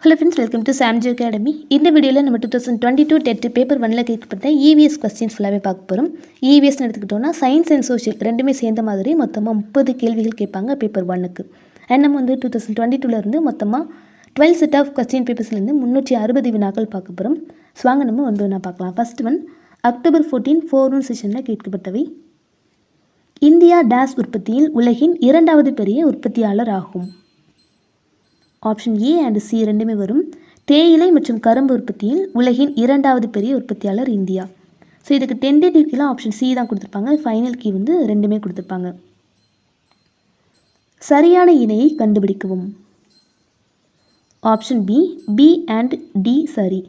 Hello friends, welcome to Samji academy. இந்த வீடியோவில் நம்ம 2022 டெட் பேப்பர் 1ல் கேட்கப்பட்ட இவிஎஸ் கொஸ்டின்ஸ் ஃபுல்லாகவே பார்க்க போகிறோம். இவிஎஸ்ன்னு எடுத்துக்கிட்டோம்னா சயின்ஸ் அண்ட் சோஷியல் ரெண்டுமே சேர்ந்த மாதிரி மொத்தமாக 30 கேள்விகள் கேட்பாங்க பேப்பர் 1க்கு. அண்ட் நம்ம 2022 மொத்தமாக 12 செட் ஆஃப் கொஸ்டின் பேப்பர்ஸ்லேருந்து 360 வினாக்கள் பார்க்க போகிறோம். ஸோ வாங்க நம்ம ஒன்று பார்க்கலாம். ஃபர்ஸ்ட் ஒன், அக்டோபர் 14 4 செஷனில் கேட்கப்பட்டவை. இந்தியா டேஸ் உற்பத்தியில் உலகின் 2வது பெரிய உற்பத்தியாளர் ஆகும். ஆப்ஷன் ஏ அண்ட் சி ரெண்டுமே வரும். தேயிலை மற்றும் கரும்பு உற்பத்தியில் உலகின் 2வது பெரிய உற்பத்தியாளர் இந்தியா. ஸோ இதுக்கு டென்டேட்டிவ் கீழே ஆப்ஷன் சி தான் கொடுத்துருப்பாங்க. ஃபைனல் கீ ரெண்டுமே கொடுத்துருப்பாங்க. சரியான இணையை கண்டுபிடிக்கவும். ஆப்ஷன் பி அண்ட் டி சரி.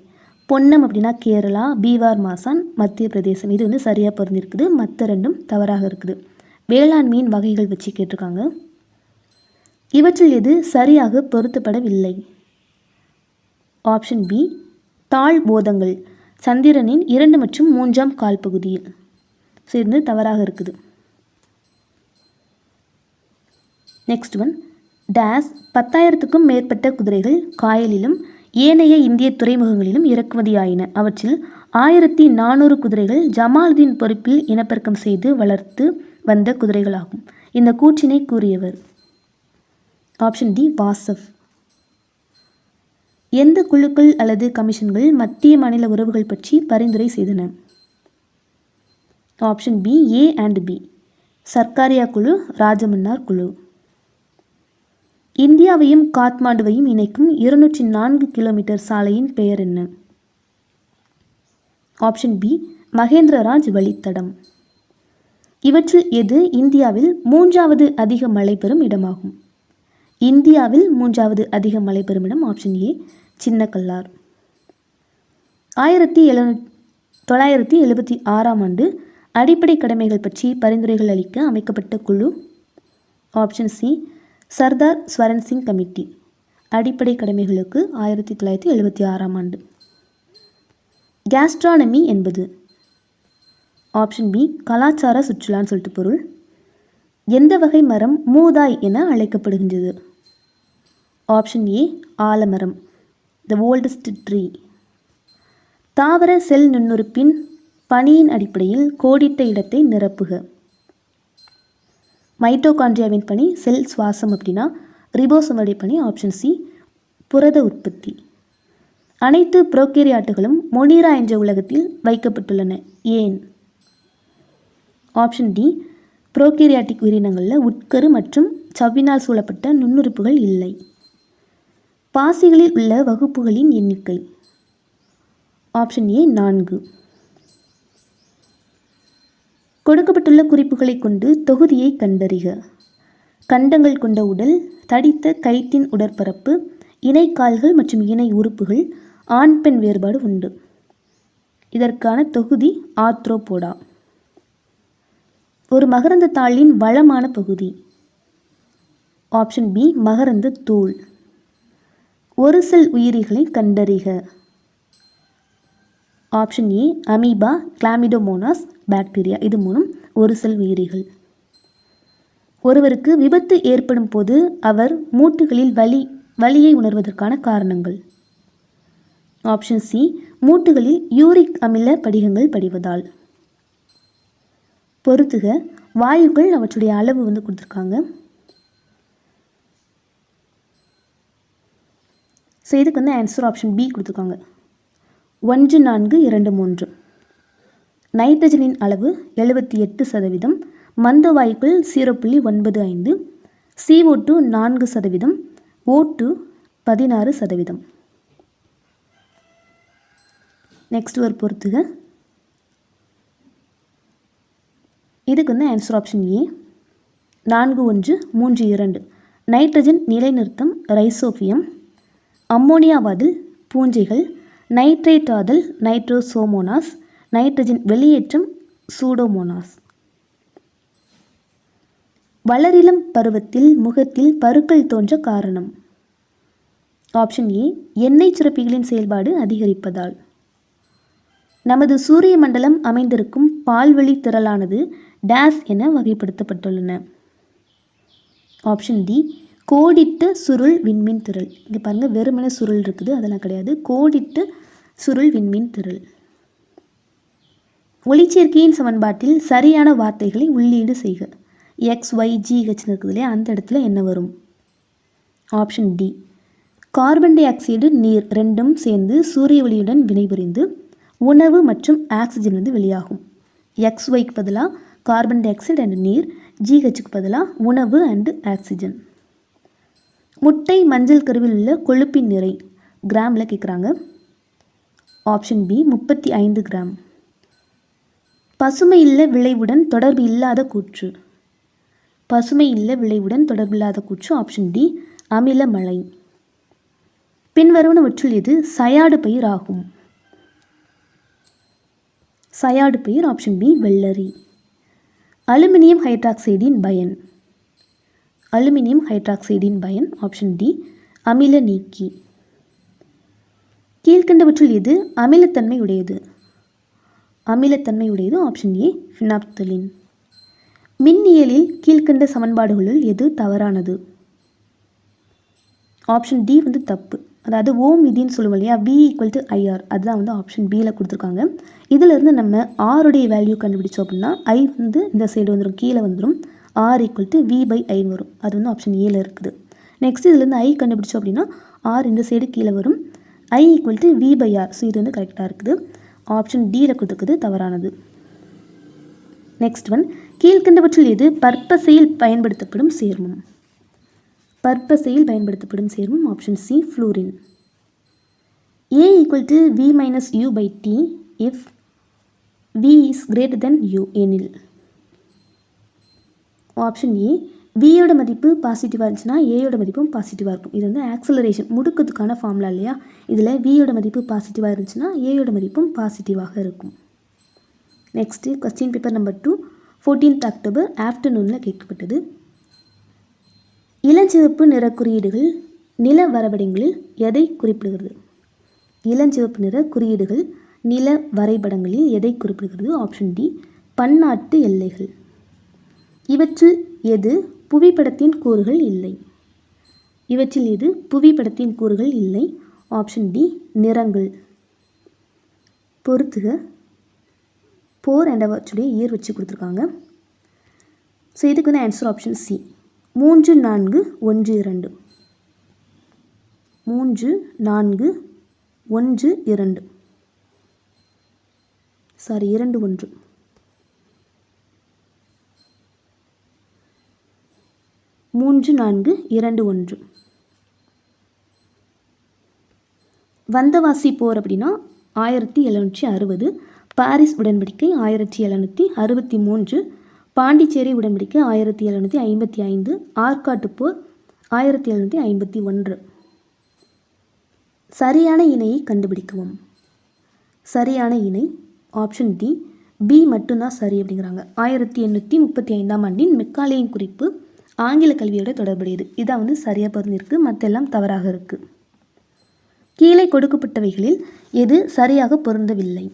பொன்னம் அப்படின்னா கேரளா, பீவார் மாசான் மத்திய பிரதேசம். இது சரியாக பொருந்திருக்குது. மற்ற ரெண்டும் தவறாக இருக்குது. வேளாண்மையின் வகைகள் வச்சு கேட்டிருக்காங்க. இவற்றில் எது சரியாக பொருத்தப்படவில்லை? ஆப்ஷன் பி தாழ் போதங்கள் சந்திரனின் 2 மற்றும் 3ஆம் கால் பகுதியில். ஸோ இது தவறாக இருக்குது. நெக்ஸ்ட் ஒன், டேஸ் 10,000க்கும் மேற்பட்ட குதிரைகள் காயலிலும் ஏனைய இந்திய துறைமுகங்களிலும் இறக்குமதியாயின. அவற்றில் 1400 குதிரைகள் ஜமாலுதீன் பொறுப்பில் இனப்பெருக்கம் செய்து வளர்த்து வந்த குதிரைகளாகும். இந்த கூற்றினை கூறியவர்? Option D Vasa. எந்த குழுக்கள் அல்லது கமிஷன்கள் மத்திய மாநில உறவுகள் பற்றி பரிந்துரை செய்தன? Option B A and B. Sarkaria குழு, ராஜமன்னார் குழு. இந்தியாவையும் காத்மாண்டுவையும் இணைக்கும் 204 கிலோமீட்டர் சாலையின் பெயர் என்ன? ஆப்ஷன் பி மகேந்திரராஜ் வழித்தடம். இவற்றில் எது இந்தியாவில் 3வது அதிக மழை பெறும் இடமாகும்? இந்தியாவில் 3வது அதிக மழை பெறும் இடம் ஆப்ஷன் ஏ சின்ன கல்லார். 1976ஆம் ஆண்டு அடிப்படை கடமைகள் பற்றி பரிந்துரைகள் அளிக்க அமைக்கப்பட்ட குழு? Option C Sardar Swaran Singh committee. அடிப்படை கடமைகளுக்கு 1976ஆம் ஆண்டு. கேஸ்ட்ரானமி என்பது? ஆப்ஷன் பி கலாச்சார சுற்றுலான்னு சொல்லிட்டு பொருள். எந்த வகை மரம் மூதாய் என அழைக்கப்படுகின்றது? ஆப்ஷன் ஏ ஆலமரம், த ஓல்டஸ்ட் ட்ரீ. தாவர செல் நுண்ணுறுப்பின் பணியின் அடிப்படையில் கோடிட்ட இடத்தை நிரப்புக. மைட்டோகாண்ட்ரியாவின் பணி செல் சுவாசம் அப்படின்னா ரிபோசோமுடைய பணி ஆப்ஷன் சி புரத உற்பத்தி. அனைத்து புரோகேரியாட்டுகளும் மொனீரா என்ற உலகத்தில் வைக்கப்பட்டுள்ளன. ஏன்? ஆப்ஷன் டி புரோகேரியாட்டிக் உயிரினங்களில் உட்கரு மற்றும் சவ்வினால் சூழப்பட்ட நுண்ணுறுப்புகள் இல்லை. பாசிகளில் உள்ள வகுப்புகளின் எண்ணிக்கை? Option A 4. கொடுக்கப்பட்டுள்ள குறிப்புகளை கொண்டு தொகுதியை கண்டறிக. கண்டங்கள் கொண்ட உடல், தடித்த கயிற்றின் உடற்பரப்பு, இணை கால்கள் மற்றும் இணை உறுப்புகள், ஆண் பெண் வேறுபாடு உண்டு. இதற்கான தொகுதி ஆர்த்ரோபோடா. ஒரு மகரந்த தாளின் வளமான பகுதி? ஆப்ஷன் பி மகரந்த தூள். ஒரு செல் உயிரிகளை கண்டறிக. Option A amoeba, chlamydomonas, bacteria. இது மூலம் ஒரு செல் உயிரிகள். ஒருவருக்கு விபத்து ஏற்படும் போது அவர் மூட்டுகளில் வலியை உணர்வதற்கான காரணங்கள்? ஆப்ஷன் சி மூட்டுகளில் யூரிக் அமில படிகங்கள் படிவதால். பொறுத்துக. வாயுக்கள் அவற்றுடைய அளவு கொடுத்துருக்காங்க. ஸோ இதுக்கு ஆன்சர் ஆப்ஷன் பி கொடுத்துருக்காங்க. 1, 4, 2, 3. நைட்ரஜனின் அளவு 78%, மந்த வாயுக்கள் 0.95, CO2 4%, O2 16%. நெக்ஸ்ட் ஒரு பொறுத்துக. இதுக்கு ஆன்சர் ஆப்ஷன் ஏ 4132. நைட்ரஜன் நிலைநிறுத்தம் ரைசோபியம், அம்மோனியாவாதல் பூஞ்சைகள், நைட்ரேட் ஆதல் நைட்ரோசோமோனாஸ், நைட்ரஜன் வெளியேற்றம் சூடோமோனாஸ். வளரிளம் பருவத்தில் முகத்தில் பருக்கள் தோன்ற காரணம்? ஆப்ஷன் ஏ எண்ணெய் சுரப்பிகளின் செயல்பாடு அதிகரிப்பதால். நமது சூரிய மண்டலம் அமைந்திருக்கும் பால்வழி திரளானது டேஸ் என வகைப்படுத்தப்பட்டுள்ளன? ஆப்ஷன் டி கோடிட்ட சுருள் விண்மீன் திரள். இங்கே பாருங்கள், வெறுமனே சுருள் இருக்குது, அதெல்லாம் கிடையாது. கோடிட்ட சுருள் விண்மீன் திரள். ஒளிச்சேர்க்கையின் சமன்பாட்டில் சரியான வார்த்தைகளை உள்ளீடு செய்க. XYGH இருக்குது இல்லையா, அந்த இடத்துல என்ன வரும்? Option D. Carbon dioxide நீர் ரெண்டும் சேர்ந்து சூரிய ஒளியுடன் வினைபுரிந்து உணவு மற்றும் ஆக்சிஜன் வந்து வெளியாகும். XYக்கு பதிலாக கார்பன் டை ஆக்சைடு அண்ட் நீர், GHக்கு பதிலாக உணவு அண்டு ஆக்சிஜன். முட்டை மஞ்சள் கருவில் உள்ள கொழுப்பின் நிறை கிராமில் கேட்குறாங்க. Option B 35 gram. பசுமை இல்ல விளைவுடன் தொடர்பு இல்லாத கூற்று. பசுமை இல்ல விளைவுடன் தொடர்பில்லாத கூற்று ஆப்ஷன் டி அமில மழை. பின்வருவனவற்றுள் எது சயாடு பயிர் ஆகும்? சயாடு பயிர் ஆப்ஷன் பி வெள்ளரி. அலுமினியம் ஹைட்ராக்சைடின் பயன். அலுமினியம் ஹைட்ராக்சைடின் பயன் ஆப்ஷன் டி அமில நீக்கி. கீழ்கண்டவற்றுள் எது அமிலத்தன்மை உடையது? அமிலத்தன்மை உடையது ஆப்ஷன் ஏ ஃபினாப்தலின். மின்னியலில் கீழ்கண்ட சமன்பாடுகளுள் எது தவறானது? ஆப்ஷன் டி வந்து தப்பு. அதாவது ஓம் விதின்னு சொல்லுவோம் இல்லையா, V = IR, அதுதான் வந்து ஆப்ஷன் பியில் கொடுத்துருக்காங்க. இதிலிருந்து நம்ம ஆருடைய வேல்யூ கண்டுபிடிச்சோம் அப்படின்னா I வந்து இந்த சைடு வந்துடும், கீழே வந்துடும். R = V/I வரும். அது வந்து ஆப்ஷன் ஏல இருக்குது. நெக்ஸ்ட் இதுலேருந்து I கண்டுபிடிச்சோம் அப்படின்னா R இந்த சைடு கீழே வரும். I = V/R. ஸோ இது வந்து கரெக்டாக இருக்குது. ஆப்ஷன் டியில் கொடுத்துருக்குது தவறானது. நெக்ஸ்ட் ஒன், கீழ்கண்டவற்றில் எது பற்பசையில் பயன்படுத்தப்படும் சேர்மம்? பற்பசையில் பயன்படுத்தப்படும் சேர்மம் option C fluorine. A = V - U/T if V is greater than U எனில். ஆப்ஷன் ஏ வியோட மதிப்பு பாசிட்டிவாக இருந்துச்சுன்னா ஏயோட மதிப்பும் பாசிட்டிவாக இருக்கும். இது வந்து ஆக்சலரேஷன் முடுக்கத்துக்கான ஃபார்முலா இல்லையா, இதில் வியோட மதிப்பு பாசிட்டிவாக இருந்துச்சுன்னா ஏயோட மதிப்பும் பாசிட்டிவாக இருக்கும். Next question paper number 2, 14th October ஆஃப்டர்நூனில் கேட்கப்பட்டது. இளஞ்சிவப்பு நிற குறியீடுகள் நில வரைபடங்களில் எதை குறிப்பிடுகிறது? இளஞ்சிவப்பு நிற குறியீடுகள் நில வரைபடங்களில் எதை குறிப்பிடுகிறது? ஆப்ஷன் டி பன்னாட்டு எல்லைகள். இவற்றில் எது புவிப்படத்தின் கூறுகள் இல்லை? இவற்றில் எது புவிப்படத்தின் கூறுகள் இல்லை? ஆப்ஷன் டி நிறங்கள். பொறுத்துக. போர் என்ற அவற்றுடைய இயர் வச்சு கொடுத்துருக்காங்க. ஸோ இதுக்கு வந்து ஆன்சர் ஆப்ஷன் சி 3, 4, 1, 2. 3, 4, 1, 2. சாரி 2, 1. மூன்று 4, 2, 1. வந்தவாசி போர் அப்படின்னா 1760, பாரிஸ் உடன்படிக்கை 1763, பாண்டிச்சேரி உடன்படிக்கை 1755, ஆற்காட்டு போர் 1751. சரியான இணையை கண்டுபிடிக்கவும். சரியான இணை ஆப்ஷன் டி பி மட்டும்தான் சரி அப்படிங்கிறாங்க. 1835ஆம் ஆண்டின் மெக்காலேயின் குறிப்பு ஆங்கில கல்வியோட தொடர்புடையது. இதான் வந்து சரியாக பொருந்திருக்கு, மற்றெல்லாம் தவறாக இருக்குது. கீழே கொடுக்கப்பட்டவைகளில் எது சரியாக பொருந்தவில்லை?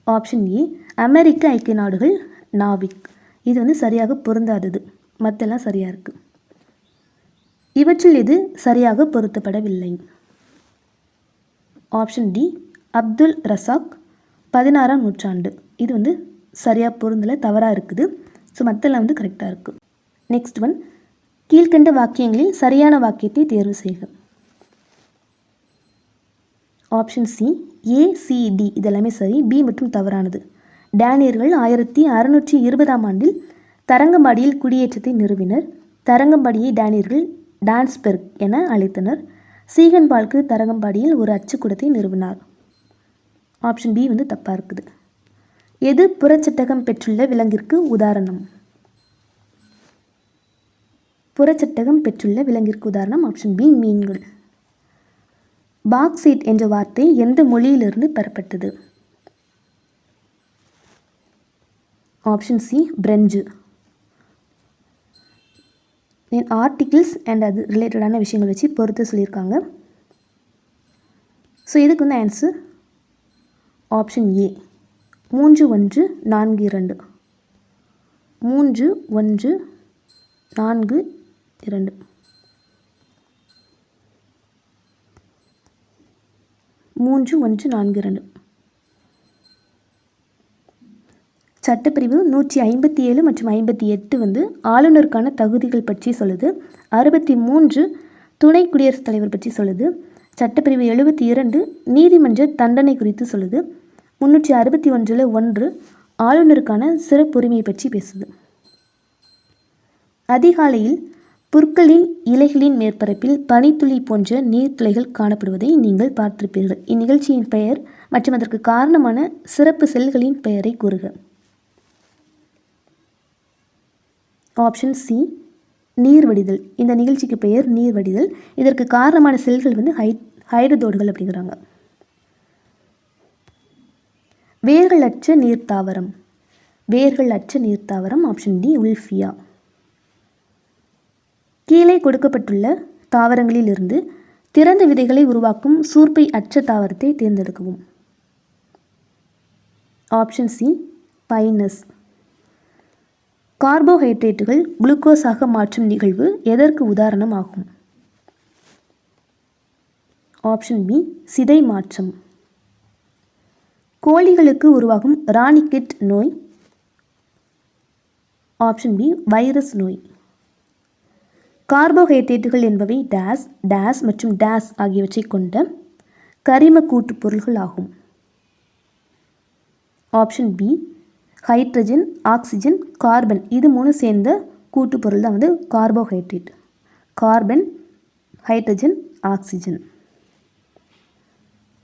ஆப்ஷன் ஏ அமெரிக்க ஐக்கிய நாடுகள் நாவிக். இது வந்து சரியாக பொருந்தாதது, மற்றெல்லாம் சரியாக இருக்குது. இவற்றில் எது சரியாக பொருத்தப்படவில்லை? ஆப்ஷன் டி அப்துல் ரசாக் 16ஆம் நூற்றாண்டு. இது வந்து சரியாக பொருந்தலை, தவறாக இருக்குது. ஸோ மற்றெல்லாம் வந்து கரெக்டாக இருக்குது. நெக்ஸ்ட் ஒன், கீழ்கண்ட வாக்கியங்களில் சரியான வாக்கியத்தை தேர்வு செய்க. ஆப்ஷன் சி ACD இதெல்லாமே சரி, பி மற்றும் தவறானது. டேனியர்கள் 1620ஆம் ஆண்டில் தரங்கம்பாடியில் குடியேற்றத்தை நிறுவினர். தரங்கம்பாடியை டேனியர்கள் டான்ஸ்பெர்க் என அழைத்தனர். சீகன்பால்க்கு தரங்கம்பாடியில் ஒரு அச்சுக்கூடத்தை நிறுவினார். ஆப்ஷன் பி வந்து தப்பாக இருக்குது. எது புறச்சட்டகம் பெற்றுள்ள விலங்கிற்கு உதாரணம்? புறச்சட்டகம் பெற்றுள்ள விலங்கிற்கு உதாரணம் ஆப்ஷன் பி மீன்கள். பாக்சைட் என்ற வார்த்தை எந்த மொழியிலிருந்து பெறப்பட்டது? Option C French. Articles and அது ரிலேட்டடான விஷயங்கள் வச்சு பொறுத்து சொல்லியிருக்காங்க. ஸோ இதுக்கு வந்து ஆன்சர் ஆப்ஷன் ஏ 3, 1, 4, 2. 3, 1, 4, 2. 3142. சட்டப்பிரிவு 157 மற்றும் 58 வந்து ஆளுநருக்கான தகுதிகள் பற்றி சொல்லுது. 63 துணை குடியரசுத் தலைவர் பற்றி சொல்லுது. சட்டப்பிரிவு 72 நீதிமன்ற தண்டனை குறித்து சொல்லுது. 361 ஆளுநருக்கான சிறப்புரிமையை பற்றி பேசுது. அதிகாலையில் புற்களின் இலைகளின் மேற்பரப்பில் பனித்துளி போன்ற நீர்த்துளைகள் காணப்படுவதை நீங்கள் பார்த்திருப்பீர்கள். இந்நிகழ்ச்சியின் பெயர் மற்றும் அதற்கு காரணமான சிறப்பு செல்களின் பெயரை கூறுக. Option C நீர்வடிதல். இந்த நிகழ்ச்சிக்கு பெயர் நீர்வடிதல். இதற்கு காரணமான செல்கள் வந்து ஹைட்ரோதோடுகள் அப்படிங்கிறாங்க. வேர்கள் அற்ற நீர்த்தாவரம். வேர்கள் அற்ற நீர்த்தாவரம் ஆப்ஷன் டி உல்ஃபியா. கீழே கொடுக்கப்பட்டுள்ள தாவரங்களிலிருந்து திறந்த விதைகளை உருவாக்கும் சூர்ப்பை அற்ற தாவரத்தை தேர்ந்தெடுக்கவும். Option C pinus. கார்போஹைட்ரேட்டுகள் குளுக்கோஸாக மாற்றும் நிகழ்வு எதற்கு உதாரணம் ஆகும்? ஆப்ஷன் பி சிதை மாற்றம். கோழிகளுக்கு உருவாகும் ராணிக்கெட் நோய். ஆப்ஷன் பி வைரஸ் நோய். கார்போஹைட்ரேட்டுகள் என்பவை டேஸ் டேஸ் மற்றும் டேஸ் ஆகியவற்றை கொண்ட கரிம கூட்டு பொருள்கள் ஆகும். Option B hydrogen, oxygen, carbon இது 3 சேர்ந்த கூட்டு பொருள் தான் வந்து கார்போஹைட்ரேட். Carbon, hydrogen, oxygen.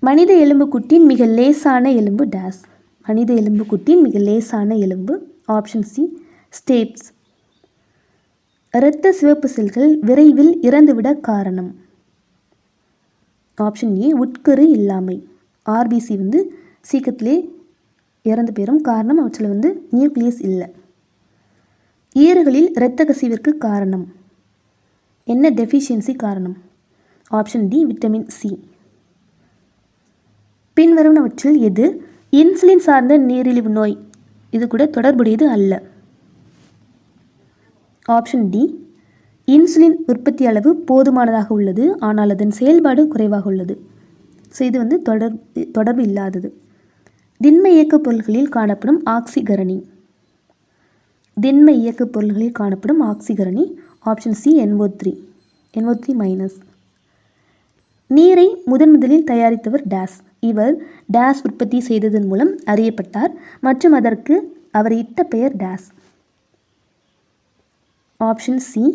மனித எலும்புக்கூட்டின் மிக லேசான எலும்பு டேஸ். மனித எலும்புக்கூட்டின் மிக லேசான எலும்பு ஆப்ஷன் சி ஸ்டேப்ஸ். இரத்த சிவப்பு செல்கள் விரைவில் இறந்துவிட காரணம். ஆப்ஷன் ஏ உட்கரு இல்லாமை. ஆர்பிசி வந்து சீக்கிரத்திலே இறந்து போயிடும். காரணம் அவற்றில் வந்து நியூக்ளியஸ் இல்லை. ஈறுகளில் இரத்த கசிவிற்கு காரணம் என்ன டெஃபிஷியன்சி காரணம்? Option D vitamin C. பின்வருவனவற்றில் எது இன்சுலின் சார்ந்த நீரிழிவு நோய் இது கூட தொடர்புடையது அல்ல? ஆப்ஷன் டி இன்சுலின் உற்பத்தி அளவு போதுமானதாக உள்ளது, ஆனால் அதன் செயல்பாடு குறைவாக உள்ளது. ஸோ இது வந்து தொடர்பு இல்லாதது. திண்ம இயக்கப் பொருள்களில் காணப்படும் ஆக்சிகரணி. திண்ம இயக்கப் பொருள்களில் காணப்படும் ஆக்சிகரணி ஆப்ஷன் சி NO3 மைனஸ். நீரை முதலில் தயாரித்தவர் டேஸ். இவர் டேஸ் உற்பத்தி செய்ததன் மூலம் அறியப்பட்டார் மற்றும் அதற்கு அவர் இட்ட பெயர் டேஸ். ஆப்ஷன் சி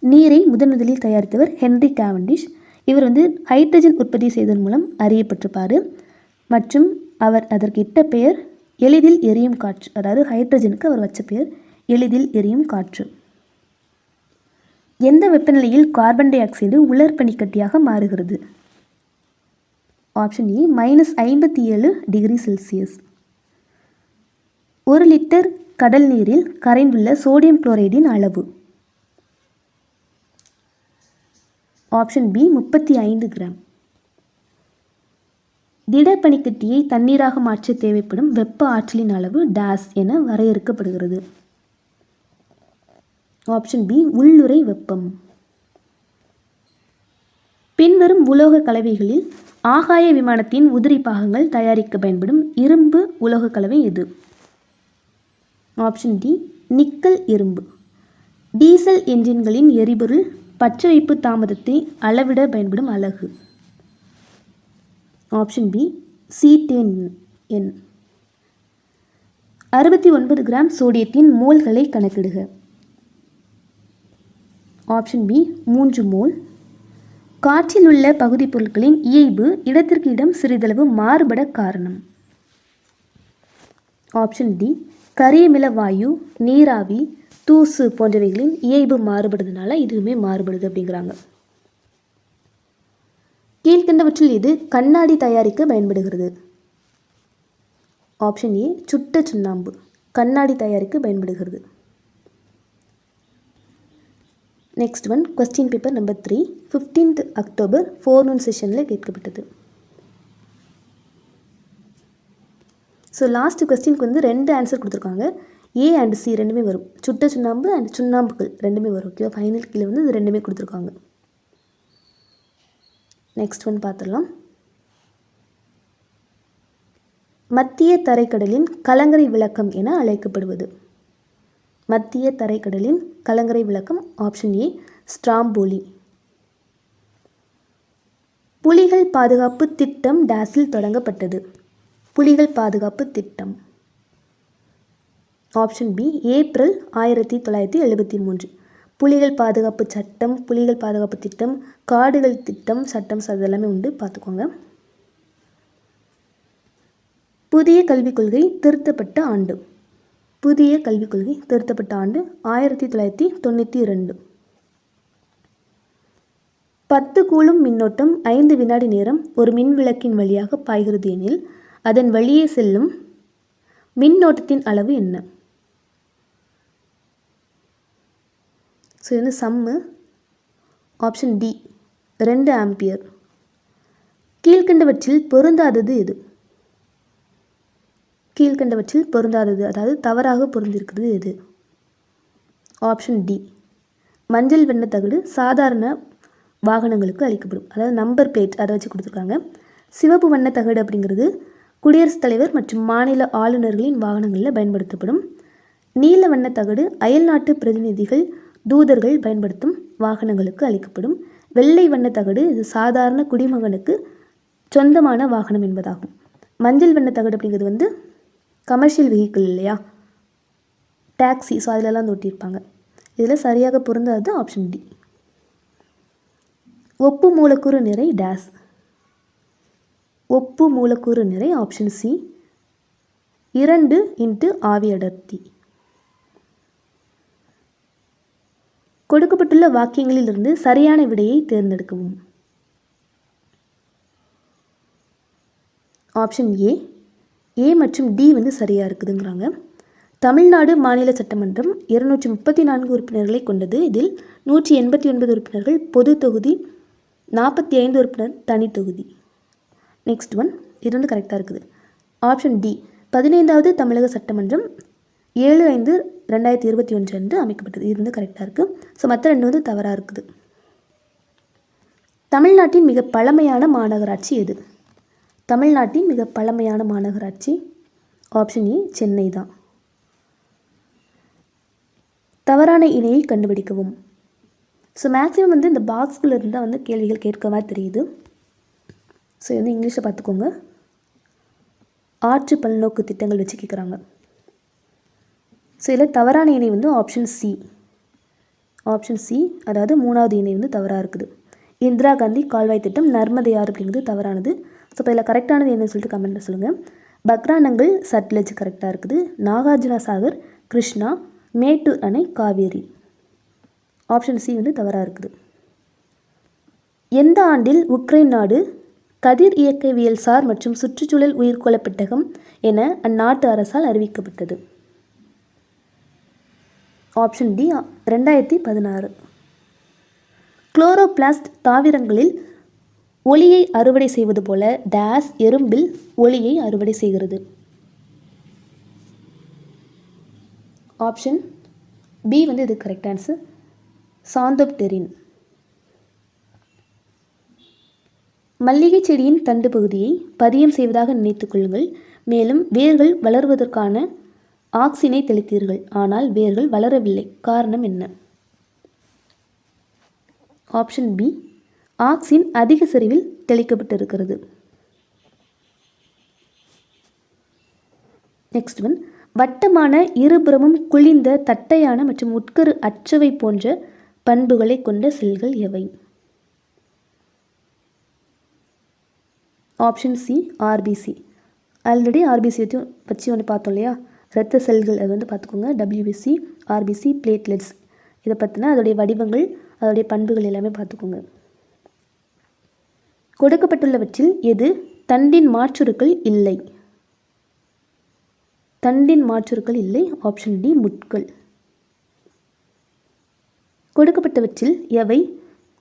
நீரை முதலில் தயாரித்தவர் ஹென்றி கேவண்டிஷ். இவர் வந்து ஹைட்ரஜன் உற்பத்தி செய்ததன் மூலம் அறியப்பட்டிருப்பார் மற்றும் அவர் அதற்கு இட்ட பெயர் எளிதில் எரியும் காற்று. அதாவது ஹைட்ரஜனுக்கு அவர் வச்ச பெயர் எளிதில் எரியும் காற்று. எந்த வெப்பநிலையில் கார்பன் டை ஆக்சைடு உலர் பனிக்கட்டியாக மாறுகிறது? Option A -57 degree Celsius. 1 litre கடல் நீரில் கரைந்துள்ள சோடியம் குளோரைடின் அளவு? Option B 35 gram. திட பனிக்கட்டியை தண்ணீராக மாற்ற தேவைப்படும் வெப்ப ஆற்றலின் அளவு டேஸ் என வரையறுக்கப்படுகிறது? ஆப்ஷன் பி உள்ளுறை வெப்பம். பின்வரும் உலோக கலவைகளில் ஆகாய விமானத்தின் உதிரி பாகங்கள் தயாரிக்க பயன்படும் இரும்பு உலோக கலவை எது? ஆப்ஷன் டி நிக்கல் இரும்பு. டீசல் என்ஜின்களின் எரிபொருள் பற்ற வைப்பு தாமதத்தை அளவிட பயன்படும் அலகு? Option B C10N. 69 கிராம் சோடியத்தின் மோல்களை கணக்கிடுக? Option B 3 mole. காற்றில் உள்ள பகுதி பொருட்களின் இயைபு இடத்திற்கு இடம் சிறிதளவு மாறுபட காரணம்? ஆப்ஷன் டி கரியமில வாயு, நீராவி, தூசு போன்றவைகளின் இயைபு மாறுபடுறதுனால இதுவுமே மாறுபடுது அப்படிங்கிறாங்க. கீழ்கண்டவற்றில் இது கண்ணாடி தயாரிக்க பயன்படுகிறது? ஆப்ஷன் ஏ சுட்ட சுண்ணாம்பு கண்ணாடி தயாரிக்க பயன்படுகிறது. Next one question paper number 3 15th October forenoon செஷனில் கேட்கப்பட்டது. ஸோ லாஸ்ட் கொஸ்டினுக்கு வந்து 2 ஆன்சர் கொடுத்துருக்காங்க. ஏ அண்ட் சி ரெண்டுமே வரும். சுட்ட சுண்ணாம்பு அண்ட் சுண்ணாம்புகள் ரெண்டுமே வரும். ஓகேவா? ஃபைனல் கீழே வந்து இது ரெண்டுமே கொடுத்துருக்காங்க. நெக்ஸ்ட் ஒன் பார்த்துடலாம். மத்திய தரைக்கடலின் கலங்கரை விளக்கம் என அழைக்கப்படுவது? மத்திய தரைக்கடலின் கலங்கரை விளக்கம் ஆப்ஷன் ஏ ஸ்ட்ராம்போலி. புலிகள் பாதுகாப்பு திட்டம் டேஸில் தொடங்கப்பட்டது? புலிகள் பாதுகாப்பு திட்டம் ஆப்ஷன் பி ஏப்ரல் 1973. புலிகள் பாதுகாப்பு சட்டம், புலிகள் பாதுகாப்பு திட்டம், காடுகள் திட்டம், சட்டம் அதெல்லாமே உண்டு, பார்த்துக்கோங்க. புதிய கல்விக் கொள்கை திருத்தப்பட்ட ஆண்டு? புதிய கல்விக் கொள்கை திருத்தப்பட்ட ஆண்டு 1992. 10 கூலும் மின்னோட்டம் 5 வினாடி நேரம் ஒரு மின் விளக்கின் வழியாக பாய்கிறது எனில் அதன் வழியே செல்லும் மின்னோட்டத்தின் அளவு என்ன? ஸோ இது வந்து சம்மு. Option D 2 ampere. கீழ்கண்டவற்றில் பொருந்தாதது எது? கீழ்கண்டவற்றில் பொருந்தாதது, அதாவது தவறாக பொருந்திருக்கிறது எது? ஆப்ஷன் டி மஞ்சள் வண்ண தகடு சாதாரண வாகனங்களுக்கு அளிக்கப்படும், அதாவது நம்பர் பிளேட் அதை வச்சு கொடுத்துருக்காங்க. சிவப்பு வண்ண தகடு அப்படிங்கிறது குடியரசுத் தலைவர் மற்றும் மாநில ஆளுநர்களின் வாகனங்களில் பயன்படுத்தப்படும். நீல வண்ண தகடு அயல்நாட்டு பிரதிநிதிகள், தூதர்கள் பயன்படுத்தும் வாகனங்களுக்கு அளிக்கப்படும். வெள்ளை வண்ண தகடு இது சாதாரண குடிமகனுக்கு சொந்தமான வாகனம் என்பதாகும். மஞ்சள் வண்ண தகடு அப்படிங்கிறது வந்து கமர்ஷியல் வெஹிக்கிள் இல்லையா, டாக்ஸி, ஸோ அதிலெல்லாம் தொட்டியிருப்பாங்க. இதில் சரியாக பொருந்தாது ஆப்ஷன் டி. ஒப்பு மூலக்கூறு நிறை டேஸ்? ஒப்பு மூலக்கூறு நிறை ஆப்ஷன் சி 2 × ஆவி அடர்த்தி. கொடுக்கப்பட்டுள்ள வாக்கியங்களிலிருந்து சரியான விடையை தேர்ந்தெடுக்கவும். ஆப்ஷன் ஏ மற்றும் டி வந்து சரியாக இருக்குதுங்கிறாங்க. தமிழ்நாடு மாநில சட்டமன்றம் 234 உறுப்பினர்களை கொண்டது. இதில் 189 உறுப்பினர்கள் பொது தொகுதி, 45 உறுப்பினர் தனி தொகுதி. நெக்ஸ்ட் ஒன், இது வந்து கரெக்டாக இருக்குது. ஆப்ஷன் டி 15வது தமிழக சட்டமன்றம் 7/5/2021 அன்று அமைக்கப்பட்டது. இது வந்து கரெக்டாக இருக்குது. ஸோ மற்ற 2 வந்து தவறாக இருக்குது. தமிழ்நாட்டின் மிக பழமையான மாநகராட்சி எது? தமிழ்நாட்டின் மிக பழமையான மாநகராட்சி ஆப்ஷன் ஏ சென்னை தான். தவறான இணையை கண்டுபிடிக்கவும். ஸோ மேக்ஸிமம் வந்து இந்த பாக்ஸ்குள்ளே இருந்தால் வந்து கேள்விகள் கேட்க மாதிரி தெரியுது. ஸோ வந்து இங்கிலீஷில் பார்த்துக்கோங்க. ஆற்று பல்நோக்கு திட்டங்கள் வச்சு கேட்குறாங்க. ஸோ இதில் தவறான இணை வந்து ஆப்ஷன் சி. ஆப்ஷன் சி, அதாவது 3வது இணை வந்து தவறாக இருக்குது. இந்திரா காந்தி கால்வாய் திட்டம், நர்மதை ஆறு அப்படிங்கிறது தவறானது. ஸோ இப்போ இதில் கரெக்டானது என்னன்னு சொல்லிட்டு கமெண்ட்டில் சொல்லுங்கள். பக்ரானங்கள் சட்லஜ் கரெக்டாக இருக்குது. நாகார்ஜுனா சாகர் கிருஷ்ணா, மேட்டூர் அணை காவேரி. ஆப்ஷன் சி வந்து தவறாக இருக்குது. எந்த ஆண்டில் உக்ரைன் நாடு கதிர் இயக்கவியல் சார் மற்றும் சுற்றுச்சூழல் உயிர்கோள பெட்டகம் என அந்நாட்டு அரசால் அறிவிக்கப்பட்டது? Option D 2016. குளோரோபிளாஸ்ட் தாவரங்களில் ஒளியை அறுவடை செய்வது போல டேஸ் எறும்பில் ஒளியை அறுவடை செய்கிறது? ஆப்ஷன் பி வந்து இது கரெக்ட் ஆன்சர், சாந்தோப்டெரின். மல்லிகை செடியின் தண்டு பகுதியை பதியம் செய்வதாக நினைத்துக் கொள்ளுங்கள். மேலும் வேர்கள் வளருவதற்கான ஆக்சினை தெளித்தீர்கள், ஆனால் வேர்கள் வளரவில்லை. காரணம் என்ன? ஆப்ஷன் பி ஆக்சின் அதிக செறிவில் தெளிக்கப்பட்டிருக்கிறது. நெக்ஸ்ட் ஒன், வட்டமான இருபுறமும் குழிந்த தட்டையான மற்றும் உட்கரு அற்றவை போன்ற பண்புகளை கொண்ட செல்கள் எவை? Option C RBC. Already RBC வச்சு ஒன்று பார்த்தோம் இல்லையா, இரத்த செல்கள், அது வந்து பார்த்துக்கோங்க. டபிள்யூபிசி, ஆர்பிசி, பிளேட்லெட்ஸ், இதை பற்றினா அதோடைய வடிவங்கள், அதோடைய பண்புகள் எல்லாமே பார்த்துக்கோங்க. கொடுக்கப்பட்டுள்ளவற்றில் எது தண்டின் மாற்றுருக்கள் இல்லை? தண்டின் மாற்றுருக்கள் இல்லை. ஆப்ஷன் டி முட்கள். கொடுக்கப்பட்டவற்றில் எவை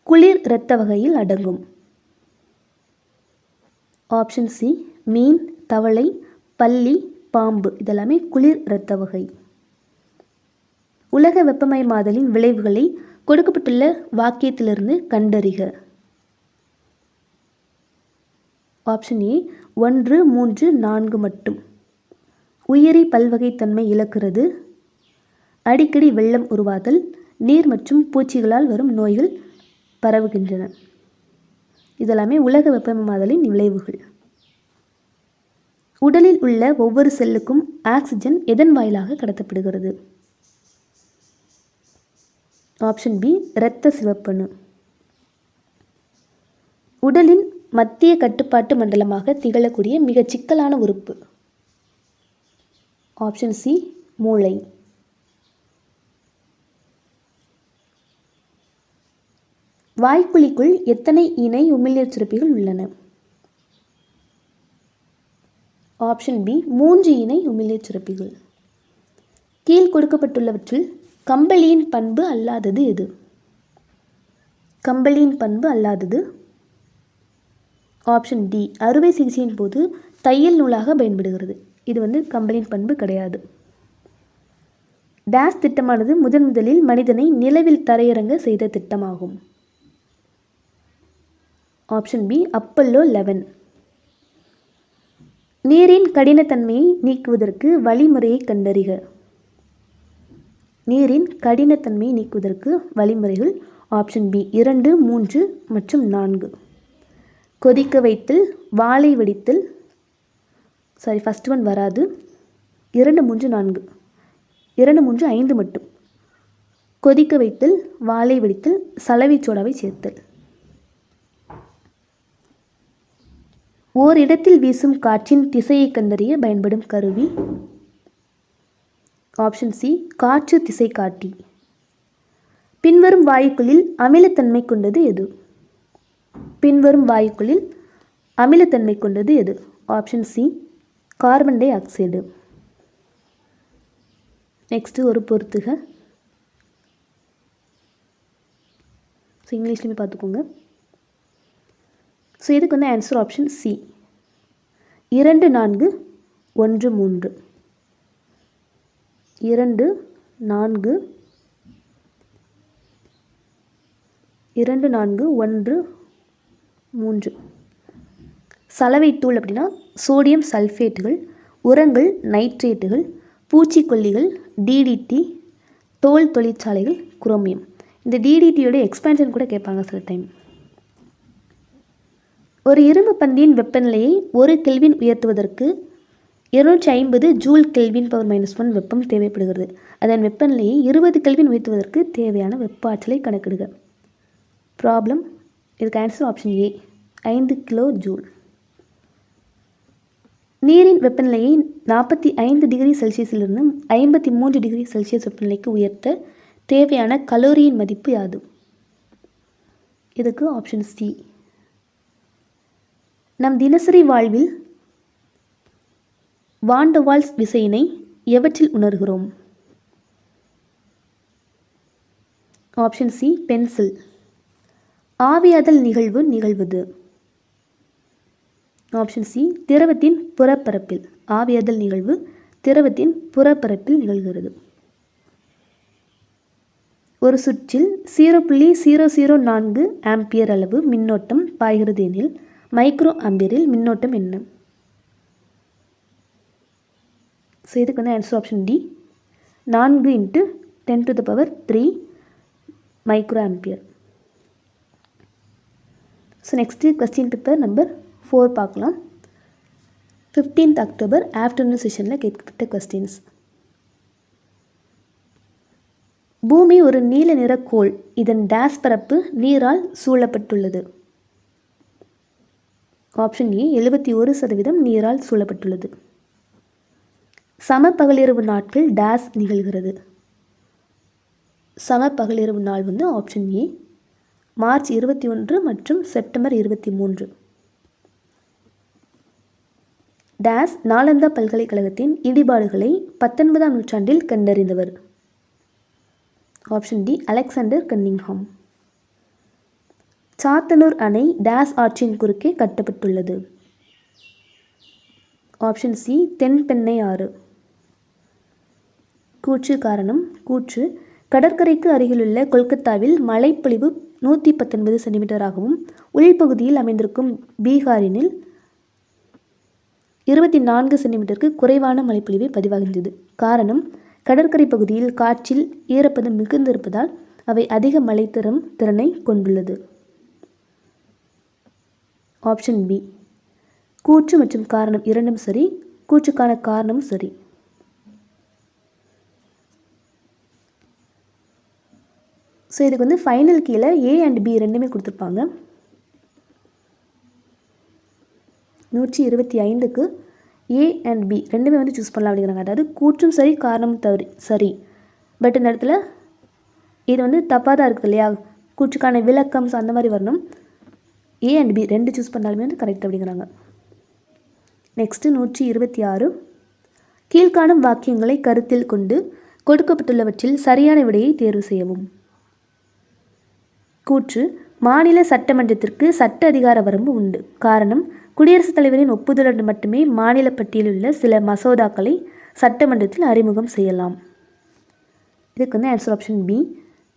குளிர் இரத்த வகையில் அடங்கும்? ஆப்ஷன் சி மீன், தவளை, பல்லி, பாம்பு, இதெல்லாமே குளிர் இரத்த வகை. உலக வெப்பமயமாதலின் விளைவுகளை கொடுக்கப்பட்டுள்ள வாக்கியத்திலிருந்து கண்டறிக. ஆப்ஷன் ஏ 1, 3, 4 மட்டும். உயிரி பல்வகைத்தன்மை இழக்கிறது, அடிக்கடி வெள்ளம் உருவாதல், நீர் மற்றும் பூச்சிகளால் வரும் நோய்கள் பரவுகின்றன. இதெல்லாமே உலக வெப்பமயமாதலின் விளைவுகள். உடலில் உள்ள ஒவ்வொரு செல்லுக்கும் ஆக்சிஜன் எதன் வாயிலாக கடத்தப்படுகிறது? ஆப்ஷன் பி இரத்த சிவப்பணு. உடலின் மத்திய கட்டுப்பாட்டு மண்டலமாக திகழக்கூடிய மிகச் சிக்கலான உறுப்பு? ஆப்ஷன் சி மூளை. வாய்க்குழிக்குள் எத்தனை இணை உமிழ்நீர் சுரப்பிகள் உள்ளன? ஆப்ஷன் பி 3 இணை உமிழ்நீர் சுரப்பிகள். கீழ் கொடுக்கப்பட்டுள்ளவற்றில் கம்பளியின் பண்பு அல்லாதது எது? கம்பளியின் பண்பு அல்லாதது ஆப்ஷன் டி அறுவை சிகிச்சையின் போது தையல் நூலாக பயன்படுகிறது. இது கம்பளியின் பண்பு கிடையாது. டேஸ் திட்டமானது முதலில் மனிதனை நிலவில் தரையிறங்க செய்த திட்டமாகும். Option B Apollo 11. நீரின் கடினத்தன்மையை நீக்குவதற்கு வழிமுறையை கண்டறிக. நீரின் கடினத்தன்மையை நீக்குவதற்கு வழிமுறைகள் ஆப்ஷன் பி 2, 3 மற்றும் 4. கொதிக்க வைத்தல், வாளை வெடித்தல், ஃபஸ்ட் ஒன் வராது. 2, 3, 4, 2, 3, 5 மட்டும். கொதிக்க வைத்தல், வாளை வெடித்தல், சலவை சோடாவை சேர்த்தல். ஓரிடத்தில் வீசும் காற்றின் திசையை கண்டறிய பயன்படும் கருவி? ஆப்ஷன் சி காற்று திசை காட்டி. பின்வரும் வாயுக்களில் அமிலத்தன்மை கொண்டது எது? பின்வரும் வாயுக்களில் அமிலத்தன்மை கொண்டது எது? Option C carbon di oxide. Next ஒரு பொறுத்துக. இங்கிலீஷ்லையுமே பார்த்துக்கோங்க. இதுக்கு ஆன்சர் ஆப்ஷன் சி 2, 4, 1, 3. 2, 4, 2, 4, 1, 3. சலவைத்தூள் அப்படின்னா சோடியம் சல்ஃபேட்டுகள், உரங்கள் நைட்ரேட்டுகள், பூச்சிக்கொல்லிகள் டிடிடி, தோல் தொழிற்சாலைகள் குரோமியம். இந்த டிடிடியோட எக்ஸ்பேன்ஷன் கூட கேட்பாங்க சில டைம். ஒரு இரும்பு பந்தியின் வெப்பநிலையை 1 கெல்வின் உயர்த்துவதற்கு 250 ஜூல் கெல்வின் (-1) வெப்பம் தேவைப்படுகிறது. அதன் வெப்பநிலையை 20 கெல்வின் உயர்த்துவதற்கு தேவையான வெப்ப ஆற்றலை கணக்கிடுக. ப்ராப்ளம். இதுக்கு ஆன்சர் ஆப்ஷன் ஏ 5 கிலோ ஜூல். நீரின் வெப்பநிலையை 45 டிகிரி செல்சியஸிலிருந்து 53 டிகிரி செல்சியஸ் வெப்பநிலைக்கு உயர்த்த தேவையான கலோரியின் மதிப்பு யாது? இதுக்கு ஆப்ஷன் சி. நம் தினசரி வாழ்வில் வான் டெர் வால்ஸ் விசையினை எவற்றில் உணர்கிறோம்? Option C pencil. ஆவியாதல் நிகழ்வு நிகழ்வது? ஆப்ஷன் சி திரவத்தின் புறப்பரப்பில். ஆவியாதல் நிகழ்வு திரவத்தின் புறப்பரப்பில் நிகழ்கிறது. ஒரு சுற்றில் 0.004 ஆம்பியர் அளவு மின்னோட்டம் பாய்கிறது எனில் மைக்ரோ ஆம்பியரில் மின்னோட்டம் என்ன? இதுக்கு answer option D 4 × 10⁻³ micro ampere. Next question paper number 4 பார்க்கலாம். 15th அக்டோபர் ஆஃப்டர்நூன் செஷனில் கேட்கப்பட்ட கொஸ்டின்ஸ். பூமி ஒரு நீல நிற கோள். இதன் டேஸ் பரப்பு நீரால் சூழப்பட்டுள்ளது? ஆப்ஷன் ஏ 71% நீரால் சூழப்பட்டுள்ளது. சமபகலிரவு நாட்கள் டேஸ் நிகழ்கிறது? சமபகலிரவு நாள் ஆப்ஷன் ஏ மார்ச் 21 மற்றும் செப்டம்பர் 23. டேஸ் நாலந்தா பல்கலைக்கழகத்தின் இடிபாடுகளை 19ஆம் நூற்றாண்டில் கண்டறிந்தவர்? Option D Alexander Cunningham. Sathanur அணை டேஸ் ஆற்றின் குறுக்கே கட்டப்பட்டுள்ளது? ஆப்ஷன் சி தென்பெண்ணை ஆறு. கூற்று காரணம். கூற்று கடற்கரைக்கு அருகிலுள்ள கொல்கத்தாவில் மழைப்பொழிவு 119 சென்டிமீட்டராகவும் உள்பகுதியில் அமைந்திருக்கும் பீகாரினில் 24 சென்டிமீட்டருக்கு குறைவான மழைப்பொழிவை பதிவாகின்றது. காரணம், கடற்கரை பகுதியில் காற்றில் ஈரப்பதம் மிகுந்து இருப்பதால் அவை அதிக மழை தரும் திறனை கொண்டுள்ளது. ஆப்ஷன் பி, கூற்று மற்றும் காரணம் இரண்டும் சரி. கூற்றுக்கான காரணம் சரி. ஸோ இதுக்கு வந்து ஃபைனல் கீழே ஏ அண்ட் பி ரெண்டுமே கொடுத்துருப்பாங்க. 125க்கு ஏ அண்ட் பி ரெண்டுமே வந்து சூஸ் பண்ணலாம் அப்படிங்கிறாங்க. அதாவது கூற்றும் சரி, காரணமும் தவறு சரி. பட் இந்த இடத்துல இது வந்து தப்பாக தான் இருக்குது இல்லையா? கூற்றுக்கான விளக்கம் அந்த மாதிரி வரணும். ஏ அண்ட் பி ரெண்டு சூஸ் பண்ணாலுமே வந்து கரெக்ட் அப்படிங்கிறாங்க. நெக்ஸ்ட்டு 126, கீழ்காணும் வாக்கியங்களை கருத்தில் கொண்டு கொடுக்கப்பட்டுள்ளவற்றில் சரியான விடையை தேர்வு செய்யவும். கூற்று, மாநில சட்டமன்றத்திற்கு சட்ட அதிகார வரம்பு உண்டு. காரணம், குடியரசுத் தலைவரின் ஒப்புதலுடன் மட்டுமே மாநில பட்டியலில் உள்ள சில மசோதாக்களை சட்டமன்றத்தில் அறிமுகம் செய்யலாம். இதுக்கு வந்து ஆன்சர் ஆப்ஷன் பி.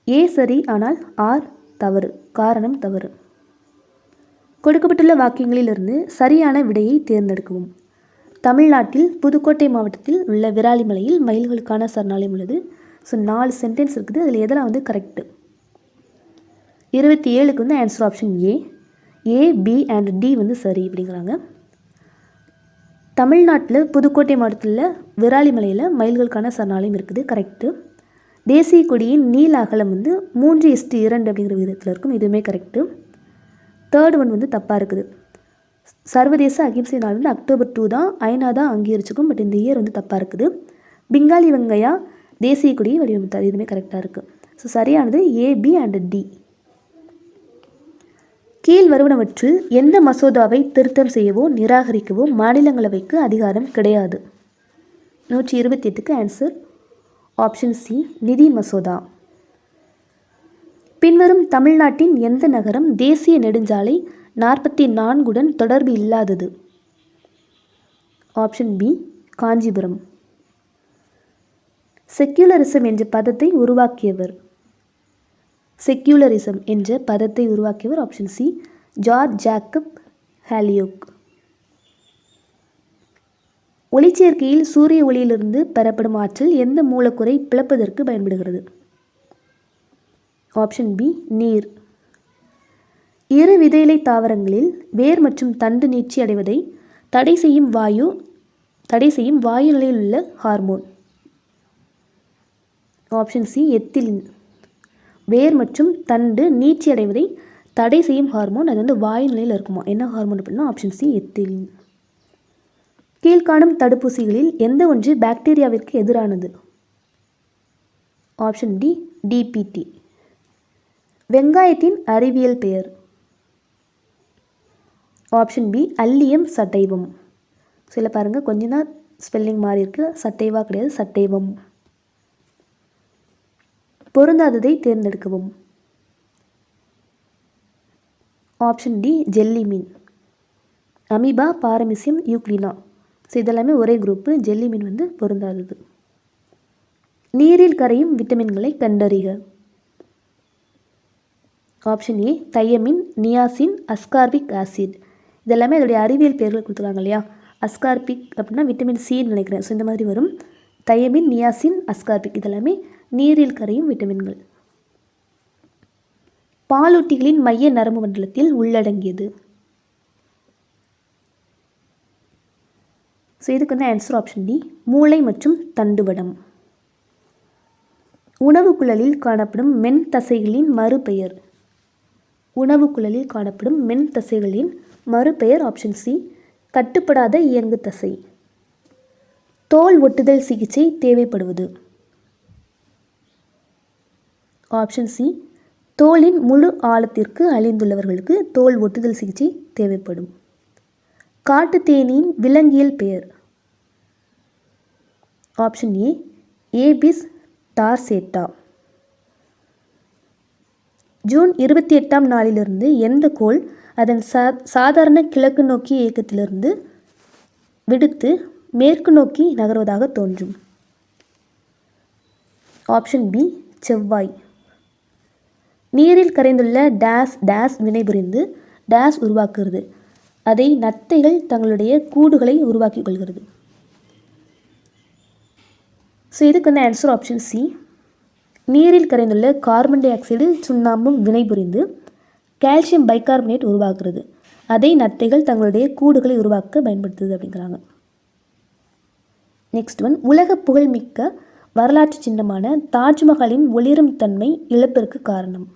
ஏ சரி, ஆனால் ஆர் தவறு. காரணம் தவறு. கொடுக்கப்பட்டுள்ள வாக்கியங்களிலிருந்து சரியான விடையை தேர்ந்தெடுக்கவும். தமிழ்நாட்டில் புதுக்கோட்டை மாவட்டத்தில் உள்ள விராலிமலையில் மயில்களுக்கான சரணாலயம் உள்ளது. ஸோ 4 சென்டென்ஸ் இருக்குது. அதில் எதெல்லாம் வந்து கரெக்டு? 27க்கு வந்து answer option A. A, B and D வந்து சரி அப்படிங்கிறாங்க. தமிழ்நாட்டில் புதுக்கோட்டை மாவட்டத்தில் விராலிமலையில் மயில்களுக்கான சரணாலயம் இருக்குது, கரெக்டு. தேசிய கொடியின் நீள அகலம் வந்து 3:2 அப்படிங்கிற விதத்தில் இருக்கும், இதுவுமே கரெக்டு. தேர்ட் ஒன் வந்து தப்பாக இருக்குது. சர்வதேச அகிம்சை நாள் வந்து அக்டோபர் 2 தான், ஐநா தான் அங்கீகரிச்சுக்கும். பட் இந்த இயர் வந்து தப்பாக இருக்குது. பெங்காலி வெங்கையா தேசிய கொடியை வடிவமைத்தார், இதுவுமே கரெக்டாக இருக்குது. ஸோ சரியானது ஏ, பி அண்ட் டி. கீழ் வருவனவற்றில் எந்த மசோதாவை திருத்தம் செய்யவோ நிராகரிக்கவோ மாநிலங்களவைக்கு அதிகாரம் கிடையாது. 128க்கு ஆன்சர் ஆப்ஷன் சி, நிதி மசோதா. பின்வரும் தமிழ்நாட்டின் எந்த நகரம் தேசிய நெடுஞ்சாலை 44உடன் தொடர்பு இல்லாதது? Option B, Kanchipuram. செக்யூலரிசம் என்ற பதத்தை உருவாக்கியவர்? செக்யூலரிசம் என்ற பதத்தை உருவாக்கியவர் ஆப்ஷன் சி, ஜார்ஜ் ஜேக்கப் ஹாலியோக். ஒளிச்சேர்க்கையில் சூரிய ஒளியிலிருந்து பெறப்படும் ஆற்றல் எந்த மூலக்கூறை பிளப்பதற்கு பயன்படுகிறது? ஆப்ஷன் பி, நீர். இரு விதையிலை தாவரங்களில் வேர் மற்றும் தண்டு நீட்சி அடைவதை தடை செய்யும் வாயு நிலையில் உள்ள ஹார்மோன்? Option C, ethylene. வேர் மற்றும் தண்டு நீட்சி அடைவதை தடை செய்யும் ஹார்மோன், அது வந்து வாயு நிலையில் இருக்குமா? என்ன ஹார்மோன் அப்படின்னா ஆப்ஷன் சி, எத்திலின். கீழ்காணும் தடுப்பூசிகளில் எந்த ஒன்று பாக்டீரியாவிற்கு எதிரானது? Option D, DPT. வெங்காயத்தின் அறிவியல் பெயர்? Option B, allium sativum. சில பாருங்கள் கொஞ்சம் தான் ஸ்பெல்லிங் மாறி இருக்கு, சட்டைவா கிடையாது, சட்டைவம். பொருந்தாததை தேர்ந்தெடுக்கவும். ஆப்ஷன் டி, ஜெல்லி மீன். Amoeba, paramecium, euglena. ஸோ இதெல்லாமே ஒரே குரூப்பு. ஜெல்லி மீன் வந்து பொருந்தாதது. நீரில் கரையும் விட்டமின்களை கண்டறிக. Option A, thiamine, niacin, ascorbic acid. இதெல்லாமே அதோடைய அறிவியல் பெயர்கள் கொடுத்துருக்காங்க இல்லையா? அஸ்கார்பிக் அப்படின்னா விட்டமின் சின்னு நினைக்கிறேன். ஸோ இந்த மாதிரி வரும். தையமின், நியாசின், அஸ்கார்பிக் இதெல்லாமே நீரில் கரையும் விட்டமின்கள். பாலூட்டிகளின் மைய நரம்பு மண்டலத்தில் உள்ளடங்கியது? ஸோ இதுக்கு வந்து ஆன்சர் ஆப்ஷன் டி, மூளை மற்றும் தண்டுவடம். உணவு குழலில் காணப்படும் மென் தசைகளின் மறுபெயர்? உணவு குழலில் காணப்படும் மென் தசைகளின் மறுபெயர் ஆப்ஷன் சி, கட்டுப்படாத இயங்கு தசை. தோல் ஒட்டுதல் சிகிச்சை தேவைப்படுவது? ஆப்ஷன் சி, தோலின் முழு ஆழத்திற்கு அழிந்துள்ளவர்களுக்கு தோல் ஒட்டுதல் சிகிச்சை தேவைப்படும். காட்டுத்தேனியின் விலங்கியல் பெயர்? Option A, Apis dorsata. June 28ஆம் நாளிலிருந்து எந்த கோள் அதன் சாதாரண கிழக்கு நோக்கிய இயக்கத்திலிருந்து விடுத்து மேற்கு நோக்கி நகர்வதாக தோன்றும்? ஆப்ஷன் பி, செவ்வாய். நீரில் கரைந்துள்ள டேஸ் டேஸ் வினைபுரிந்து டேஸ் உருவாக்குகிறது. அதை நத்தைகள் தங்களுடைய கூடுகளை உருவாக்கி கொள்கிறது. ஸோ இதுக்கு வந்து ஆன்சர் ஆப்ஷன் சி. நீரில் கரைந்துள்ள கார்பன் டை ஆக்சைடு சுண்ணாம்பும் வினைபுரிந்து கால்சியம் பைகார்பனேட் உருவாக்குறது. அதை நத்தைகள் தங்களுடைய கூடுகளை உருவாக்க பயன்படுத்துது அப்படிங்கிறாங்க. நெக்ஸ்ட் ஒன், உலக புகழ்மிக்க வரலாற்று சின்னமான தாஜ்மஹாலின் ஒளிரும் தன்மை இழப்பிற்கு காரணம்.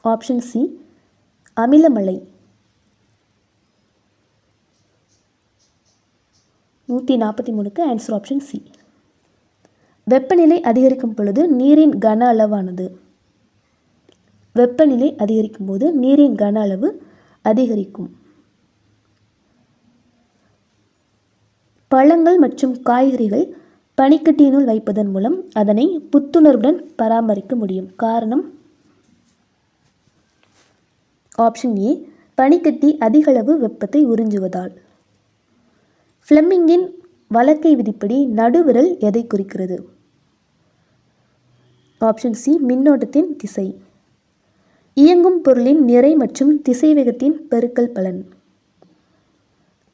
ஆப்ஷன் சி, அமிலமழை. 143க்கு ஆன்சர் ஆப்ஷன் சி. வெப்பநிலை அதிகரிக்கும் பொழுது நீரின் கன அளவானது. வெப்பநிலை அதிகரிக்கும் போது நீரின் கன அளவு அதிகரிக்கும். பழங்கள் மற்றும் காய்கறிகள் பனிக்கட்டியினுள் வைப்பதன் மூலம் அதனை புத்துணர்வுடன் பராமரிக்க முடியும். காரணம் ஆப்ஷன் ஏ, பனிக்கட்டி அதிகளவு வெப்பத்தை உறிஞ்சுவதால். ஃப்ளெமிங்கின் வழக்கை விதிப்படி நடுவிரல் எதை குறிக்கிறது? ஆப்ஷன் சி, மின்னோட்டத்தின் திசை. இயங்கும் பொருளின் நிறை மற்றும் திசைவேகத்தின் பெருக்கல் பலன்.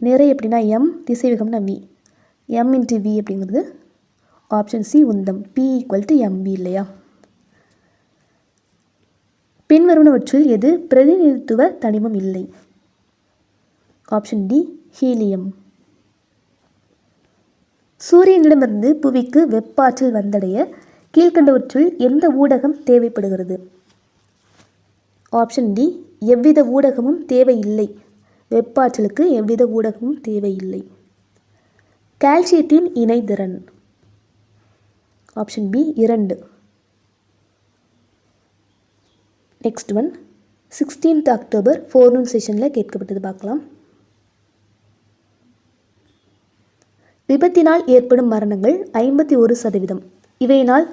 நிறை எப்படின்னா எம், திசைவேகம்னா வி. எம் இன்ட்டு வி அப்படிங்கிறது ஆப்ஷன் சி உந்தம். பி ஈக்குவல் டு எம்வி இல்லையா? பின்வருவனவற்றுள் எது பிரதிநிதித்துவ தனிமம் இல்லை? Option D, helium. சூரியனிடமிருந்து புவிக்கு வெப்பாற்றல் வந்தடைய கீழ்கண்டவற்றுள் எந்த ஊடகம் தேவைப்படுகிறது? ஆப்ஷன் டி, எவ்வித ஊடகமும் தேவையில்லை. வெப்பாற்றலுக்கு எவ்வித ஊடகமும் தேவையில்லை. கால்சியத்தின் இணைதிறன். Option B 2. Next one, 16th October forenoon செஷனில் கேட்கப்பட்டது பார்க்கலாம். விபத்தினால் ஏற்படும் மரணங்கள் 51%. இவையினால்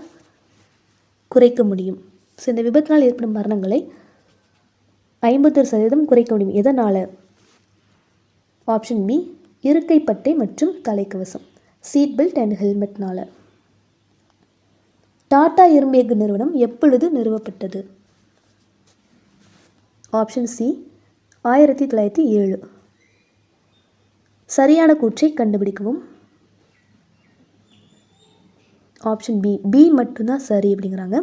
குறைக்க முடியும். ஸோ இந்த விபத்தினால் ஏற்படும் மரணங்களை 51% குறைக்க முடியும். எதனால்? ஆப்ஷன் பி, இருக்கைப்பட்டை மற்றும் தலைக்கவசம், சீட் பெல்ட் அண்ட் ஹெல்மெட்னால். டாடா இரும்பு எஃகு நிறுவனம் எப்பொழுது நிறுவப்பட்டது? Option C, 1907. சரியான கூற்றை கண்டுபிடிக்கவும். ஆப்ஷன் பி, பி மட்டும்தான் சரி அப்படிங்கிறாங்க.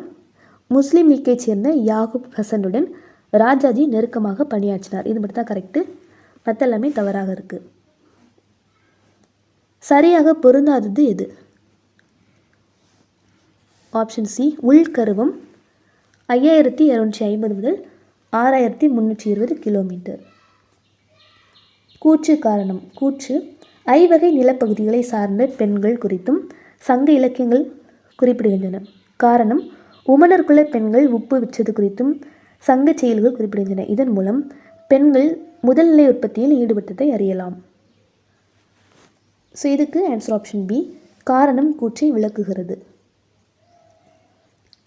முஸ்லீம் லீக்கை சேர்ந்த யாகூப் ஹசனுடன் ராஜாஜி நெருக்கமாக பணியாற்றினார். இது மட்டும் தான் கரெக்டு, மற்ற எல்லாமே தவறாக இருக்குது. சரியாக பொருந்தாதது எது? ஆப்ஷன் சி, உள்கருவம் 5250 முதல் 6320 கிலோமீட்டர். கூற்று காரணம். கூற்று ஐவகை நிலப்பகுதிகளை சார்ந்த பெண்கள் குறித்தும் சங்க இலக்கியங்கள் குறிப்பிடுகின்றன. காரணம் உமணர்குல பெண்கள் உப்பு விற்றது குறித்தும் சங்க செயல்கள் குறிப்பிடுகின்றன. இதன் மூலம் பெண்கள் முதல்நிலை உற்பத்தியில் ஈடுபட்டதை அறியலாம். ஸோ இதுக்கு ஆன்சர் ஆப்ஷன் பி, காரணம் கூற்றை விளக்குகிறது.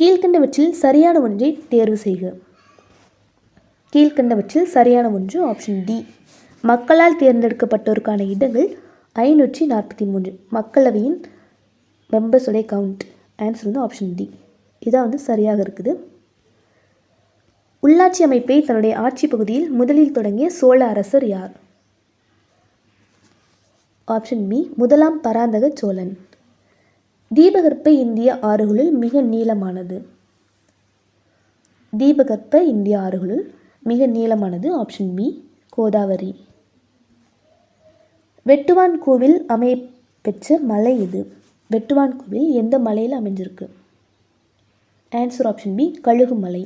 கீழ்கண்டவற்றில் சரியான ஒன்றை தேர்வு செய்க. கீழ்கண்டவற்றில் சரியான ஒன்று ஆப்ஷன் டி, மக்களால் தேர்ந்தெடுக்கப்பட்டோருக்கான இடங்கள் 543. மக்களவையின் மெம்பர்ஸுடைய கவுண்ட். ஆன்சர் வந்து ஆப்ஷன் டி. இதான் வந்து சரியாக இருக்குது. உள்ளாட்சி அமைப்பை தன்னுடைய ஆட்சி பகுதியில் முதலில் தொடங்கிய சோழ அரசர் யார்? ஆப்ஷன் பி, முதலாம் பராந்தக சோழன். தீபகற்ப இந்திய ஆறுகளுள் மிக நீளமானது. தீபகற்ப இந்திய ஆறுகளுள் மிக நீளமானது ஆப்ஷன் பி, கோதாவரி. வெட்டுவான் கோவில் அமைய பெற்ற மலை எது? வெட்டுவான் கோவில் எந்த மலையில் அமைஞ்சிருக்கு? ஆன்சர் ஆப்ஷன் பி, கழுகு மலை.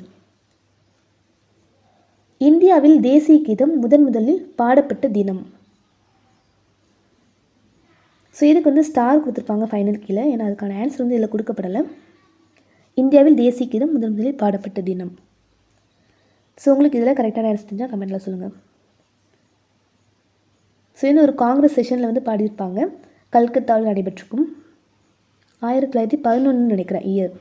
இந்தியாவில் தேசிய கீதம் முதலில் பாடப்பட்ட தினம். ஸோ இதுக்கு வந்து ஸ்டார் கொடுத்துருப்பாங்க ஃபைனல் கீழே, ஏன்னா அதுக்கான ஆன்சர் வந்து இதில் கொடுக்கப்படலை. இந்தியாவில் தேசிய கீதம் முதலில் பாடப்பட்ட தினம். ஸோ உங்களுக்கு இதில் கரெக்டான ஆன்சர் தெரிஞ்சால் கமெண்ட்டில் சொல்லுங்கள். ஸோ இன்னும் ஒரு காங்கிரஸ் செஷனில் வந்து பாடியிருப்பாங்க. கல்கத்தாவில் நடைபெற்றிருக்கும். 1911 நினைக்கிறேன் இயர்.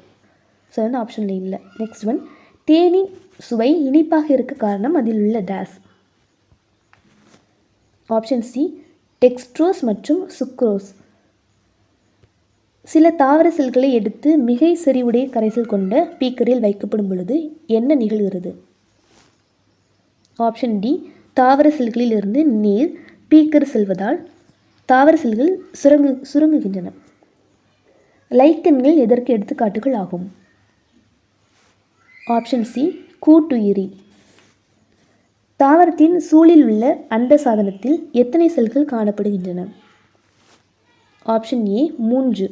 ஸோ வந்து ஆப்ஷனில் இல்லை. நெக்ஸ்ட் ஒன், தேனின் சுவை இனிப்பாக இருக்க காரணம் அதில் உள்ள டேஸ். ஆப்ஷன் சி, டெக்ஸ்ட்ரோஸ் மற்றும் சுக்ரோஸ். சில தாவர செல்களை எடுத்து மிகை செறிவுடைய கரைசல் கொண்ட பீக்கரில் வைக்கப்படும் பொழுது என்ன நிகழ்கிறது? ஆப்ஷன் டி, தாவர செல்களில் இருந்து நீர் பீக்கர் செல்வதால் தாவர செல்கள் சுருங்குகின்றன. லைக்கன்கள் எதற்கு எடுத்துக்காட்டுகள் ஆகும்? ஆப்ஷன் சி, கூட்டுயிரி. தாவரத்தின் சூழில் உள்ள அண்ட சாதனத்தில் எத்தனை செல்கள் காணப்படுகின்றன? Option A, 3.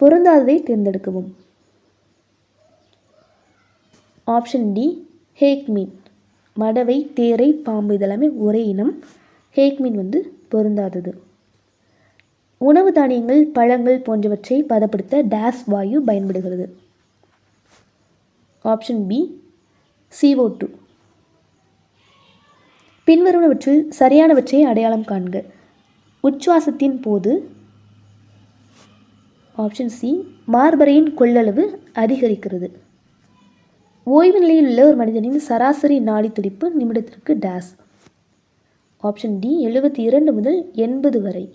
பொருந்தாததை தேர்ந்தெடுக்கவும். Option D, ஹேக்மீன். மடவை, தேரை, பாம்பு இதெல்லாமே ஒரே இனம். ஹேக்மீன் பொருந்தாதது. உணவு தானியங்கள், பழங்கள் போன்றவற்றை பதப்படுத்த டேஸ் வாயு பயன்படுகிறது? Option B, CO2. பின்வருவனவற்றில் சரியானவற்றை அடையாளம் காண்க. உச்சுவாசத்தின் போது ஆப்ஷன் சி, மார்பறையின் கொள்ளளவு அதிகரிக்கிறது. ஓய்வு நிலையில் உள்ள ஒரு மனிதனின் சராசரி நாடி துடிப்பு நிமிடத்திற்கு டேஸ்? ஆப்ஷன் டி, 72 முதல் 80 வரை.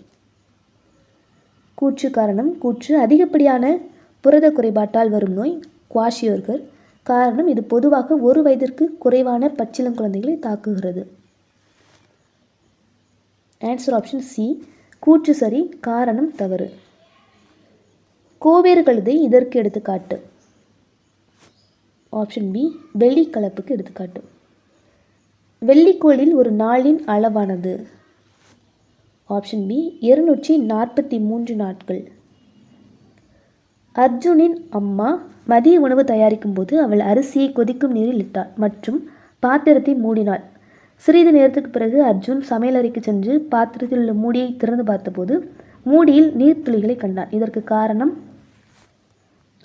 கூற்று காரணம். கூற்று அதிகப்படியான புரத குறைபாட்டால் வரும் நோய் குவாஷியோர்கர். காரணம், இது பொதுவாக 1 வயதிற்கு குறைவான பச்சிளங்குழந்தைகளை தாக்குகிறது. ஆன்சர் ஆப்ஷன் சி, கூற்று சரி, காரணம் தவறு. கோவேறு கழுதை இதற்கு எடுத்துக்காட்டு? ஆப்ஷன் பி, வெள்ளி கலப்புக்கு எடுத்துக்காட்டு. வெள்ளிக்கோளில் ஒரு நாளின் அளவானது? ஆப்ஷன் பி, 243 நாட்கள். அர்ஜுனின் அம்மா மதிய உணவு தயாரிக்கும் போது அவள் அரிசியை கொதிக்கும் நீரில் இட்டாள் மற்றும் பாத்திரத்தை மூடினாள். சிறிது நேரத்துக்கு பிறகு அர்ஜுன் சமையலறைக்கு சென்று பாத்திரத்தில் உள்ள மூடியை திறந்து பார்த்தபோது மூடியில் நீர்த்துளிகளை கண்டான். இதற்கு காரணம்?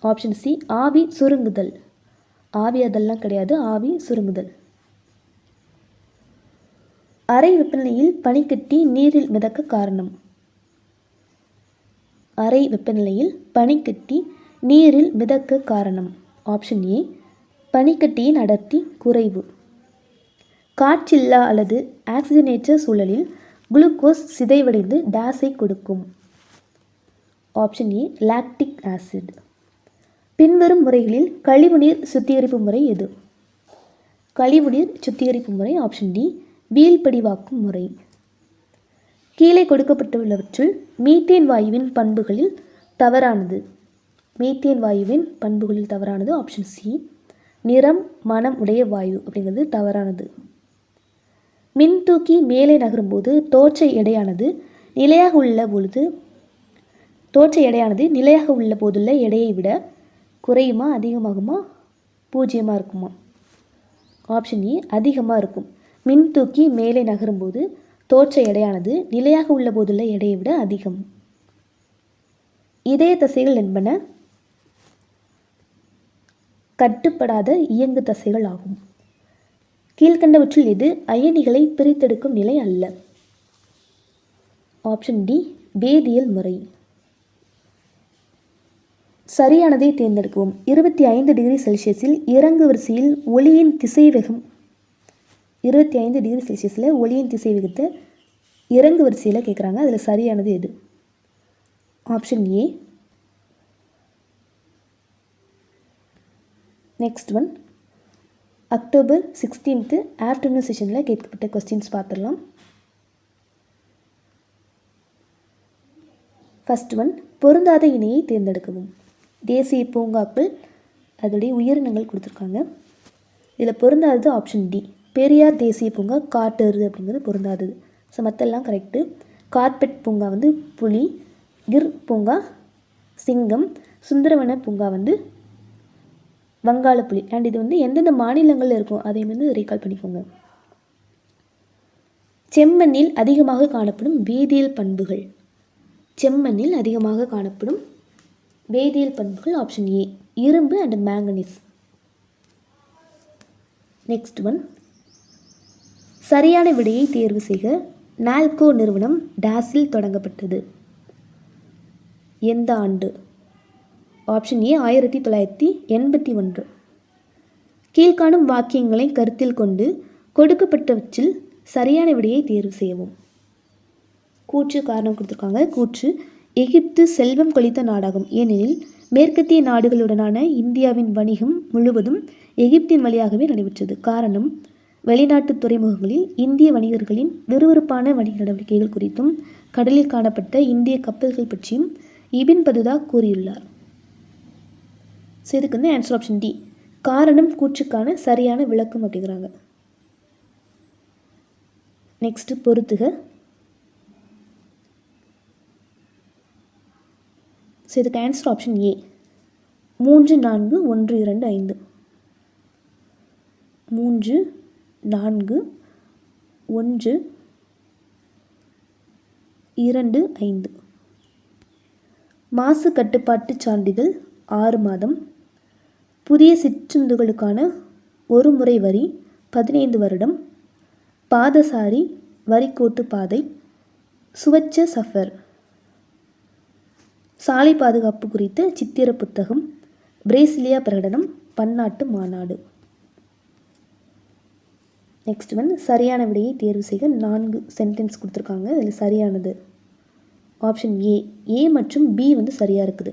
ஆப்ஷன் சி, ஆவி சுருங்குதல். ஆவி அதெல்லாம் கிடையாது, ஆவி சுருங்குதல். அறை வெப்பநிலையில் பனிக்கட்டி நீரில் மிதக்க காரணம்? அறை வெப்பநிலையில் பனிக்கட்டி நீரில் மிதக்க காரணம்? ஆப்ஷன் ஏ, பனிக்கட்டியின் அடர்த்தி குறைவு. காற்றில்லா அல்லது ஆக்சிஜனேற்ற சூழலில் குளுக்கோஸ் சிதைவடைந்து டேஸை கொடுக்கும்? Option A, lactic acid. பின்வரும் முறைகளில் கழிவுநீர் சுத்திகரிப்பு முறை எது? கழிவுநீர் சுத்திகரிப்பு முறை ஆப்ஷன் டி, வீழ்படிவாக்கும் முறை. கீழே கொடுக்கப்பட்டுள்ளவற்றுள் மீத்தேன் வாயுவின் பண்புகளில் தவறானது? மீத்தேன் வாயுவின் பண்புகளில் தவறானது ஆப்ஷன் சி, நிறம் மனம் உடைய வாயு அப்படிங்கிறது தவறானது. மின்தூக்கி மேலே நகரும்போது தோற்ற எடையானது நிலையாக உள்ள போதுள்ள எடையை விட குறையுமா, அதிகமாகுமா, பூஜ்ஜியமாக இருக்குமா? ஆப்ஷன் ஏ, அதிகமாக இருக்கும். மின்தூக்கி மேலே நகரும்போது தோற்ற எடையானது நிலையாக உள்ள போதுள்ள எடையை விட அதிகம். இதய தசைகள் என்பன கட்டுப்படாத இயங்கு தசைகள் ஆகும். கீழ்கண்டவற்றில் எது அயனிகளை பிரித்தெடுக்கும் நிலை அல்ல? ஆப்ஷன் டி, வேதியியல் முறை. சரியானதை தேர்ந்தெடுக்கவும். 25 டிகிரி செல்சியஸில் இறங்கு வரிசையில் ஒளியின் திசைவேகம் 25 டிகிரி செல்சியஸில் ஒளியின் திசைவேகத்தை இறங்கு வரிசையில் கேட்குறாங்க. அதில் சரியானது எது? Option A. Next one, October 16 afternoon செஷனில் கேட்கப்பட்ட கொஸ்டின்ஸ் பார்த்துடலாம். ஃபஸ்ட் ஒன், பொருந்தாத இணையை தேர்ந்தெடுக்கவும். தேசிய பூங்காக்கள் அதோடைய உயிரினங்கள் கொடுத்துருக்காங்க. இதில் பொருந்தாதது ஆப்ஷன் டி, பெரியார் தேசிய பூங்கா காட்டெருது அப்படிங்கிறது பொருந்தாதது. ஸோ மற்றெல்லாம் கரெக்டு. கார்பெட் பூங்கா புலி, கிர் பூங்கா சிங்கம், சுந்தரவன பூங்கா வங்காள புலி. அண்ட் இது எந்தெந்த மாநிலங்களில் இருக்கும் அதையும் ரீகால் பண்ணிக்கோங்க. செம்மண்ணில் அதிகமாக காணப்படும் வேதியியல் பண்புகள். செம்மண்ணில் அதிகமாக காணப்படும் வேதியியல் பண்புகள் ஆப்ஷன் ஏ, இரும்பு அண்ட் மேங்கனீஸ். நெக்ஸ்ட் ஒன், சரியான விடையை தேர்வு செய்க. நால்கோ நிறுவனம் டேஸில் தொடங்கப்பட்டது? எந்த ஆண்டு? Option A, 1981. கீழ்காணும் வாக்கியங்களை கருத்தில் கொண்டு கொடுக்கப்பட்டவற்றில் சரியான விடையை தேர்வு செய்யவும். கூற்று காரணம் கொடுத்துருக்காங்க. கூற்று, எகிப்து செல்வம் கொளித்த நாடாகும், ஏனெனில் மேற்கத்திய நாடுகளுடனான இந்தியாவின் வணிகம் முழுவதும் எகிப்தின் வழியாகவே நடைபெற்றது. காரணம், வெளிநாட்டு துறைமுகங்களில் இந்திய வணிகர்களின் விறுவிறுப்பான வணிக நடவடிக்கைகள் குறித்தும் கடலில் காணப்பட்ட இந்திய கப்பல்கள் பற்றியும் இபின் பதுதா கூறியுள்ளார். ஸோ இதுக்கு வந்து ஆன்சர் ஆப்ஷன் டி, காரணம் கூற்றுக்கான சரியான விளக்கம் அப்படிங்கிறாங்க. நெக்ஸ்ட் பொறுத்துக. ஸோ இதுக்கு ஆன்சர் ஆப்ஷன் ஏ, 3, 4, 1, 2, 5. 3, 4, 1, 2, 5. மாசு கட்டுப்பாட்டு சான்றிதழ் 6 மாதம். புதிய சிற்றுந்துகளுக்கான ஒரு முறை வரி 15 வருடம். பாதசாரி வரிக்கோட்டு பாதை, சுவச்ச சஃபர், சாலை பாதுகாப்பு குறித்த சித்திர புத்தகம், பிரேசிலியா பிரகடனம், பன்னாட்டு மாநாடு. நெக்ஸ்ட் வந்து சரியான விடையை தேர்வு செய்க. 4 சென்டென்ஸ் கொடுத்துருக்காங்க. அதில் சரியானது ஆப்ஷன் ஏ, ஏ மற்றும் பி வந்து சரியாக இருக்குது.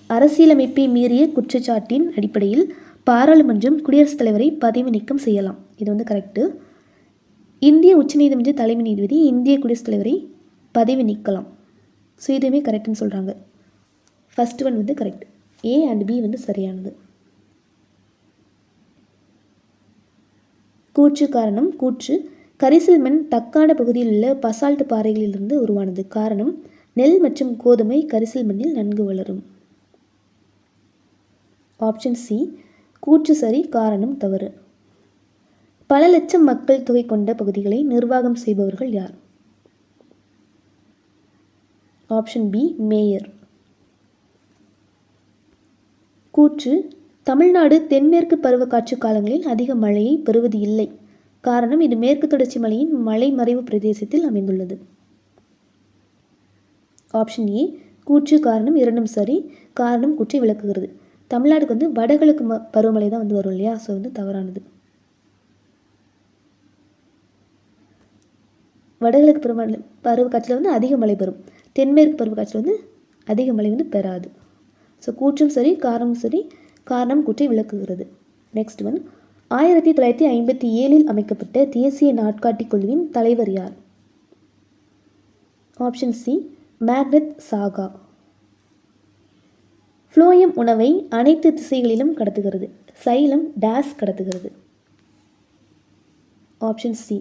அரசியலமைப்பை மீறிய குற்றச்சாட்டின் அடிப்படையில் பாராளுமன்றம் குடியரசுத் தலைவரை பதவி நீக்கம் செய்யலாம். இது வந்து கரெக்டு. இந்திய உச்சநீதிமன்ற தலைமை நீதிபதி இந்திய குடியரசுத் தலைவரை பதவி நீக்கலாம். ஸோ இதுவுமே கரெக்டுன்னு சொல்கிறாங்க. ஃபர்ஸ்ட் ஒன் வந்து கரெக்ட், ஏ அண்ட் பி வந்து சரியானது. கூற்று காரணம். கூற்று, கரிசல் மண் தக்கான பகுதியில் உள்ள பசால்ட் பாறைகளிலிருந்து உருவானது. காரணம், நெல் மற்றும் கோதுமை கரிசல் மண்ணில் நன்கு வளரும். ஆப்ஷன் சி, கூற்று சரி, காரணம் தவறு. பல லட்சம் மக்கள் தொகை கொண்ட பகுதிகளை நிர்வாகம் செய்பவர்கள் யார்? Option B, mayor. கூற்று, தமிழ்நாடு தென்மேற்கு பருவக்காற்று காலங்களில் அதிக மழையை பெறுவது இல்லை. காரணம், இது மேற்கு தொடர்ச்சி மலையின் மலைமறைவு பிரதேசத்தில் அமைந்துள்ளது. ஆப்ஷன் ஏ, கூற்று காரணம் இரண்டும் சரி, காரணம் கூற்றை விளக்குகிறது. தமிழ்நாடுக்கு வந்து வடகிழக்கு பருவமழை தான் வந்து வரும் இல்லையா, ஸோ வந்து தவறானது. வடகிழக்கு பருவக்காற்றில் வந்து அதிக மழை பெறும், தென்மேற்கு பருவக்காற்றில் வந்து அதிக மழை வந்து பெறாது. ஸோ கூற்றும் சரி, காரணமும் சரி, காரணம் கூற்றை விளக்குகிறது. நெக்ஸ்ட் ஒன், 1957 அமைக்கப்பட்ட தேசிய நாட்காட்டி குழுவின் தலைவர் யார்? ஆப்ஷன் சி, மேக்னத் சாகா. ஃப்ளோயம் உணவை அனைத்து திசைகளிலும் கடத்துகிறது. சைலம் டேஸ் கடத்துகிறது. ஆப்ஷன் சி,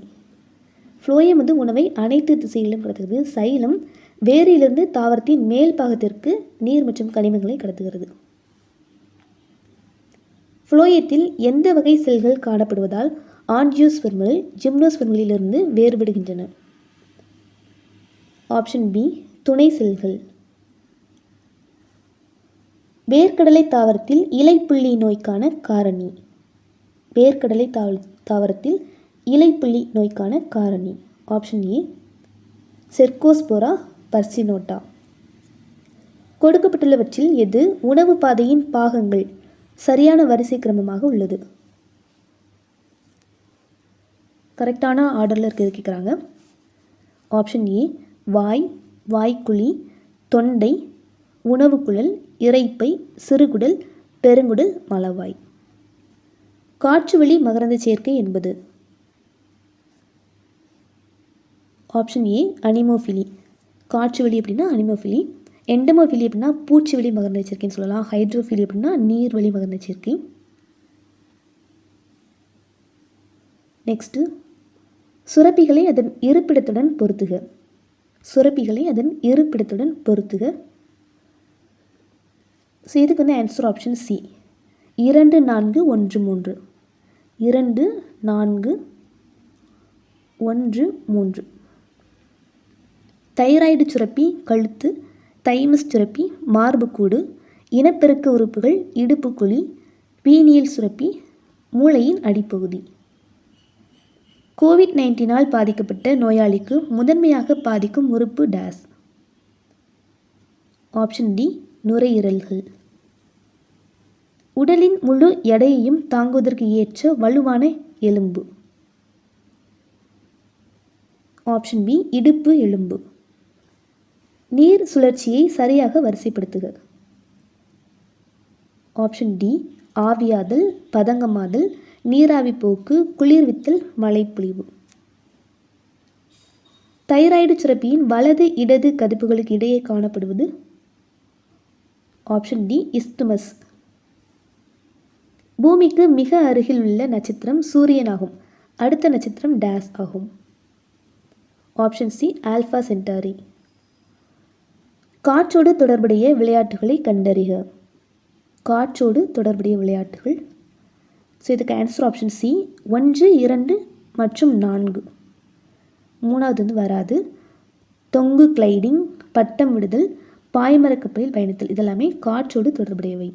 ஃப்ளோயம் வந்து உணவை அனைத்து திசைகளிலும் கடத்துகிறது. சைலம் வேரிலிருந்து தாவரத்தின் மேல் பாகத்திற்கு நீர் மற்றும் கனிமங்களை கடத்துகிறது. ஃப்ளோயத்தில் எந்த வகை செல்கள் காணப்படுவதால் ஆஞ்சியோஸ்பெர்ம்கள் ஜிம்னோஸ்பெர்ம்களிலிருந்து வேறுபடுகின்றன? ஆப்ஷன் பி, துணை செல்கள். வேர்க்கடலை தாவரத்தில் இலைப்புள்ளி நோய்க்கான காரணி. வேர்க்கடலை தாவரத்தில் இலைப்புள்ளி நோய்க்கான காரணி. Option A, Cercospora பர்சினோட்டா. கொடுக்கப்பட்டுள்ளவற்றில் எது உணவு பாதையின் பாகங்கள் சரியான வரிசை கிரமமாக உள்ளது? கரெக்டான ஆர்டரில் இருக்கிறது கேட்குறாங்க. ஆப்ஷன் ஏ, வாய், வாய்க்குழி, தொண்டை, உணவுக்குழல், இரைப்பை, சிறுகுடல், பெருங்குடல், மலவாய். காற்றுவெளி மகரந்த சேர்க்கை என்பது? Option A, anemophily. காற்றுவெளி அப்படின்னா அனிமோஃபிலி. எண்டமோஃபிலி அப்படின்னா பூச்சிவெளி மகரந்த சேர்க்கைன்னு சொல்லலாம். ஹைட்ரோஃபிலி அப்படின்னா நீர்வழி மகரந்த சேர்க்கை. நெக்ஸ்ட்டு, சுரப்பிகளை அதன் இருப்பிடத்துடன் பொருத்துக. சுரப்பிகளை அதன் இருப்பிடத்துடன் பொருத்துக. ஸோ இதுக்கு வந்து ஆன்சர் ஆப்ஷன் சி, 2, 4, 1, 3. 2, 4, 1, 3. தைராய்டு சுரப்பி கழுத்து, தைமஸ் சுரப்பி மார்புக்கூடு, இனப்பெருக்க உறுப்புகள் இடுப்புக்குழி, பீனியல் சுரப்பி மூளையின் அடிப்பகுதி. கோவிட்-19 பாதிக்கப்பட்ட நோயாளிக்கு முதன்மையாக பாதிக்கும் உறுப்பு டேஸ்? Option D, நுரையீரல்கள். உடலின் முழு எடையையும் தாங்குவதற்கு ஏற்ற வலுவான எலும்பு? ஆப்ஷன் பி, இடுப்பு எலும்பு. நீர் சுழற்சியை சரியாக வரிசைப்படுத்துக. ஆப்ஷன் டி ஆவியாதல், பதங்கமாதல், நீராவி போக்கு, குளிர்வித்தல், மழைப்பொழிவு. தைராய்டு சுரப்பியின் வலது இடது கதிப்புகளுக்கு இடையே காணப்படுவது ஆப்ஷன் டி இஸ்துமஸ். பூமிக்கு மிக அருகில் உள்ள நட்சத்திரம் சூரியன் ஆகும். அடுத்த நட்சத்திரம் டேஸ் ஆகும். Option C alpha Centauri. காற்றோடு தொடர்புடைய விளையாட்டுகளை கண்டறிக. காற்றோடு தொடர்புடைய விளையாட்டுகள். ஸோ இதுக்கு ஆன்சர் ஆப்ஷன் சி 1, 2 மற்றும் 4. 3வது வராது. தொங்கு கிளைடிங், பட்டம் விடுதல், பாய்மரக்கப்பலில் பயணித்தல் இதெல்லாமே காற்றோடு தொடர்புடையவை.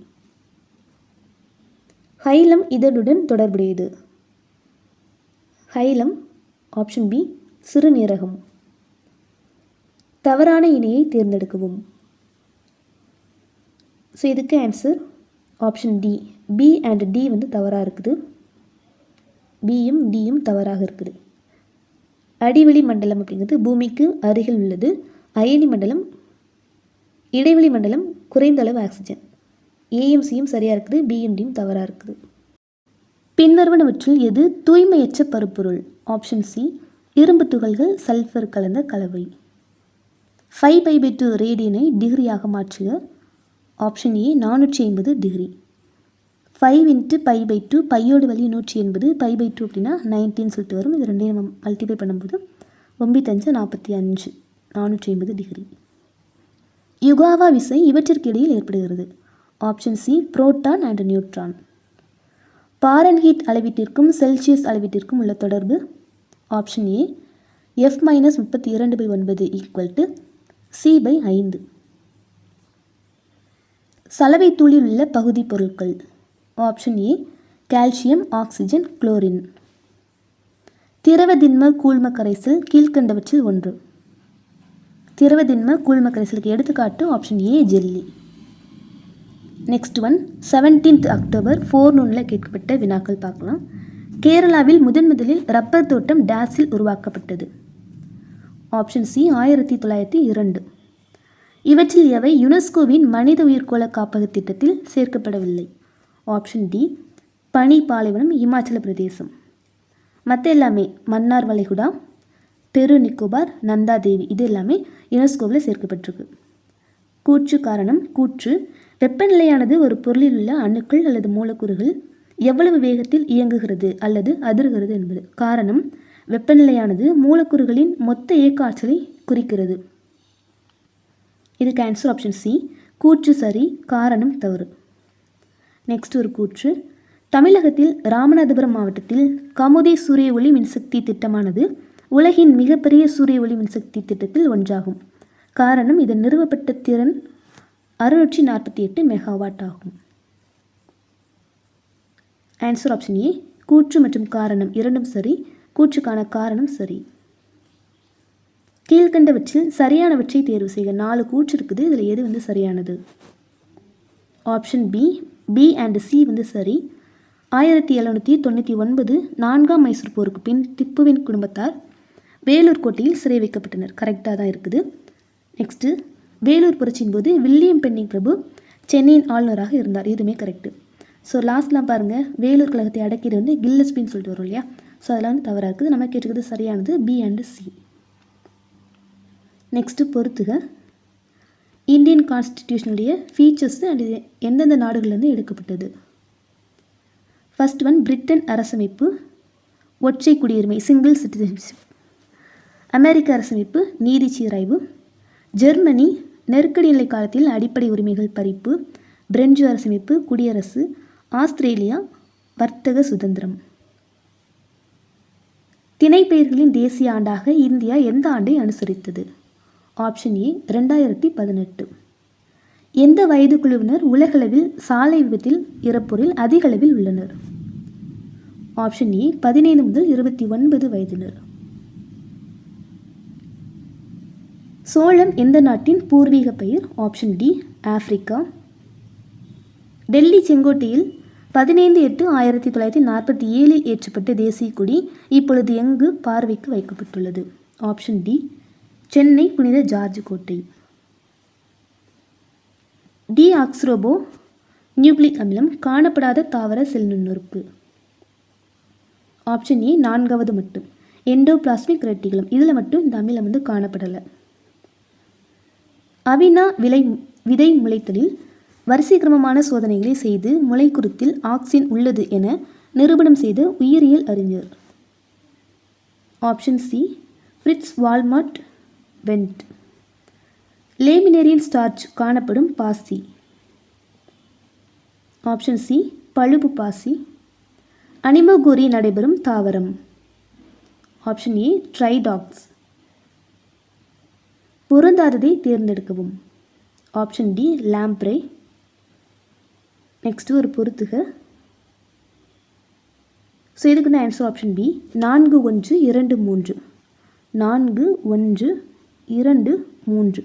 ஹைலம் இதனுடன் தொடர்புடையது. ஹைலம் ஆப்ஷன் பி சிறுநீரகம். தவறான இணையை தேர்ந்தெடுக்கவும். ஸோ இதுக்கு answer option D. B and D தவறாக இருக்குது. பியும் டியும் தவறாக இருக்குது. அடிவெளி மண்டலம் அப்படிங்கிறது பூமிக்கு அருகில் உள்ளது. அயனி மண்டலம், இடைவெளி மண்டலம், குறைந்த அளவு ஆக்சிஜன். ஏயும் சியும் சரியாக இருக்குது. பியும் டியும் தவறாக இருக்குது. பின்வருவனவற்றில் எது தூய்மையற்ற பருப்பொருள்? ஆப்ஷன் சி இரும்பு துகள்கள், சல்ஃபர் கலந்த கலவை. 5π/2 ரேடியனை டிகிரியாக மாற்றுக. Option A 450 degree. 5 × π/2 பையோடு வழி 180, π/2 அப்படின்னா 19 சொல்லிட்டு வரும். இது ரெண்டையும் நம்ம மல்டிப்ளை பண்ணும்போது 9×5 45, 450 டிகிரி. யுகாவா விசை இவற்றிற்கு இடையில் ஏற்படுகிறது. Option C proton and neutron. Fahrenheit அளவீட்டிற்கும் செல்சியஸ் அளவீட்டிற்கும் உள்ள தொடர்பு. Option A F-32/9 C/5. சலவை தூளில் உள்ள பகுதி பொருட்கள். Option A calcium, oxygen, chlorine. திரவ திண்ம கூழ்ம கரைசல் கீழ்கண்டவற்றில் ஒன்று. திரவ திண்ம கூழ்ம கரைசலுக்கு எடுத்துக்காட்டு option A jelly. Next 17th October ஃபோர்நூனில் கேட்கப்பட்ட வினாக்கள் பார்க்கலாம். கேரளாவில் முதலில் ரப்பர் தோட்டம் டேஸில் உருவாக்கப்பட்டது. Option C 1902. இவற்றில் எவை யுனெஸ்கோவின் மனித உயிர்கோள காப்பக திட்டத்தில் சேர்க்கப்படவில்லை? ஆப்ஷன் டி பனி பாலைவனம், இமாச்சல பிரதேசம். மற்ற எல்லாமே மன்னார் வளைகுடா, பெரு நிக்கோபார், நந்தாதேவி இது எல்லாமே யுனெஸ்கோவில் சேர்க்கப்பட்டிருக்கு. கூற்று காரணம். கூற்று வெப்பநிலையானது ஒரு பொருளில் உள்ள அணுக்கள் அல்லது மூலக்கூறுகள் எவ்வளவு வேகத்தில் இயங்குகிறது அல்லது அதிர்கிறது என்பது. காரணம் வெப்பநிலையானது மூலக்கூறுகளின் மொத்த இயக்க ஆற்றலை குறிக்கிறது. இதுக்கு ஆன்சர் ஆப்ஷன் சி. கூற்று சரி, காரணம் தவறு. நெக்ஸ்ட் ஒரு கூற்று. தமிழகத்தில் ராமநாதபுரம் மாவட்டத்தில் கமுதி சூரிய ஒளி மின்சக்தி திட்டமானது உலகின் மிகப்பெரிய சூரிய ஒளி மின்சக்தி திட்டத்தில் ஒன்றாகும். காரணம் இதன் நிறுவப்பட்ட திறன் 648 மெகாவாட் ஆகும். ஆன்சர் ஆப்ஷன் ஏ. கூற்று மற்றும் காரணம் இரண்டும் சரி. கூற்றுக்கான காரணம் சரி. கீழ்கண்டவற்றில் சரியானவற்றை தேர்வு செய்க. 4 கூற்று இருக்குது. இதில் எது சரியானது? Option B. B and C சரி. 1799 4ஆம் மைசூர் போருக்கு பின் திப்புவின் குடும்பத்தார் வேலூர் கோட்டையில் சிறை வைக்கப்பட்டனர். கரெக்டாக தான் இருக்குது. நெக்ஸ்ட்டு வேலூர் புரட்சியின் போது வில்லியம் பென்னிங் பிரபு சென்னையின் ஆளுநராக இருந்தார். இதுவுமே கரெக்டு. ஸோ லாஸ்ட்லாம் பாருங்கள், வேலூர் கழகத்தை அடக்கியது கில்லஸ்பின்னு சொல்லிட்டு வரும் இல்லையா? ஸோ அதெல்லாம் தவறாக இருக்குது. நம்ம கேட்டுக்கிறது சரியானது பி அண்ட் சி. நெக்ஸ்ட்டு பொறுத்துக. இந்தியன் கான்ஸ்டிடியூஷனுடைய ஃபீச்சர்ஸ் அண்ட் எந்தெந்த நாடுகள்லேருந்து எடுக்கப்பட்டது? ஃபர்ஸ்ட் பிரிட்டன் அரசமைப்பு ஒற்றை குடியுரிமை சிங்கிள் சிட்டிசன்ஷிப். அமெரிக்க அரசமைப்பு நீதி சீராய்வு. ஜெர்மனி நெருக்கடி நிலை காலத்தில் அடிப்படை உரிமைகள் பறிப்பு. பிரெஞ்சு அரசமைப்பு குடியரசு. ஆஸ்திரேலியா வர்த்தக சுதந்திரம். திணைப்பெயர்களின் தேசிய ஆண்டாக இந்தியா எந்த ஆண்டை அனுசரித்தது? Option A 2018. எந்த வயது குழுவினர் உலகளவில் சாலை விபத்தில் இறப்போரில் அதிக அளவில் உள்ளனர்? ஆப்ஷன் ஏ 15 முதல் 29 வயதினர். சோளம் எந்த நாட்டின் பூர்வீக பயிர்? Option D Africa. டெல்லி செங்கோட்டையில் 15/8/1947 ஏற்றப்பட்ட தேசிய கொடி இப்பொழுது எங்கு பார்வைக்கு வைக்கப்பட்டுள்ளது? ஆப்ஷன் டி சென்னை புனித ஜார்ஜ் கோட்டை. டி ஆக்ஸ்ரோபோ நியூக்ளிக் அமிலம் காணப்படாத தாவர செல் நுண்ணுறுப்பு. ஆப்ஷன் ஏ 4வது மட்டும். எண்டோபிளாஸ்மிக் ரெட்டிகுலம், இதில் மட்டும் இந்த அமிலம் வந்து காணப்படலை. அவினா விதை முளைத்தலில் வரிசை கிரமமான சோதனைகளை செய்து முளைக்குருத்தில் ஆக்சின் உள்ளது என நிரூபணம் செய்த உயிரியல் அறிஞர். Option C Fritz Warmolt Went. Laminarin starch காணப்படும் பாசி. ஆப்ஷன் சி பழுப்பு பாசி. அனிமோகோரி நடைபெறும் தாவரம். Option A Tridax. பொருந்தாததை தேர்ந்தெடுக்கவும். Option D lamprey. நெக்ஸ்ட் ஒரு பொறுத்துக. ஸோ இதுக்கு தான் ஆன்சர் ஆப்ஷன் பி 4 1 2 3. 4 1 2 3.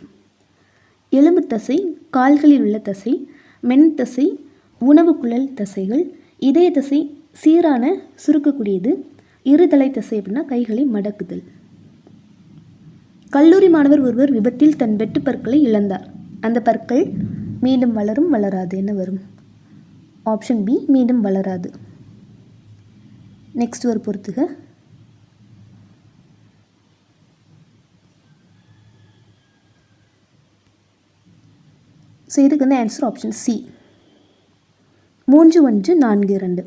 எலும்பு தசை, கால்களில் உள்ள தசை, மென் தசை, உணவு குழல் தசைகள், இதய தசை சீரான சுருக்கக்கூடியது, இருதலை தசை அப்படின்னா கைகளை மடக்குதல். கல்லூரி மாணவர் ஒருவர் விபத்தில் தன் வெட்டு பற்களை இழந்தார். அந்த பற்கள் மீண்டும் வளரும், வளராது, என்ன வரும்? ஆப்ஷன் பி மீண்டும் வளராது. நெக்ஸ்ட் ஒரு பொறுத்துக. ஸோ இதுக்கு வந்து ஆன்சர் ஆப்ஷன் சி 3 1 4 2.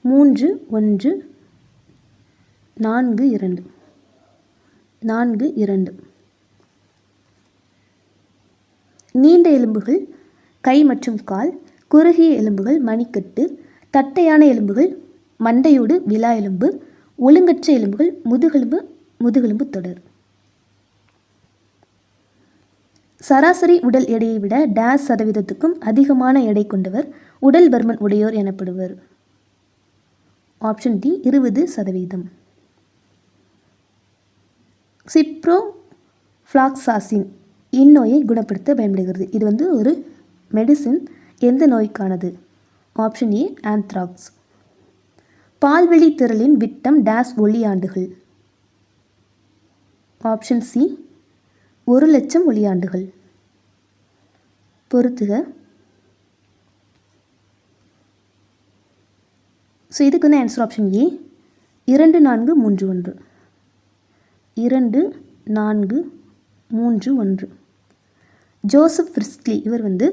3 1 4 2. 4 2. நீண்ட எலும்புகள் கை மற்றும் கால், குறுகிய எலும்புகள் மணிக்கட்டு, தட்டையான எலும்புகள் மண்டையோடு விலா எலும்பு, ஒழுங்கற்ற எலும்புகள் முதுகெலும்பு தொடர். சராசரி உடல் எடையை விட டேஸ் சதவீதத்துக்கும் அதிகமான எடை கொண்டவர் உடல் பருமன் உடையோர் எனப்படுவர். Option D 20%. சிப்ரோஃப்ளாக்சாசின் இந்நோயை குணப்படுத்த பயன்படுகிறது. இது வந்து ஒரு மெடிசின். எந்த நோய்க்கானது? Option A anthrax. பால்வெளி திரளின் விட்டம் டேஸ் ஒளியாண்டுகள். ஆப்ஷன் சி 1,00,000 ஒளியாண்டுகள். பொறுத்துக. ஸோ இதுக்கு வந்து answer option A 2 4 3 1. 2 4 3 1. Joseph Priestley இவர் வந்து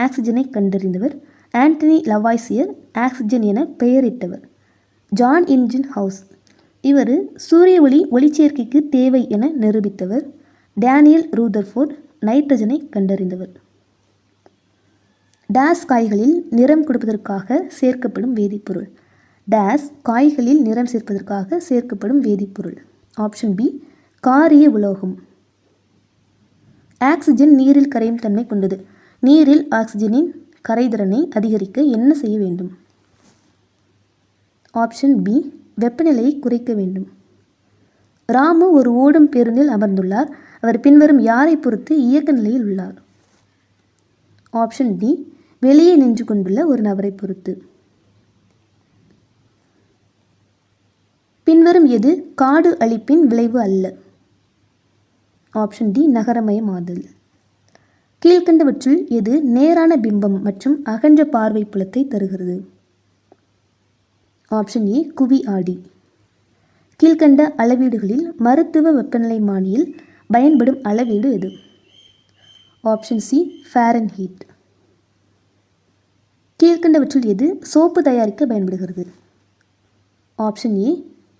ஆக்சிஜனை கண்டறிந்தவர். ஆண்டனி லவாய்சியர் ஆக்சிஜன் என பெயரிட்டவர். ஜான் இன்ஜின் ஹவுஸ் இவர் சூரிய ஒளிச்சேர்க்கைக்கு தேவை என நிரூபித்தவர். டேனியல் ரூதர்ஃபோர்ட் நைட்ரஜனை கண்டறிந்தவர். டேஸ் காய்களில் நிறம் கொடுப்பதற்காக சேர்க்கப்படும் வேதிப்பொருள். டேஸ் காய்களில் நிறம் சேர்ப்பதற்காக சேர்க்கப்படும் வேதிப்பொருள். ஆப்ஷன் பி காரிய உலோகம். ஆக்சிஜன் நீரில் கரையும் தன்மை கொண்டது. நீரில் ஆக்சிஜனின் கரைதிறனை அதிகரிக்க என்ன செய்ய வேண்டும்? ஆப்ஷன் பி வெப்பநிலையை குறைக்க வேண்டும். ராமு ஒரு ஓடும் பேருந்தில் அமர்ந்துள்ளார். அவர் பின்வரும் யாரை பொறுத்து இயக்க நிலையில் உள்ளார்? ஆப்ஷன் டி வெளியே நின்று கொண்டுள்ள ஒரு நபரை பொறுத்து. பின்வரும் எது காடு அழிப்பின் விளைவு அல்ல? ஆப்ஷன் டி நகரமயமாதல். கீழ்கண்டவற்றுள் எது நேரான பிம்பம் மற்றும் அகன்ற பார்வை புலத்தை தருகிறது? ஆப்ஷன் ஏ குவி ஆடி. கீழ்கண்ட அளவீடுகளில் மருத்துவ வெப்பநிலைமானியில் பயன்படும் அளவீடு எது? Option C Fahrenheit. கீழ்கண்டவற்றுள் எது சோப்பு தயாரிக்க பயன்படுகிறது? ஆப்ஷன் ஏ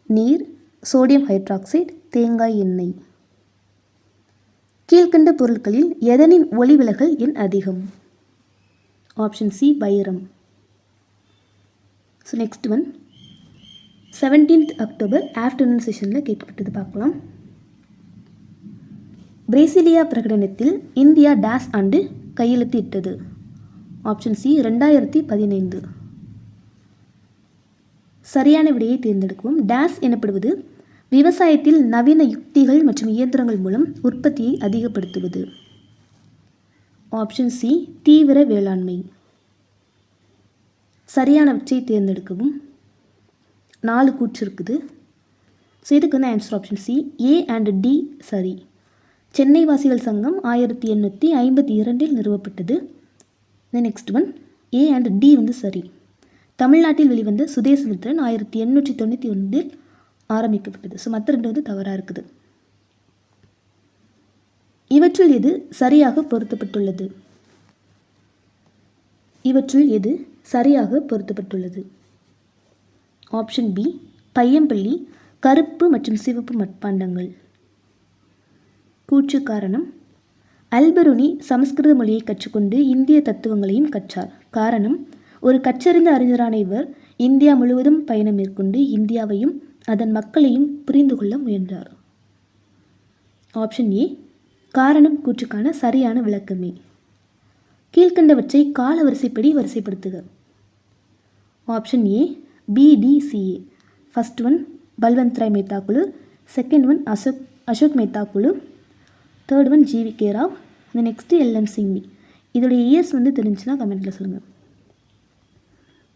நீர், சோடியம் ஹைட்ராக்சைடு, தேங்காய் எண்ணெய். கீழ்கண்ட பொருட்களில் எதனின் ஒளிவிலகல் எண் அதிகம்? ஆப்ஷன் சி வைரம். So next one 17th October afternoon செஷனில் கேட்கப்பட்டது பார்க்கலாம். பிரேசிலியா பிரகடனத்தில் இந்தியா டேஸ் ஆண்டு கையெழுத்து இட்டது? Option C 2015. சரியான விடையை தேர்ந்தெடுக்கவும். டேஸ் எனப்படுவது விவசாயத்தில் நவீன யுக்திகள் மற்றும் இயந்திரங்கள் மூலம் உற்பத்தியை அதிகப்படுத்துவது. ஆப்ஷன் சி தீவிர வேளாண்மை. சரியானவற்றை தேர்ந்தெடுக்கவும். 4 கூற்று இருக்குது. ஸோ இதுக்கு வந்து answer option C A and D சரி. சென்னை வாசிகள் சங்கம் 1852 நிறுவப்பட்டது. Next one A and D வந்து சரி. தமிழ்நாட்டில் வெளிவந்த சுதேசமித்திரன் 1891 ஆரம்பிக்கப்பட்டது. ஸோ மற்ற ரெண்டு வந்து தவறாக இருக்குது. இவற்றுள் எது சரியாக பொருத்தப்பட்டுள்ளது? இவற்றுள் எது சரியாக பொருத்தப்பட்டுள்ளது? ஆப்ஷன் பி பையம்பள்ளி கருப்பு மற்றும் சிவப்பு மட்பாண்டங்கள். கூற்று காரணம்: அல்பருனி சமஸ்கிருத மொழியை கற்றுக்கொண்டு இந்திய தத்துவங்களையும் கற்றார். காரணம்: ஒரு கற்றறிந்த அறிஞரான இவர் இந்தியா முழுவதும் பயணம் மேற்கொண்டு இந்தியாவையும் அதன் மக்களையும் புரிந்து கொள்ள முயன்றார். ஆப்ஷன் ஏ காரணம் கூற்றுக்கான சரியான விளக்கமே. கீழ்கண்டவற்றை கால வரிசைப்படி வரிசைப்படுத்துக. Option A BDCA. First one Balwant Rai Mehta குழு, செகண்ட் ஒன் அசோக் மேத்தா குழு, தேர்ட் ஒன் ஜிவிகே ராவ், அந்த நெக்ஸ்ட்டு எல்எம் சிங்வி. இதோடைய இயர்ஸ் வந்து தெரிஞ்சுன்னா கமெண்ட்டில் சொல்லுங்கள்.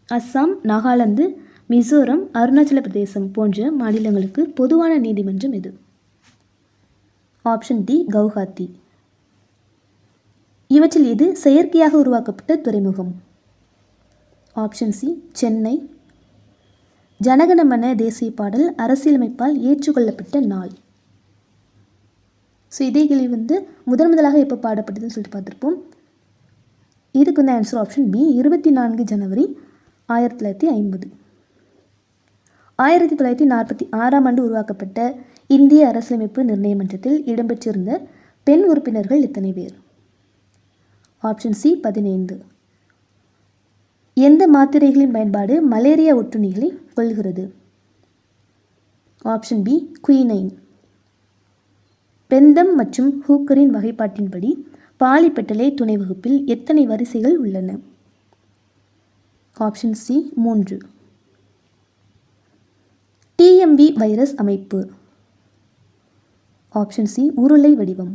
அஸ்ஸாம், நாகாலாந்து, மிசோரம், அருணாச்சல பிரதேசம் போன்ற மாநிலங்களுக்கு பொதுவான நீதிமன்றம் எது? Option D Guwahati. இவற்றில் எது செயற்கையாக உருவாக்கப்பட்ட துறைமுகம்? Option C Chennai. ஜனகணமன தேசிய பாடல் அரசியலமைப்பால் ஏற்றுக்கொள்ளப்பட்ட நாள். ஸோ இதே கேள்வி வந்து முதலாக எப்போ பாடப்பட்டதுன்னு சொல்லிட்டு பார்த்துருப்போம். இதுக்கு வந்து ஆன்சர் ஆப்ஷன் பி 24 ஜனவரி 1950. 1946ஆம் ஆண்டு உருவாக்கப்பட்ட இந்திய அரசியலமைப்பு நிர்ணய மன்றத்தில் இடம்பெற்றிருந்த பெண் உறுப்பினர்கள் எத்தனை பேர்? Option C 15. எந்த மாத்திரைகளின் பயன்பாடு மலேரியா ஒட்டுண்ணிகளை கொல்கிறது? Option B quinine. பெந்தம் மற்றும் ஹூக்கரின் வகைப்பாட்டின்படி பாலிப்பெட்டலே துணை வகுப்பில் எத்தனை வரிசைகள் உள்ளன? Option C 3. டிஎம்பி வைரஸ் அமைப்பு. ஆப்ஷன் சி உருளை வடிவம்.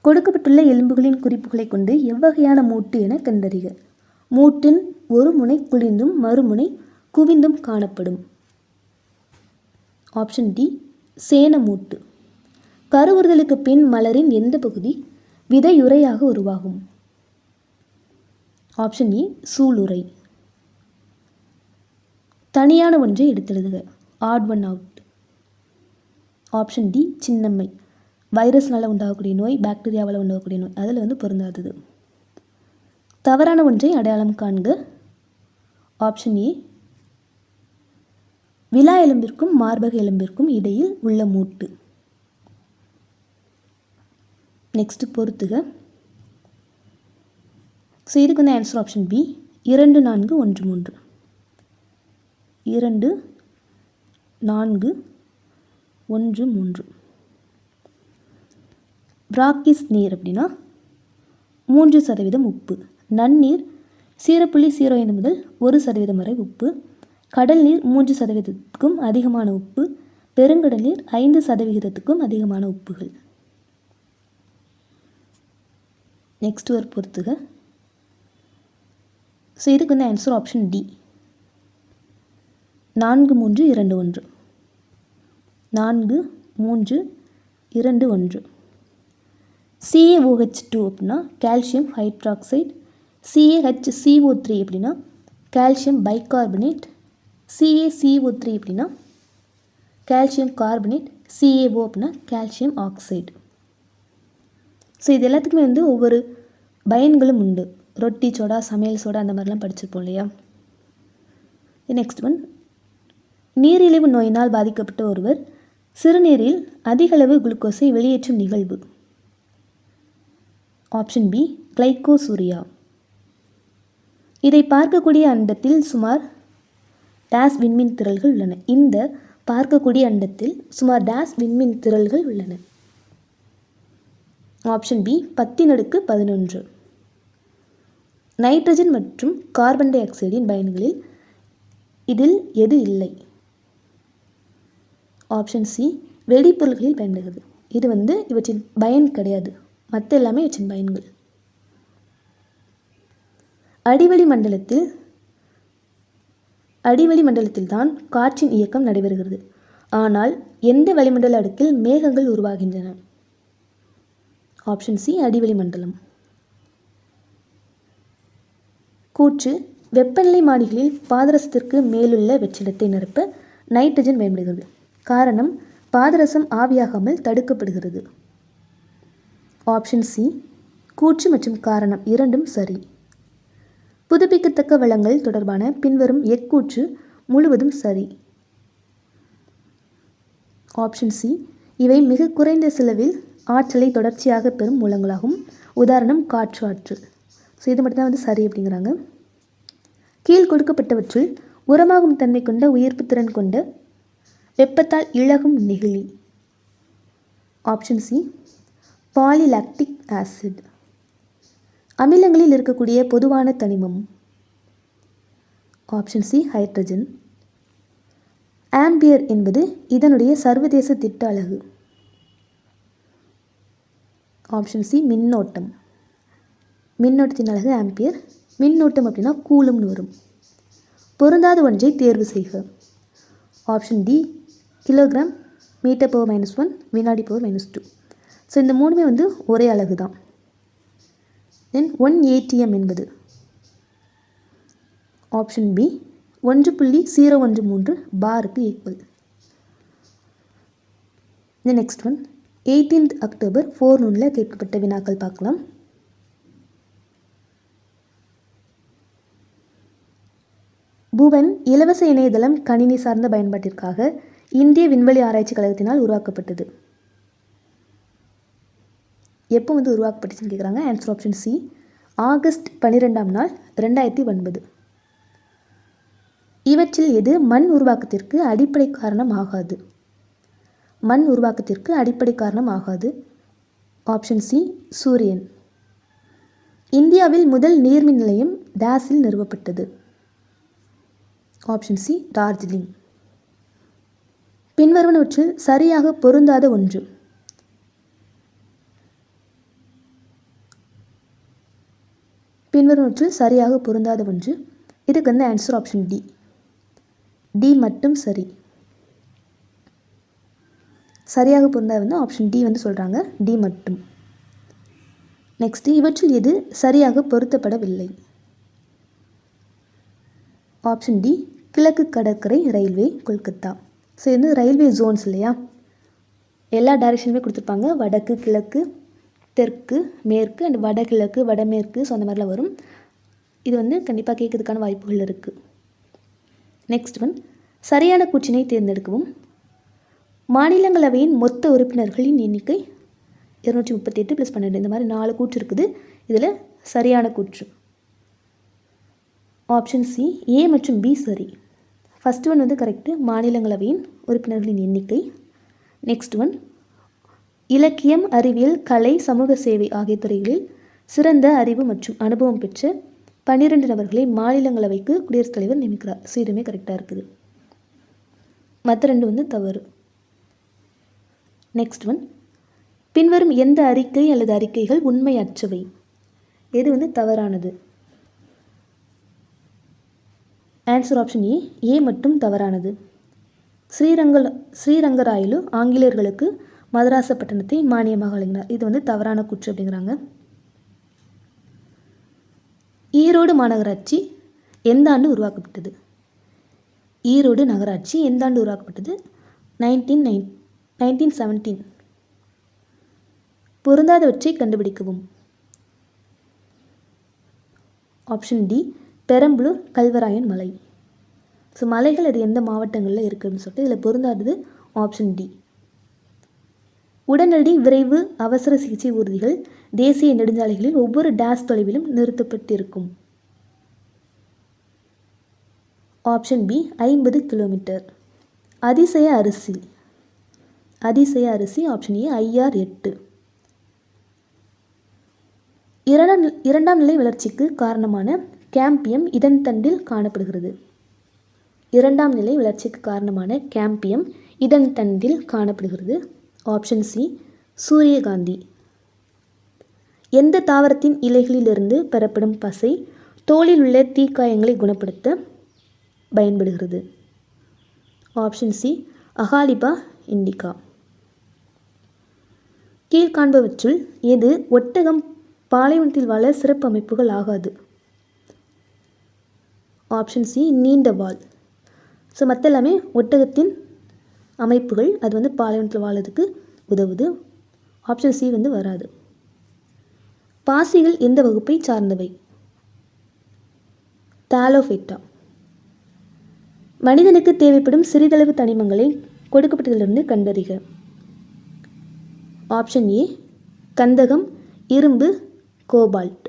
கொடுக்கப்பட்டுள்ள எலும்புகளின் குறிப்புகளை கொண்டு எவ்வகையான மூட்டு என கண்டறிக. மூட்டின் ஒரு முனை குழிந்தும் மறுமுனை குவிந்தும் காணப்படும். ஆப்ஷன் டி சேன மூட்டு. கருவுறுதலுக்கு பின் மலரின் எந்த பகுதி விதையுறையாக உருவாகும்? ஆப்ஷன் ஏ சூளுரை. தனியான ஒன்றை எடுத்தெழுதுக. Odd one out. Option D சின்னம்மை. வைரஸ்னால் உண்டாகக்கூடிய நோய், பாக்டீரியாவால் உண்டாகக்கூடிய நோய், அதில் வந்து பொருந்தாதது. தவறான ஒன்றை அடையாளம் காண்க. ஆப்ஷன் ஏ விலா எலும்பிற்கும் மார்பக எலும்பிற்கும் இடையில் உள்ள மூட்டு. நெக்ஸ்ட் பொறுத்துக. ஸோ இதுக்கு வந்து ஆன்சர் ஆப்ஷன் பி 2, 4, 1, 3. 2, 4, 1, 3. பிராக்கிஸ் நீர் அப்படின்னா 3% உப்பு. நன்னீர் 0.05 முதல் 1% வரை உப்பு. கடல் நீர் 3%க்கும் அதிகமான உப்பு. பெருங்கடல் நீர் 5%க்கும் அதிகமான உப்புகள். நெக்ஸ்ட் ஒரு பொறுத்துக. ஸோ இதுக்கு வந்து ஆன்சர் ஆப்ஷன் டி 4, 3, 2, 1. 4, 3, 2, 1. CaOH2 அப்படின்னா கால்சியம் ஹைட்ராக்சைடு. CaHCO3 அப்படின்னா கால்சியம் பைகார்பனேட். CaCO3 அப்படின்னா கால்சியம் கார்பனேட். CaO அப்படின்னா கால்சியம் ஆக்சைடு. ஸோ இது எல்லாத்துக்குமே வந்து ஒவ்வொரு பயன்களும் உண்டு. ரொட்டி சோடா, சமையல் சோடா அந்த மாதிரிலாம் படிச்சிருப்போம் இல்லையா? நெக்ஸ்ட் ஒன் நீரிழிவு நோயினால் பாதிக்கப்பட்ட ஒருவர் சிறுநீரில் அதிகளவு குளுக்கோஸை வெளியேற்றும் நிகழ்வு. Option B glycosuria. இதை பார்க்கக்கூடிய அண்டத்தில் சுமார் டேஸ் விண்மீன் திரள்கள் உள்ளன. இந்த பார்க்கக்கூடிய அண்டத்தில் சுமார் டேஸ் விண்மீன் திரள்கள் உள்ளன. Option B 10^11. நைட்ரஜன் மற்றும் கார்பன் டை ஆக்சைடின் பயன்களில் இதில் எது இல்லை? ஆப்ஷன் சி வெடிப்பொருள்களில் பயன்படுகிறது. இது வந்து இவற்றின் பயன் கிடையாது, மற்ற எல்லாமே இவற்றின் பயன்கள். அடிவளி மண்டலத்தில் தான் காற்றின் இயக்கம் நடைபெறுகிறது. ஆனால் எந்த வளிமண்டல அடுக்கில் மேகங்கள் உருவாகின்றன? ஆப்ஷன் சி அடிவளி மண்டலம். கூற்று வெப்பநிலை மானிகளில் பாதரசத்திற்கு மேலுள்ள வெற்றிடத்தை நிரப்ப நைட்ரஜன் பயன்படுகிறது. காரணம் பாதரசம் ஆவியாகாமல் தடுக்கப்படுகிறது. ஆப்ஷன் சி கூற்று மற்றும் காரணம் இரண்டும் சரி. புதுப்பிக்கத்தக்க வளங்கள் தொடர்பான பின்வரும் எக்கூற்று முழுவதும் சரி. ஆப்ஷன் சி இவை மிக குறைந்த செலவில் ஆற்றலை தொடர்ச்சியாக பெறும் மூலங்களாகும். உதாரணம் காற்று ஆற்றல். ஸோ இது மட்டும்தான் சரி அப்படிங்கிறாங்க. கீழ் கொடுக்கப்பட்டவற்றுள் உரமாகும் தன்மை கொண்ட உயிர்ப்பு திறன் கொண்ட வெப்பத்தால் இழகும் நெகிழி. Option C polylactic acid. அமிலங்களில் இருக்கக்கூடிய பொதுவான தனிமம். Option C hydrogen. ஆம்பியர் என்பது இதனுடைய சர்வதேச திட்ட அலகு. ஆப்ஷன் சி மின்னோட்டம். மின்னோட்டத்தின் அலகு ஆம்பியர். மின்னோட்டம் அப்படின்னா கூலும்னு வரும். பொருந்தாத ஒன்றை தேர்வு செய்க. Option D kilogram metre power -1 வினாடி பவர் -2. ஸோ இந்த மூணுமே ஒரே அலகு தான். தென் 1 ATM என்பது ஆப்ஷன் பி 1.013 பாருக்கு equal. Next one 18th October 4 நூனில் கேட்கப்பட்ட வினாக்கள் பார்க்கலாம். புவன் இலவச இணையதளம் கணினி சார்ந்த பயன்பாட்டிற்காக இந்திய விண்வெளி ஆராய்ச்சி கழகத்தினால் உருவாக்கப்பட்டது. எப்போ உருவாக்கப்பட்டுச்சுன்னு கேட்குறாங்க. ஆன்சர் ஆப்ஷன் சி ஆகஸ்ட் 12ஆம் நாள் 2009. இவற்றில் எது மண் உருவாக்கத்திற்கு அடிப்படை காரணம் ஆகாது? மண் உருவாக்கத்திற்கு அடிப்படை காரணம் ஆகாது. ஆப்ஷன் சி சூரியன். இந்தியாவில் முதல் நீர்மின் நிலையம் டேஸில் நிறுவப்பட்டது. Option C Darjeeling. பின்வருவனவற்றில் சரியாக பொருந்தாத ஒன்று. பின்வருவனவற்றில் சரியாக பொருந்தாத ஒன்று. இதுக்கு ஆன்சர் ஆப்ஷன் டி. டி மட்டும் சரி. சரியாக பொருந்தாத ஆப்ஷன் டி சொல்கிறாங்க. டி மட்டும். நெக்ஸ்ட் இவற்றில் எது சரியாக பொருத்தப்படவில்லை? ஆப்ஷன் டி கிழக்கு கடற்கரை ரயில்வே கொல்கத்தா. ஸோ இது ரயில்வே ஜோன்ஸ் இல்லையா, எல்லா டைரெக்ஷனுமே கொடுத்துருப்பாங்க. வடக்கு கிழக்கு தெற்கு மேற்கு அண்ட் வடகிழக்கு வடமேற்கு. ஸோ அந்த மாதிரிலாம் வரும். இது கண்டிப்பாக கேட்கறதுக்கான வாய்ப்புகள் இருக்குது. நெக்ஸ்ட் ஒன் சரியான கூற்றினை தேர்ந்தெடுக்கவும். மாநிலங்களவையின் மொத்த உறுப்பினர்களின் எண்ணிக்கை 238 + 12. இந்த மாதிரி 4 கூற்று இருக்குது. இதில் சரியான கூற்று ஆப்ஷன் சி ஏ மற்றும் பி சரி. First one correct. மாநிலங்களவையின் உறுப்பினர்களின் எண்ணிக்கை. நெக்ஸ்ட் ஒன் இலக்கியம் அறிவியல் கலை சமூக சேவை ஆகிய துறைகளில் சிறந்த அறிவு மற்றும் அனுபவம் பெற்ற 12 நபர்களை மாநிலங்களவைக்கு குடியரசுத் தலைவர் நியமிக்கிறார். ஸோ இதுவுமே கரெக்டாக இருக்குது. மற்ற 2 தவறு. நெக்ஸ்ட் ஒன் பின்வரும் எந்த அறிக்கை அல்லது அறிக்கைகள் உண்மையற்றவை? எது தவறானது? ஆன்சர் ஆப்ஷன் ஏ மட்டும் தவறானது. ஸ்ரீரங்கராயலு ஆங்கிலேயர்களுக்கு மதராசப்பட்டினத்தை மானியமாக வழங்கினார். இது தவறான கூற்று அப்படிங்கிறாங்க. ஈரோடு மாநகராட்சி எந்த ஆண்டு உருவாக்கப்பட்டது? ஈரோடு நகராட்சி எந்த ஆண்டு உருவாக்கப்பட்டது? 1917. பொருந்தாதவற்றை கண்டுபிடிக்கவும். ஆப்ஷன் டி பெரம்பலூர் கல்வராயன் மலை. ஸோ மலைகள் அது எந்த மாவட்டங்களில் இருக்குதுன்னு சொல்லிட்டு இதில் பொருந்தாதது ஆப்ஷன் டி. உடனடி விரைவு அவசர சிகிச்சை ஊர்திகள் தேசிய நெடுஞ்சாலைகளில் ஒவ்வொரு டேஸ் தொலைவிலும் நிறுத்தப்பட்டிருக்கும். Option B 50 kilometre. அதிசய அரிசி. அதிசய அரிசி ஆப்ஷன் ஏ IR 8. இரண்டாம் நிலை வளர்ச்சிக்கு காரணமான கேம்பியம் இதன் தண்டில் காணப்படுகிறது. இரண்டாம் நிலை வளர்ச்சிக்கு காரணமான கேம்பியம் இதன் தண்டில் காணப்படுகிறது. ஆப்ஷன் சி சூரியகாந்தி. எந்த தாவரத்தின் இலைகளிலிருந்து பெறப்படும் பசை தோலில் உள்ள தீக்காயங்களை குணப்படுத்த பயன்படுகிறது? Option C Acalypha indica. கீழ்காண்பவற்றுள் எது ஒட்டகம் பாலைவனத்தில் வாழ சிறப்பு அமைப்புகள் ஆகாது? ஆப்ஷன் சி நீண்ட வால். ஸோ மற்ற எல்லாமே ஒட்டகத்தின் அமைப்புகள், அது வந்து பாலைவனத்தில் வாழறதுக்கு உதவுது. ஆப்ஷன் சி வந்து வராது. பாசிகள் எந்த வகுப்பை சார்ந்தவை? தாலோஃபைட்டா. மனிதனுக்கு தேவைப்படும் சிறிதளவு தனிமங்களை கொடுக்கப்பட்டதிலிருந்து கண்டறிக. ஆப்ஷன் ஏ கந்தகம், இரும்பு, கோபால்ட்.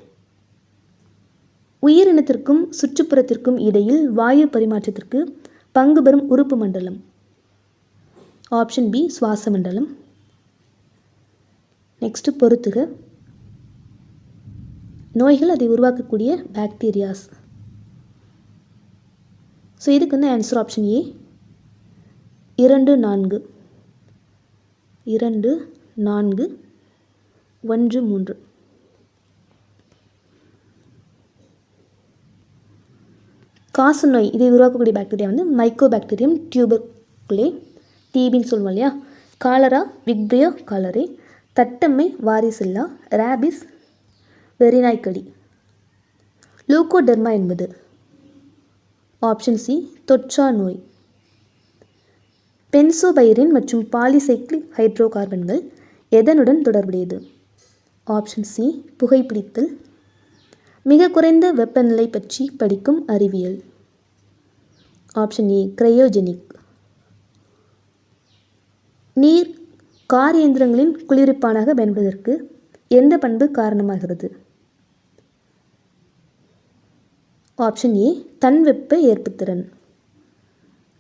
உயிரினத்திற்கும் சுற்றுப்புறத்திற்கும் இடையில் வாயு பரிமாற்றத்திற்கு பங்கு பெறும் உறுப்பு மண்டலம். ஆப்ஷன் பி சுவாச மண்டலம். நெக்ஸ்ட் பொறுத்துக. நோய்கள் அதை உருவாக்கக்கூடிய பாக்டீரியாஸ். ஸோ இதுக்கு வந்து ஆன்சர் ஆப்ஷன் ஏ 2, 4. 2, 4, 1, 3. காச நோய் இதை உருவாக்கக்கூடிய பாக்டீரியா வந்து மைக்கோபாக்டீரியம் டியூபர்குலே, டிபின்னு சொல்லுவோம் இல்லையா. காலரா, விக்ரியோ காலரே, தட்டம்மை, வாரிசில்லா, ரேபிஸ், வெறிநாய்க்கடி. லூகோடெர்மா என்பது ஆப்ஷன் சி தொற்றா நோய். பென்சோபைரின் மற்றும் பாலிசைக்ளிக் ஹைட்ரோ கார்பன்கள் எதனுடன் தொடர்புடையது? ஆப்ஷன் சி புகைப்பிடித்தல். மிக குறைந்த வெப்பநிலை பற்றி படிக்கும் அறிவியல். Option A cryogenic. நீர் கார் இயந்திரங்களின் குளிர்விப்பானாக பயன்படுவதற்கு எந்த பண்பு காரணமாகிறது? ஆப்ஷன் ஏ தன்வெப்ப ஏற்புத்திறன்.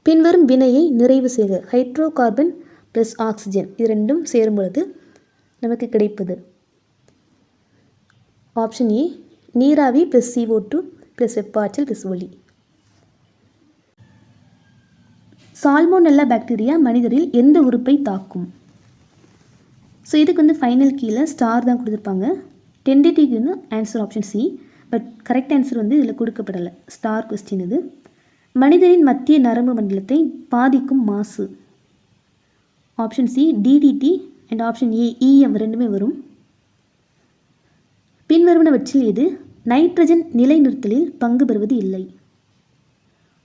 பின்வரும் வினையை நிறைவு செய்க. ஹைட்ரோ கார்பன் ப்ளஸ் ஆக்சிஜன் இது ரெண்டும் சேரும் பொழுது நமக்கு கிடைப்பது. ஆப்ஷன் ஏ நீராவி ப்ளஸ் CO2 ப்ளஸ் வெப்பாற்றல் ப்ளஸ் ஒளி. சால்மோனெல்லா பாக்டீரியா மனிதரில் எந்த உறுப்பை தாக்கும்? ஸோ இதுக்கு வந்து ஃபைனல் கீழே ஸ்டார் தான் கொடுத்துருப்பாங்க. டென்டேட்டிவ்னு answer option C. But correct answer வந்து இதில் கொடுக்கப்படலை. ஸ்டார் கொஸ்டின் இது. மனிதனின் மத்திய நரம்பு மண்டலத்தை பாதிக்கும் மாசு. Option C DDT and option A EM ரெண்டுமே வரும். பின்வருவனவற்றில் எது நைட்ரஜன் நிலைநிறுத்தலில் பங்கு பெறுவது இல்லை?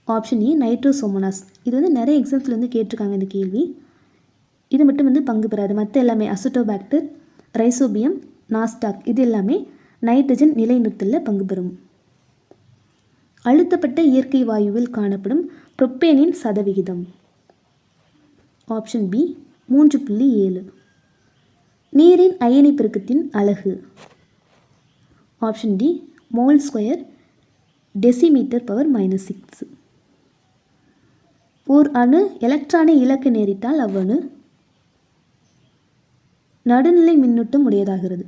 Option A Nitrosomonas. இது வந்து நிறைய எக்ஸாம்ஸில் வந்து கேட்டிருக்காங்க இந்த கேள்வி. இது மட்டும் வந்து பங்கு பெறாது. மற்ற எல்லாமே அசிட்டோபாக்டர், ரைசோபியம், நாஸ்டாக் இது எல்லாமே நைட்ரஜன் நிலைநிறுத்தலில் பங்கு பெறும். அழுத்தப்பட்ட இயற்கை வாயுவில் காணப்படும் புரோப்பேனின் சதவிகிதம். Option B 3.7. நீரின் அயனி பெருக்கத்தின் அலகு. Option D mole square decimetre power -6. ஓர் அணு எலக்ட்ரானை இழக்க நேரிட்டால் அவ்வணு நடுநிலை மின்னூட்டம் உடையதாகிறது.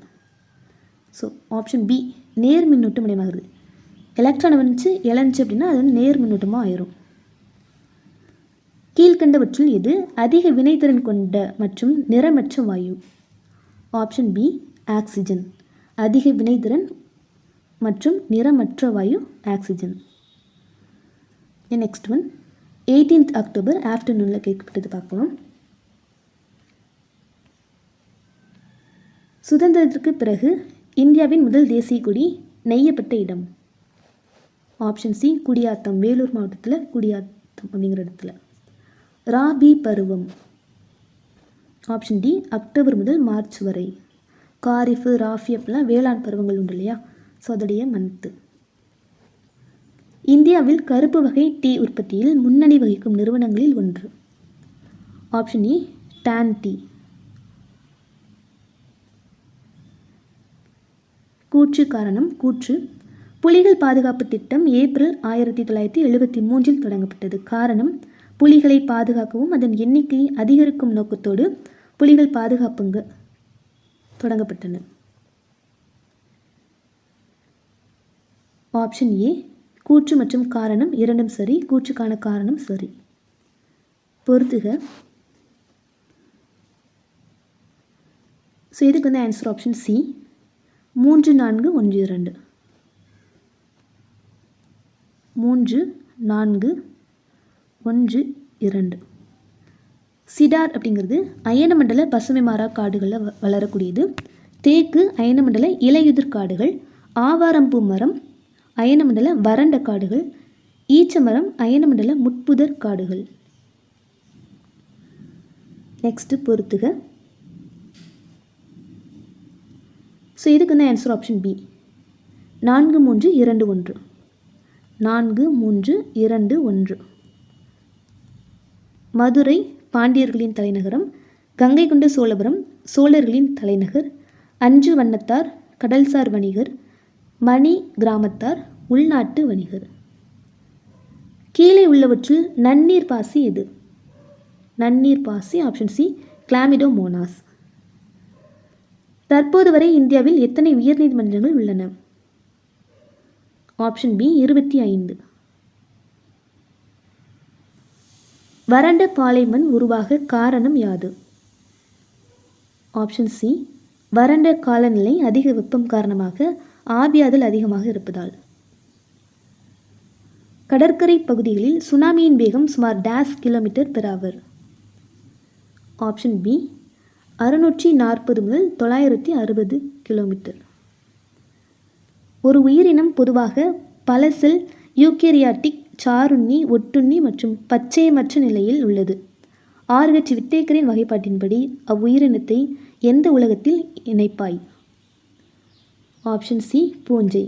ஸோ ஆப்ஷன் பி நேர் மின்னூட்டம் உடையமாகிறது. எலக்ட்ரானை வந்துச்சு இழந்துச்சு அப்படின்னா அது வந்து நேர் மின்னூட்டமாக ஆயிரும். கீழ்கண்டவற்றுள் எது அதிக வினைத்திறன் கொண்ட மற்றும் நிறமற்ற வாயு? Option B oxygen. அதிக வினைத்திறன் மற்றும் நிறமற்ற வாயு oxygen. Next one 18th October ஆஃப்டர்நூனில் கேட்கப்பட்டது பார்க்கலாம். சுதந்திரத்திற்கு பிறகு இந்தியாவின் முதல் தேசிய கொடி நெய்யப்பட்ட இடம். Option C Gudiyatham. வேலூர் மாவட்டத்தில் குடியாத்தம் அப்படிங்கிற இடத்துல. ராபி பருவம். ஆப்ஷன் டி அக்டோபர் முதல் மார்ச் வரை. காரிஃபு, ராஃபி அப்படிலாம் வேளாண் பருவங்கள் உண்டு இல்லையா. ஸோ அதோடைய மந்த்து. இந்தியாவில் கருப்பு வகை டீ உற்பத்தியில் முன்னணி வகிக்கும் நிறுவனங்களில் ஒன்று. Option A Tantea. கூற்று காரணம். கூற்று புலிகள் பாதுகாப்பு திட்டம் ஏப்ரல் 1973 தொடங்கப்பட்டது. காரணம் புலிகளை பாதுகாக்கவும் அதன் எண்ணிக்கையை அதிகரிக்கும் நோக்கத்தோடு புலிகள் பாதுகாப்புங்க தொடங்கப்பட்டன. ஆப்ஷன் ஏ கூற்று மற்றும் காரணம் இரண்டும் சரி. கூற்றுக்கான காரணம் சரி. பொறுத்துக. ஸோ இதுக்கு வந்து ஆன்சர் ஆப்ஷன் சி 3, 4, 1, 2. 3, 4, 1, 2. சிடார் அப்படிங்கிறது அயனமண்டல பசுமை மாறா காடுகளில் வளரக்கூடியது. தேக்கு அயனமண்டல இலையுதிர் காடுகள். ஆவாரம்பூ மரம் அயனமண்டல வறண்ட காடுகள். ஈச்சமரம் அயனமண்டல முட்புதர் காடுகள். நெக்ஸ்ட்டு பொறுத்துக. ஸோ இதுக்கு வந்து ஆன்சர் ஆப்ஷன் பி 4321. 4321. மதுரை பாண்டியர்களின் தலைநகரம். கங்கை கொண்ட சோழபுரம் சோழர்களின் தலைநகர். அஞ்சு வண்ணத்தார் கடல்சார் வணிகர். மணி கிராமத்தார் உள்நாட்டு வணிகர். கீழே உள்ளவற்றுள் நன்னீர் பாசி எது? நன்னீர் பாசி ஆப்ஷன் சி கிளாமிடோமோனாஸ். தற்போது வரை இந்தியாவில் எத்தனை உயர்நீதிமன்றங்கள் உள்ளன? Option B 25. வறண்ட பாலைமண் உருவாக காரணம் யாது? ஆப்ஷன் சி வறண்ட காலநிலை, அதிக வெப்பம் காரணமாக ஆவியாதல் அதிகமாக இருப்பதால். கடற்கரை பகுதிகளில் சுனாமியின் வேகம் சுமார் kilometre per hour. Option B 640 முதல் 960 கிலோமீட்டர். ஒரு உயிரினம் பொதுவாக பல செல் யூகேரியாட்டிக், சாருண்ணி, ஒட்டுண்ணி மற்றும் பச்சையமற்ற நிலையில் உள்ளது. RH விட்டேக்கரின் வகைப்பாட்டின்படி அவ்வுயிரினத்தை எந்த உலகத்தில் இணைப்பாய்? ஆப்ஷன் சி பூஞ்சை.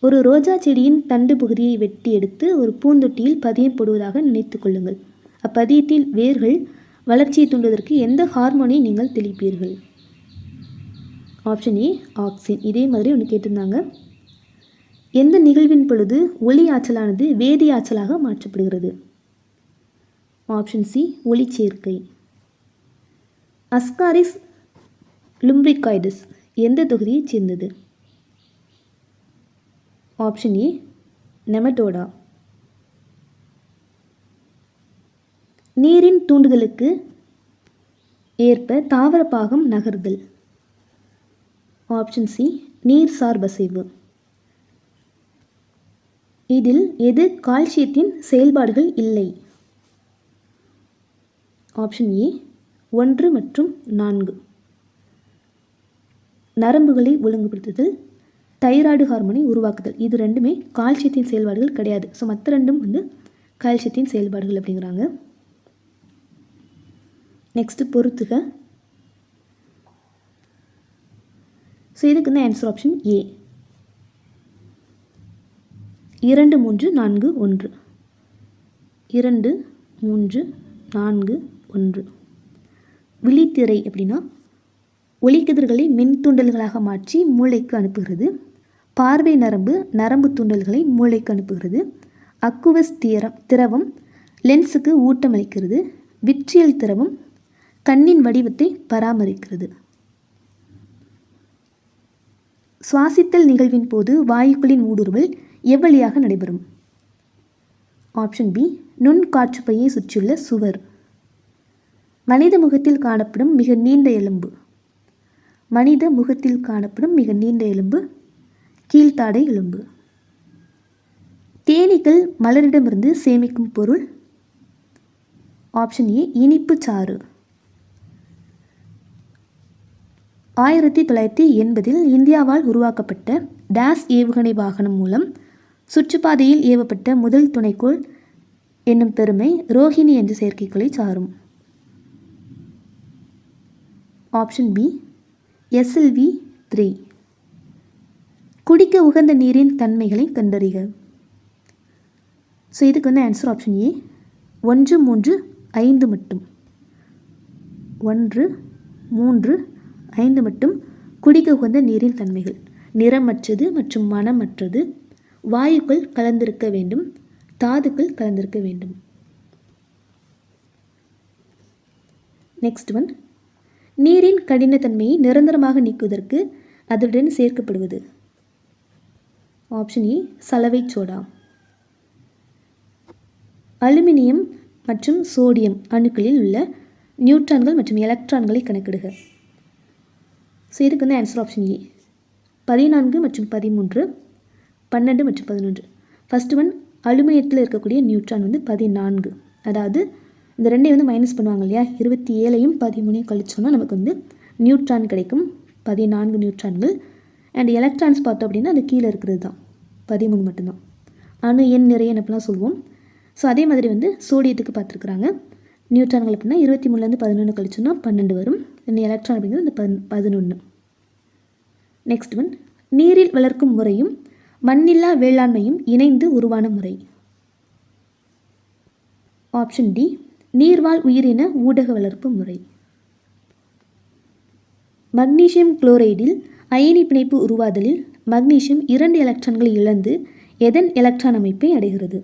ஒரு ரோஜா செடியின் தண்டு பகுதியை வெட்டி எடுத்து ஒரு பூந்தொட்டியில் பதியம் போடுவதாக நினைத்து கொள்ளுங்கள். அப்பதியத்தில் வேர்கள் வளர்ச்சியை தூண்டுவதற்கு எந்த ஹார்மோனை நீங்கள் தெளிப்பீர்கள்? Option A auxin. இதே மாதிரி ஒன்று கேட்டிருந்தாங்க. எந்த நிகழ்வின் பொழுது ஒளி ஆற்றலானது வேதி ஆற்றலாக மாற்றப்படுகிறது? ஆப்ஷன் சி ஒளிச்சேர்க்கை. அஸ்காரிஸ் லும்பிரிகாய்டஸ் எந்த தொகுதியைச் சேர்ந்தது? Option A Nematoda. நீரின் தூண்டுதலுக்கு ஏற்ப தாவர பாகம் நகர்தல். ஆப்ஷன் சி நீர் சார்பசைவு. இதில் எது கால்சியத்தின் செயல்பாடுகள் இல்லை? ஆப்ஷன் ஏ 1 மற்றும் 4. நரம்புகளை ஒழுங்குபடுத்துதல், தைராய்டு ஹார்மோனை உருவாக்குதல். இது ரெண்டுமே கால்சியத்தின் செயல்பாடுகள் கிடையாது. ஸோ மற்ற ரெண்டும் வந்து கால்சியத்தின் செயல்பாடுகள் அப்படிங்கிறாங்க. நெக்ஸ்ட்டு பொறுத்துக. ஸோ இதுக்கு வந்து ஆன்சர் ஆப்ஷன் ஏ 2 3 4 1. 2 3 4 1. விழித்திரை அப்படின்னா ஒளிக்கதிர்களை மின் தூண்டல்களாக மாற்றி மூளைக்கு அனுப்புகிறது. பார்வை நரம்பு நரம்பு தூண்டல்களை மூளைக்கு அனுப்புகிறது. அக்குவஸ் திரவம் லென்ஸுக்கு ஊட்டமளிக்கிறது. விட்ரியல் திரவம் கண்ணின் வடிவத்தை பராமரிக்கிறது. சுவாசித்தல் நிகழ்வின் போது வாயுக்களின் ஊடுருவல் எவ்வழியாக நடைபெறும்? ஆப்ஷன் பி நுண்காற்றுப்பையை சுற்றியுள்ள சுவர். மனித முகத்தில் காணப்படும் மிக நீண்ட எலும்பு. மனித முகத்தில் காணப்படும் மிக நீண்ட எலும்பு கீழ்த்தாடை எலும்பு. தேனீக்கள் மலரிடமிருந்து சேமிக்கும் பொருள். ஆப்ஷன் ஏ இனிப்பு சாறு. 1980 இந்தியாவால் உருவாக்கப்பட்ட டேஸ் ஏவுகணை வாகனம் மூலம் சுற்றுப்பாதையில் ஏவப்பட்ட முதல் துணைக்கோள் என்னும் பெருமை ரோஹிணி என்ற செயற்கைக்கோளை சாரும். Option B SLV-3. குடிக்க உகந்த நீரின் தன்மைகளை கண்டறிக. ஸோ இதுக்கு வந்து ஆன்சர் ஆப்ஷன் ஏ 1 3 5 மட்டும். 1 3 5 மட்டும் குடிக்க உகந்த நீரின் தன்மைகள். நிறமற்றது மற்றும் மணமற்றது. வாயுக்கள் கலந்திருக்க வேண்டும். தாதுக்கள் கலந்திருக்க வேண்டும். Next one. நீரின் கடினத்தன்மையை நிரந்தரமாக நீக்குவதற்கு அதனுடன் சேர்க்கப்படுவது. ஆப்ஷன் ஏ சலவை சோடா. அலுமினியம் மற்றும் சோடியம் அணுக்களில் உள்ள நியூட்ரான்கள் மற்றும் எலக்ட்ரான்களை கணக்கிடுக. ஸோ இதுக்கு வந்து ஆன்சர் ஆப்ஷன் ஏ 14 மற்றும் 13, 12 மற்றும் 11. ஃபஸ்ட்டு ஒன் அலுமினியத்தில் இருக்கக்கூடிய நியூட்ரான் வந்து 14. அதாவது இந்த ரெண்டையும் வந்து மைனஸ் பண்ணுவாங்க இல்லையா, 27ஐயும் 13ஐயும் கழிச்சோன்னா நமக்கு வந்து நியூட்ரான் கிடைக்கும். 14 நியூட்ரான்கள். அண்ட் எலக்ட்ரான்ஸ் பார்த்தோம் அப்படின்னா அது கீழே இருக்கிறது தான் 13 மட்டும்தான். அணு எண் நிறைய அப்படிலாம் சொல்லுவோம். ஸோ அதே மாதிரி வந்து சோடியத்துக்கு பார்த்துருக்குறாங்க. நியூட்ரான்கள் அப்படின்னா 23லேருந்து 11 கழிச்சோன்னா 12 வரும். எலக்ட்ரான் அப்படிங்கிறது இந்த 11. நெக்ஸ்ட் ஒன், நீரில் வளர்க்கும் முறையும் மண்ணில்லா வேளாண்மையும் இணைந்து உருவான முறை. ஆப்ஷன் டி, நீர்வாழ் உயிரின ஊடக வளர்ப்பு முறை. மக்னீசியம் குளோரைடில் அயனி பிணைப்பு உருவாதலில் மக்னீசியம் 2 எலக்ட்ரான்களை இழந்து எதன் எலக்ட்ரான் அமைப்பை அடைகிறது?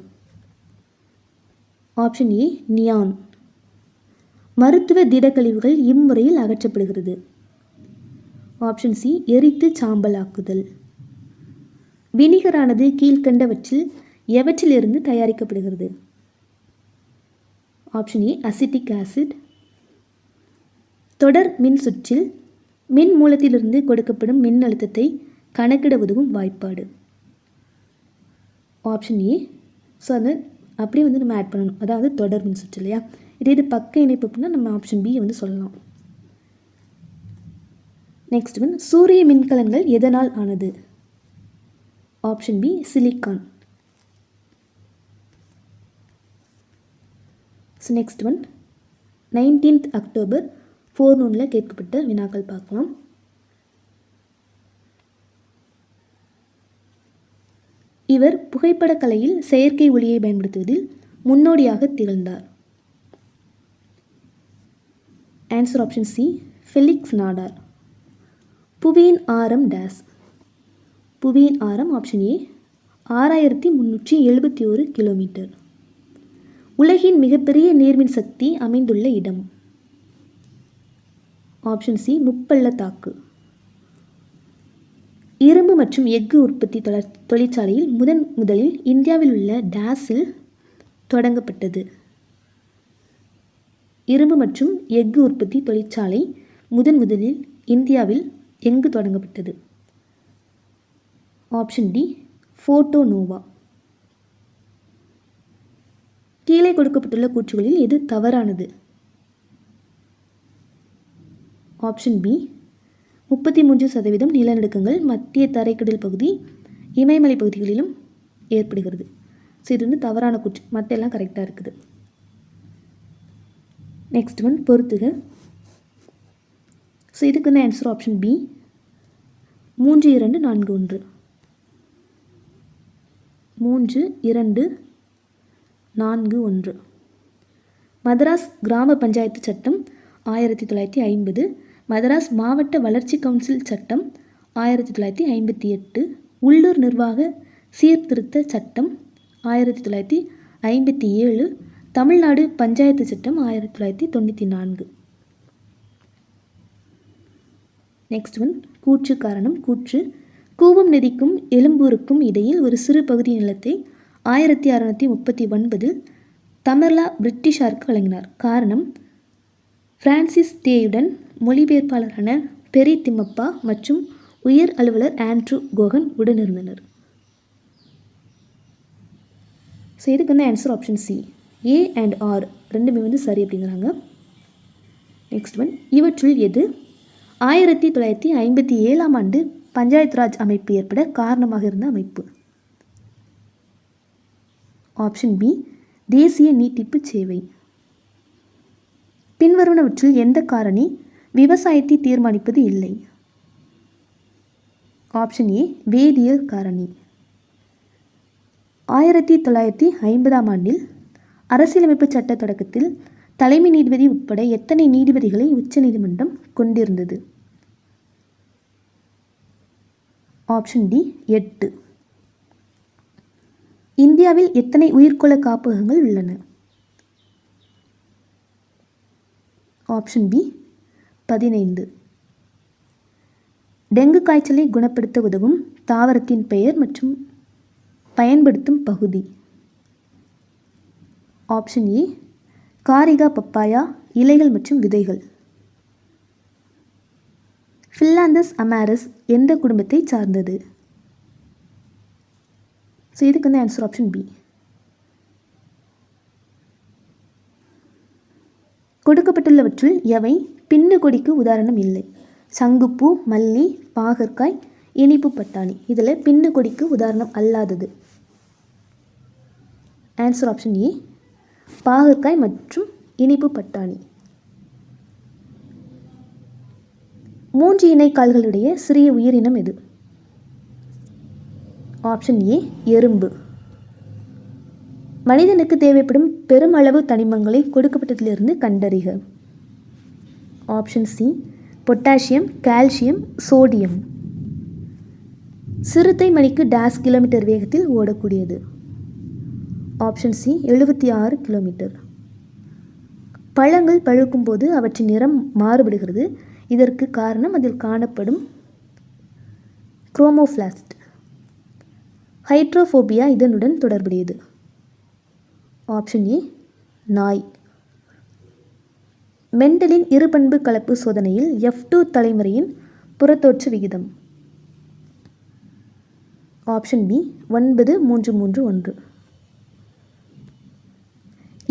Option A, neon. மருத்துவ திடக்கழிவுகள் இம்முறையில் அகற்றப்படுகிறது. ஆப்ஷன் சி, எரித்து சாம்பல் ஆக்குதல். வினிகரானது கீழ்கண்டவற்றில் எவற்றிலிருந்து தயாரிக்கப்படுகிறது? Option A, acetic acid. தொடர் மின் சுற்றில் மின் மூலத்திலிருந்து கொடுக்கப்படும் மின்னழுத்தத்தை கணக்கிட உதவும் வாய்ப்பாடு. Option A. ஸோ அது அப்படியே வந்து நம்ம ஆட் பண்ணணும், அதாவது தொடர் மின் சுற்று இல்லையா. இது பக்க இணைப்பு அப்படின்னா நம்ம ஆப்ஷன் பி வந்து சொல்லலாம். நெக்ஸ்ட் ஒன், சூரிய மின்கலன்கள் எதனால் ஆனது? Option B, silicon. So next one, 19th October ஃபோர்நூனில் கேட்கப்பட்ட வினாக்கள் பார்க்கலாம். இவர் புகைப்படக்கலையில் செயற்கை ஒளியை பயன்படுத்துவதில் முன்னோடியாக திகழ்ந்தார். Answer option C, Felix Nadar. புவியின் ஆரம் டேஸ். புவியின் ஆரம் ஆப்ஷன் ஏ 6371 கிலோமீட்டர். உலகின் மிகப்பெரிய நீர்மின் சக்தி அமைந்துள்ள இடம். ஆப்ஷன் சி, முப்பள்ளத்தாக்கு. இரும்பு மற்றும் எஃகு உற்பத்தி தொழிற்சாலையில் முதலில் இந்தியாவில் உள்ள டேஸில் தொடங்கப்பட்டது. இரும்பு மற்றும் எஃகு உற்பத்தி தொழிற்சாலை முதலில் இந்தியாவில் எங்கு தொடங்கப்பட்டது? Option D, Porto Novo. கீழே கொடுக்கப்பட்டுள்ள கூற்றுகளில் எது தவறானது? ஆப்ஷன் பி, 33% நிலநடுக்கங்கள் மத்திய தரைக்கடல் பகுதி இமயமலை பகுதிகளிலும் ஏற்படுகிறது. ஸோ இது வந்து தவறான கூற்று, மற்ற எல்லாம் கரெக்டாக இருக்குது. நெக்ஸ்ட் ஒன், பொறுத்துக. ஸோ இதுக்கு வந்து ஆன்சர் ஆப்ஷன் பி, 3, 2, 4, 1. 3, 2, 4, 1. மதராஸ் கிராம பஞ்சாயத்து சட்டம் 1950, மதராஸ் மாவட்ட வளர்ச்சி கவுன்சில் சட்டம் 1958, உள்ளூர் நிர்வாக சீர்திருத்த சட்டம் 1957, தமிழ்நாடு பஞ்சாயத்து சட்டம் 1994. நெக்ஸ்ட் ஒன், கூற்று காரணம். கூற்று, கூவம் நதிக்கும் எழும்பூருக்கும் இடையில் ஒரு சிறு பகுதி நிலத்தை 1639 தமர்லா பிரிட்டிஷாருக்கு வழங்கினார். காரணம், பிரான்சிஸ் டேயுடன் மொழிபெயர்ப்பாளரான பெரி திம்மப்பா மற்றும் உயர் அலுவலர் ஆண்ட்ரூ கோகன் உடனிருந்தனர். ஸோ இதுக்கு வந்து answer option C, A and R ரெண்டுமே வந்து சரி அப்படிங்கிறாங்க. நெக்ஸ்ட் ஒன், இவற்றுள் எது 1957 பஞ்சாயத்து ராஜ் அமைப்பு ஏற்பட காரணமாக இருந்த அமைப்பு? ஆப்ஷன் பி, தேசிய நீட்டிப்பு சேவை. பின்வருவனவற்றில் எந்த காரணி விவசாயத்தை தீர்மானிப்பது இல்லை? ஆப்ஷன் ஏ, வேதியியல் காரணி. 1950 அரசியலமைப்பு சட்ட தொடக்கத்தில் தலைமை நீதிபதி உட்பட எத்தனை நீதிபதிகளை உச்சநீதிமன்றம் கொண்டிருந்தது? Option D, 8. இந்தியாவில் எத்தனை உயிர்க்கோள காப்பகங்கள் உள்ளன? Option B, 15. டெங்கு காய்ச்சலை குணப்படுத்த உதவும் தாவரத்தின் பெயர் மற்றும் பயன்படுத்தும் பகுதி? ஆப்ஷன் ஏ, காரிகா பப்பாயா, இலைகள் மற்றும் விதைகள். ஃபில்லாந்தஸ் அமாரஸ் எந்த குடும்பத்தை சார்ந்தது? ஸோ இதுக்கு வந்து ஆன்சர் ஆப்ஷன் பி. கொடுக்கப்பட்டுள்ளவற்றுள் எவை பின்னு கொடிக்கு உதாரணம் இல்லை? சங்குப்பூ, மல்லி, பாகற்காய், இனிப்பு பட்டாணி. இதில் பின்னு கொடிக்கு உதாரணம் அல்லாதது? ஆன்சர் ஆப்ஷன் ஏ பாகற்காய் மற்றும் இனிப்பு பட்டாணி. 3 இணைக்கால்களுடைய சிறிய உயிரினம் எது? ஆப்ஷன் ஏ எறும்பு. மனிதனுக்கு தேவைப்படும் பெருமளவு தனிமங்களை கொடுக்கப்பட்டதிலிருந்து கண்டறிக. Option C potassium, calcium, sodium. சிறுத்தை மணிக்கு டேஸ் கிலோமீட்டர் வேகத்தில் ஓடக்கூடியது. Option C 76 kilometre. பழங்கள் பழுக்கும்போது அவற்றின் நிறம் மாறுபடுகிறது. இதற்கு காரணம் அதில் காணப்படும் குரோமோபிளாஸ்ட். ஹைட்ரோஃபோபியா இதனுடன் தொடர்புடையது. ஆப்ஷன் ஏ நாய். மெண்டலின் இருபண்பு கலப்பு சோதனையில் F2 தலைமுறையின் புறத்தோற்ற விகிதம். Option B 9:3:3:1.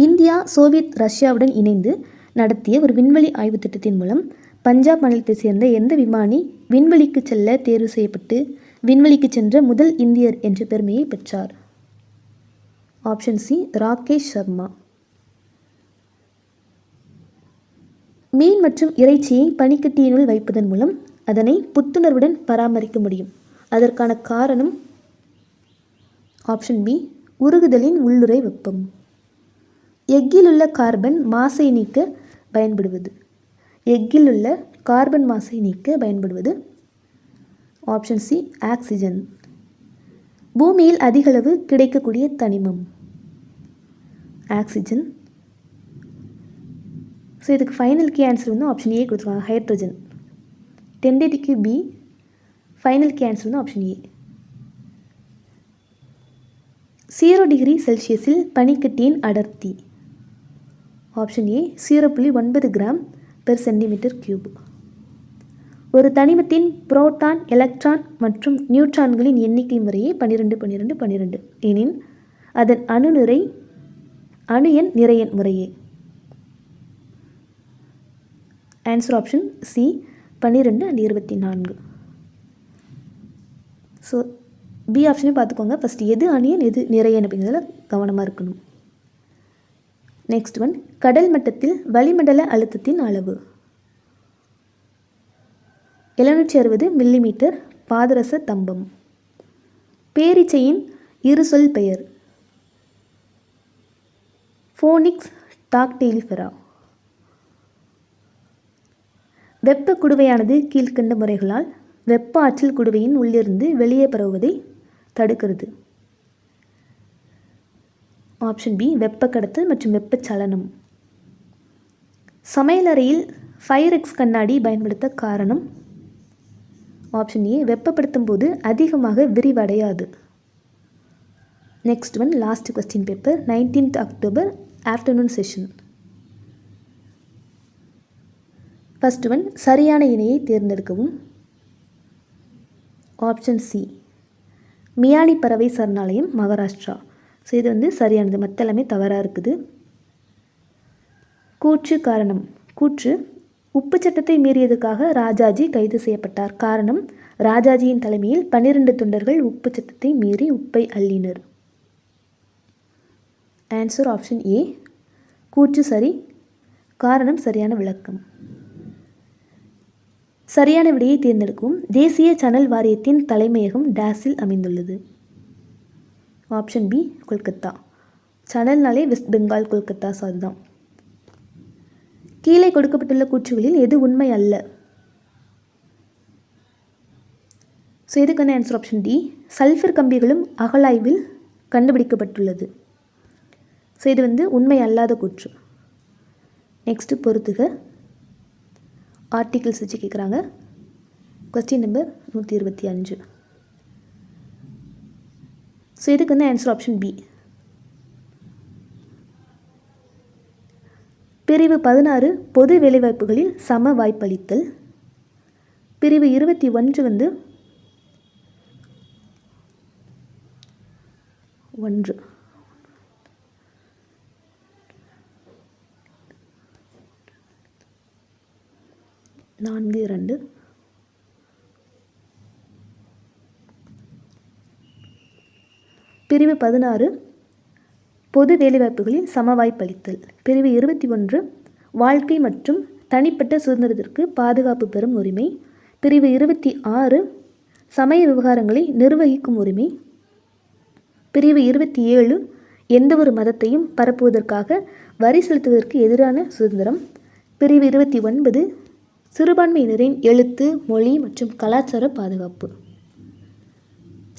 இந்தியா சோவியத் ரஷ்யாவுடன் இணைந்து நடத்திய ஒரு விண்வெளி ஆய்வு திட்டத்தின் மூலம் பஞ்சாப் மாநிலத்தை சேர்ந்த எந்த விமானி விண்வெளிக்கு செல்ல தேர்வு செய்யப்பட்டு விண்வெளிக்கு சென்ற முதல் இந்தியர் என்ற பெருமையை பெற்றார்? Option C Rakesh Sharma. மீன் மற்றும் இறைச்சியை பனிக்கட்டியினுள் வைப்பதன் மூலம் அதனை புத்துணர்வுடன் பராமரிக்க முடியும். அதற்கான காரணம்? ஆப்ஷன் பி உருகுதலின் உள்ளுறை வெப்பம். எக்கிலுள்ள கார்பன் மாசை நீக்க பயன்படுவது. எக்கிலுள்ள கார்பன் மாசை நீக்க பயன்படுவது. Option C oxygen. பூமியில் அதிகளவு கிடைக்கக்கூடிய தனிமம். ஆக்சிஜன். ஸோ இதுக்கு ஃபைனல் கீ ஆன்சர் வந்து ஆப்ஷன் ஏ கொடுத்துருவாங்க, ஹைட்ரஜன். டென்டேட்டிவ்க்கு பி, ஃபைனல் கீ ஆன்சர் வந்து ஆப்ஷன் ஏ. 0 டிகிரி செல்சியஸில் பனிக்கட்டியின் அடர்த்தி. Option A 0.9 gram per centimetre cube. ஒரு தனிமத்தின் புரோட்டான், எலக்ட்ரான் மற்றும் நியூட்ரான்களின் எண்ணிக்கை முறையே 12 12 12 எனின் அதன் அணு எண் நிறையன் முறையே. Answer option C 12 and 24. So B ஆப்ஷனே பார்த்துக்கோங்க. ஃபஸ்ட்டு எது அணியன் எது நிறையன் அப்படிங்கிறதுல கவனமாக இருக்கணும். நெக்ஸ்ட் ஒன், கடல் மட்டத்தில் வளிமண்டல அழுத்தத்தின் அளவு. 760 மில்லிமீட்டர் பாதரச தம்பம். பேரீச்சையின் இரு சொல் பெயர். ஃபோனிக்ஸ் டாக்டெயிலிஃபெரா. வெப்ப குடுவையானது கீழ்கண்ட முறைகளால் வெப்ப ஆற்றல் குடுவையின் உள்ளிருந்து வெளியே பரவுவதை தடுக்கிறது. ஆப்ஷன் பி வெப்ப கடத்தல் மற்றும் வெப்பச்சலனம். சமையலறையில் ஃபைரெக்ஸ் கண்ணாடி பயன்படுத்த காரணம். ஆப்ஷன் ஏ வெப்பப்படுத்தும் போது அதிகமாக விரிவடையாது. Next one, last question paper, 19th October afternoon session. First one, சரியான இணையை தேர்ந்தெடுக்கவும். ஆப்ஷன் சி மியானி பறவை சரணாலயம், மகாராஷ்டிரா. ஸோ இது வந்து சரியானது, மற்ற எல்லாமே தவறாக இருக்குது. கூற்று காரணம். கூற்று, உப்பு சட்டத்தை மீறியதுக்காக ராஜாஜி கைது செய்யப்பட்டார். காரணம், ராஜாஜியின் தலைமையில் 12 தொண்டர்கள் உப்பு சட்டத்தை மீறி உப்பை அள்ளினர். ஆன்சர் ஆப்ஷன் ஏ கூற்று சரி, காரணம் சரியான விளக்கம். சரியான விடையை தேர்ந்தெடுக்கும். தேசிய சணல் வாரியத்தின் தலைமையகம் டேஸில் அமைந்துள்ளது. Option B Kolkata. சணல்னாலே வெஸ்ட் பெங்கால், கொல்கத்தா. ஸோ அதுதான். கீழே கொடுக்கப்பட்டுள்ள கூற்றுகளில் எது உண்மை அல்ல? ஸோ இதுக்கான ஆன்சர் ஆப்ஷன் டி சல்ஃபர் கம்பிகளும் அகழாய்வில் கண்டுபிடிக்கப்பட்டுள்ளது. ஸோ இது வந்து உண்மை அல்லாத கூற்று. நெக்ஸ்ட்டு பொறுத்துக. ஆர்டிகிள்ஸ் வச்சு கேட்குறாங்க. Question number 125. ஸோ இதுக்கு வந்து ஆன்சர் ஆப்ஷன் பி. பிரிவு 16 பொது வேலைவாய்ப்புகளில் சம வாய்ப்பளித்தல். பிரிவு 21 வந்து 1. நான்கு 2. பிரிவு 16 பொது வேலைவாய்ப்புகளில் சமவாய்ப்பளித்தல். பிரிவு 21 வாழ்க்கை மற்றும் தனிப்பட்ட சுதந்திரத்திற்கு பாதுகாப்பு பெறும் உரிமை. பிரிவு 26 சமய விவகாரங்களை நிர்வகிக்கும் உரிமை. பிரிவு 27 எந்தவொரு மதத்தையும் பரப்புவதற்காக வரி செலுத்துவதற்கு எதிரான சுதந்திரம். பிரிவு 29 சிறுபான்மையினரின் எழுத்து, மொழி மற்றும் கலாச்சார பாதுகாப்பு.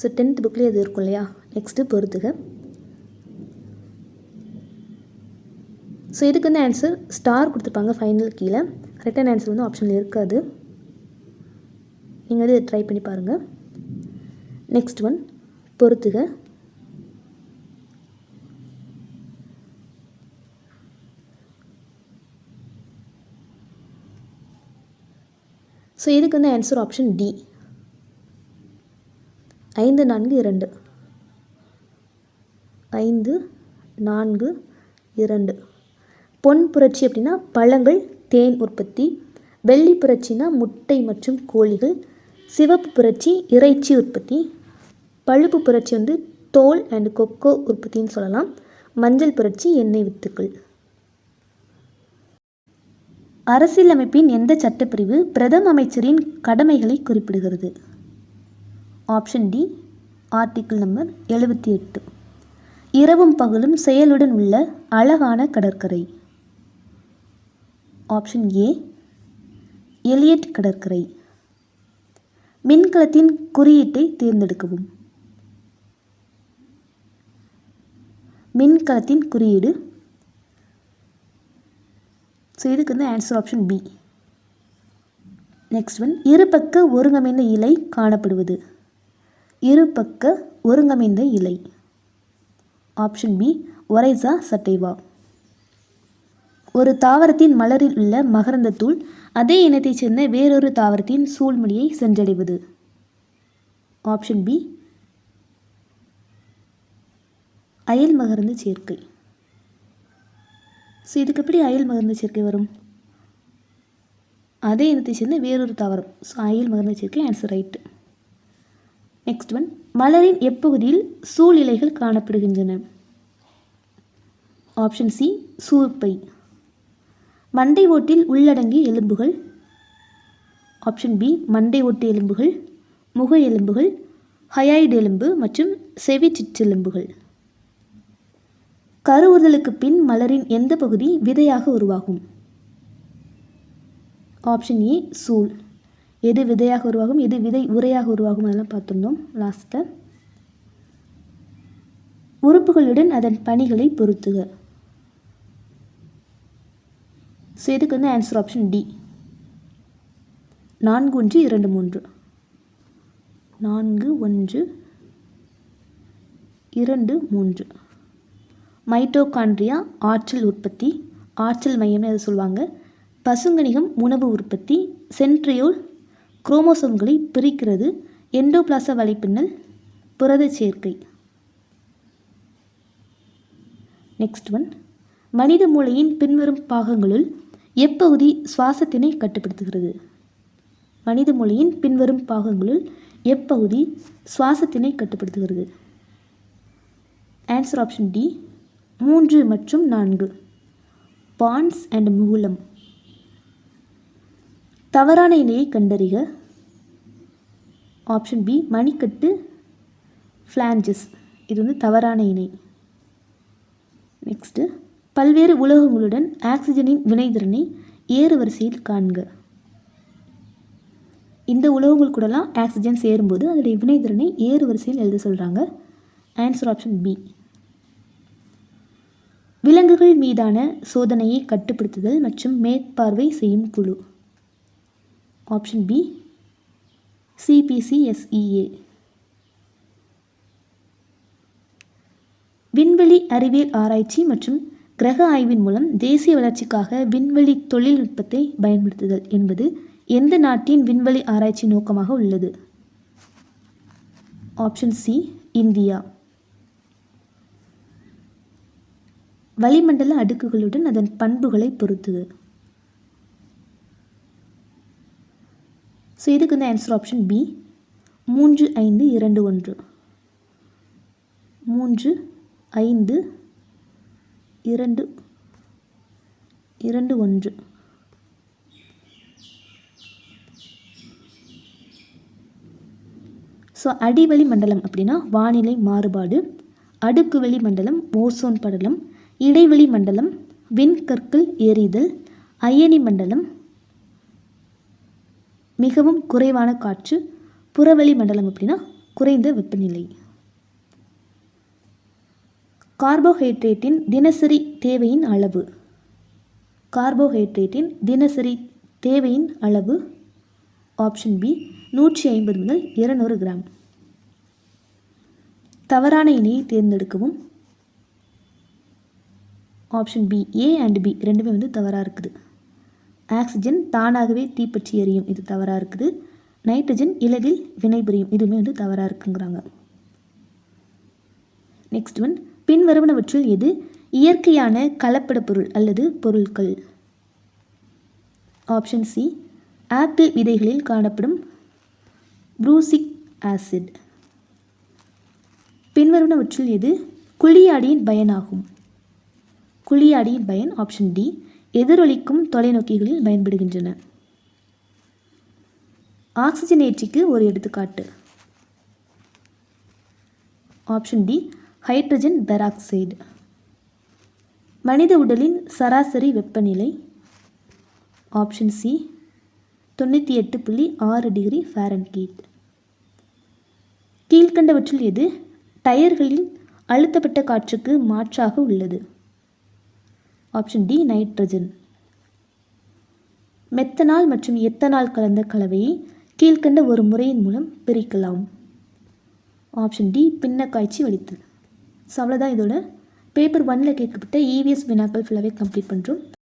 ஸோ 10th புக்லேயே அது இருக்கும் இல்லையா. நெக்ஸ்ட்டு பொறுத்துக. ஸோ இதுக்கு வந்து ஆன்சர் ஸ்டார் கொடுத்துருப்பாங்க ஃபைனல் கீழே. கரெக்டான ஆன்சர் வந்து ஆப்ஷனில் இருக்காது. நீங்கள் வந்து ட்ரை பண்ணி பாருங்கள். நெக்ஸ்ட் ஒன் பொறுத்துக. ஸோ இதுக்கு வந்து ஆன்சர் ஆப்ஷன் டி 5, 4, 2. 5, 4, 2. பொன் புரட்சி அப்படின்னா பழங்கள், தேன் உற்பத்தி. வெள்ளி புரட்சினா முட்டை மற்றும் கோழிகள். சிவப்பு புரட்சி இறைச்சி உற்பத்தி. பழுப்பு புரட்சி வந்து தோல் அண்ட் கொக்கோ உற்பத்தின்னு சொல்லலாம். மஞ்சள் புரட்சி எண்ணெய் வித்துக்கள். அரசியலமைப்பின் எந்த சட்டப்பிரிவு பிரதம அமைச்சரின் கடமைகளை குறிப்பிடுகிறது? Option D article number 78. இரவும் பகலும் செயலுடன் உள்ள அழகான கடற்கரை. ஆப்ஷன் ஏ எலியட் கடற்கரை. மின்கலத்தின் குறியீட்டை தேர்ந்தெடுக்கவும். மின்கலத்தின் குறியீடு. ஸோ இதுக்கு வந்து answer option B. Next one இருபக்க ஒருங்கமைந்த இலை காணப்படுவது. இருபக்க ஒருங்கமைந்த இலை. Option B Oryza sativa. ஒரு தாவரத்தின் மலரில் உள்ள மகரந்த தூள் அதே இனத்தைச் சேர்ந்த வேறொரு தாவரத்தின் சூழ்மொழியை சென்றடைவது. ஆப்ஷன் பி அயல் மகரந்த சேர்க்கை. ஸோ இதுக்கு எப்படி அயல் மகரந்த சேர்க்கை வரும்? அதே இனத்தை சேர்ந்த வேறொரு தாவரம். ஸோ அயல் மகரந்த சேர்க்கை ஆன்சர் ரைட்டு. நெக்ஸ்ட் ஒன் மலரின் எப்பகுதியில் சூழ் இலைகள் காணப்படுகின்றன? ஆப்ஷன் சி சூர்ப்பை. மண்டை ஓட்டில் உள்ளடங்கிய எலும்புகள். ஆப்ஷன் பி மண்டை ஓட்டு எலும்புகள், முக எலும்புகள், ஹயாய்டு எலும்பு மற்றும் செவி சிற்றெலும்புகள். கருவுறுதலுக்கு பின் மலரின் எந்த பகுதி விதையாக உருவாகும்? ஆப்ஷன் ஏ சூல். எது விதையாக உருவாகும், எது விதை உரையாக உருவாகும் அதெல்லாம் பார்த்துருந்தோம் லாஸ்ட்டில். உறுப்புகளுடன் அதன் பணிகளை பொறுத்துக. ஸோ இதுக்கு வந்து ஆன்சர் ஆப்ஷன் டி 4, 1, 2, 3. 4, 1, 2, 3. மைட்டோகாண்ட்ரியா ஆற்றல் உற்பத்தி, ஆற்றல் மையம்னு அதை சொல்லுவாங்க. பசுங்கணிகம் உணவு உற்பத்தி. சென்ட்ரியோல் குரோமோசோம்களை பிரிக்கிறது. எண்டோபிளாச வலைப்பின்னல் புரத சேர்க்கை. நெக்ஸ்ட் ஒன் மனித மூளையின் பின்வரும் பாகங்களுள் எப்பகுதி சுவாசத்தினை கட்டுப்படுத்துகிறது? மனித மூளையின் பின்வரும் பாகங்களுள் எப்பகுதி சுவாசத்தினை கட்டுப்படுத்துகிறது? ஆன்சர் ஆப்ஷன் டி 3 மற்றும் 4. பான்ஸ் அண்ட் முகுலம். தவறான இணையை கண்டறிக. ஆப்ஷன் பி மணிக்கட்டு ஃப்ளாஞ்சஸ். இது வந்து தவறான இணை. நெக்ஸ்ட்டு பல்வேறு உலோகங்களுடன் ஆக்சிஜனின் வினைத்திறனை ஏறு வரிசையில் காண்க. இந்த உலோகங்கள் கூடலாம் ஆக்சிஜன் சேரும்போது அதோடைய வினைத்திறனை ஏறு வரிசையில் எழுத சொல்கிறாங்க. Answer option B. விலங்குகள் மீதான சோதனையை கட்டுப்படுத்துதல் மற்றும் மேற்பார்வை செய்யும் குழு. Option B CPCSEA. விண்வெளி அறிவியல் ஆராய்ச்சி மற்றும் கிரக ஆய்வின் மூலம் தேசிய வளர்ச்சிக்காக விண்வெளி தொழில்நுட்பத்தை பயன்படுத்துதல் என்பது எந்த நாட்டின் விண்வெளி ஆராய்ச்சி நோக்கமாக உள்ளது? Option C India. வளிமண்டல அடுக்குகளுடன் அதன் பண்புகளை பொறுத்துது. ஸோ இதுக்கு வந்து ஆன்சர் ஆப்ஷன் பி 3, 5, 2, 1. 3, 5, 2 ஸோ அடிவளி மண்டலம் அப்படின்னா வானிலை மாறுபாடு, அடுக்குவெளி மண்டலம் ஓசோன் படலம், இடைவெளி மண்டலம் விண்கற்கள் எரிதல், அயனி மண்டலம் மிகவும் குறைவான காற்று, புறவெளி மண்டலம் அப்படின்னா குறைந்த வெப்பநிலை. கார்போஹைட்ரேட்டின் தினசரி தேவையின் அளவு. கார்போஹைட்ரேட்டின் தினசரி தேவையின் அளவு ஆப்ஷன் பி 150 முதல் 200 கிராம். தவறான இணையை தேர்ந்தெடுக்கவும். Option B A and B ரெண்டுமே தவறாக இருக்குது. ஆக்சிஜன் தானாகவே தீப்பற்றி எரியும், இது தவறாக இருக்குது. நைட்ரஜன் இலவில் வினைபுரியும், இதுவுமே தவறாக இருக்குங்கிறாங்க. நெக்ஸ்ட் ஒன், பின்வருவனவற்றுள் எது இயற்கையான கலப்பட பொருள் அல்லது பொருட்கள்? ஆப்ஷன் சி ஆப்பிள் விதைகளில் காணப்படும் ப்ரூசிக் ஆசிட். பின்வருவனவற்றுள் எது குழியாடியின் பயனாகும்? குழியாடியின் பயன் ஆப்ஷன் டி எதிரொலிக்கும் தொலைநோக்கிகளில் பயன்படுகின்றன. ஆக்சிஜனேற்றிக்கு ஒரு எடுத்துக்காட்டு. Option D hydrogen peroxide. மனித உடலின் சராசரி வெப்பநிலை ஆப்ஷன் சி 98.6 டிகிரி ஃபாரன்ஹீட். கீழ்கண்டவற்றில் எது டயர்களில் அழுத்தப்பட்ட காற்றுக்கு மாற்றாக உள்ளது? Option D nitrogen. மெத்தனால் மற்றும் எத்தனால் கலந்த கலவையை கீழ்கண்ட ஒரு முறையின் மூலம் பிரிக்கலாம். ஆப்ஷன் டி பின்ன காய்ச்சி வடித்தல். ஸோ அவ்வளோதான் இதோட பேப்பர் 1ல் கேட்கப்பட்ட EVS வினாக்கள் ஃபுல்லாகவே கம்ப்ளீட் பண்ணுறோம்.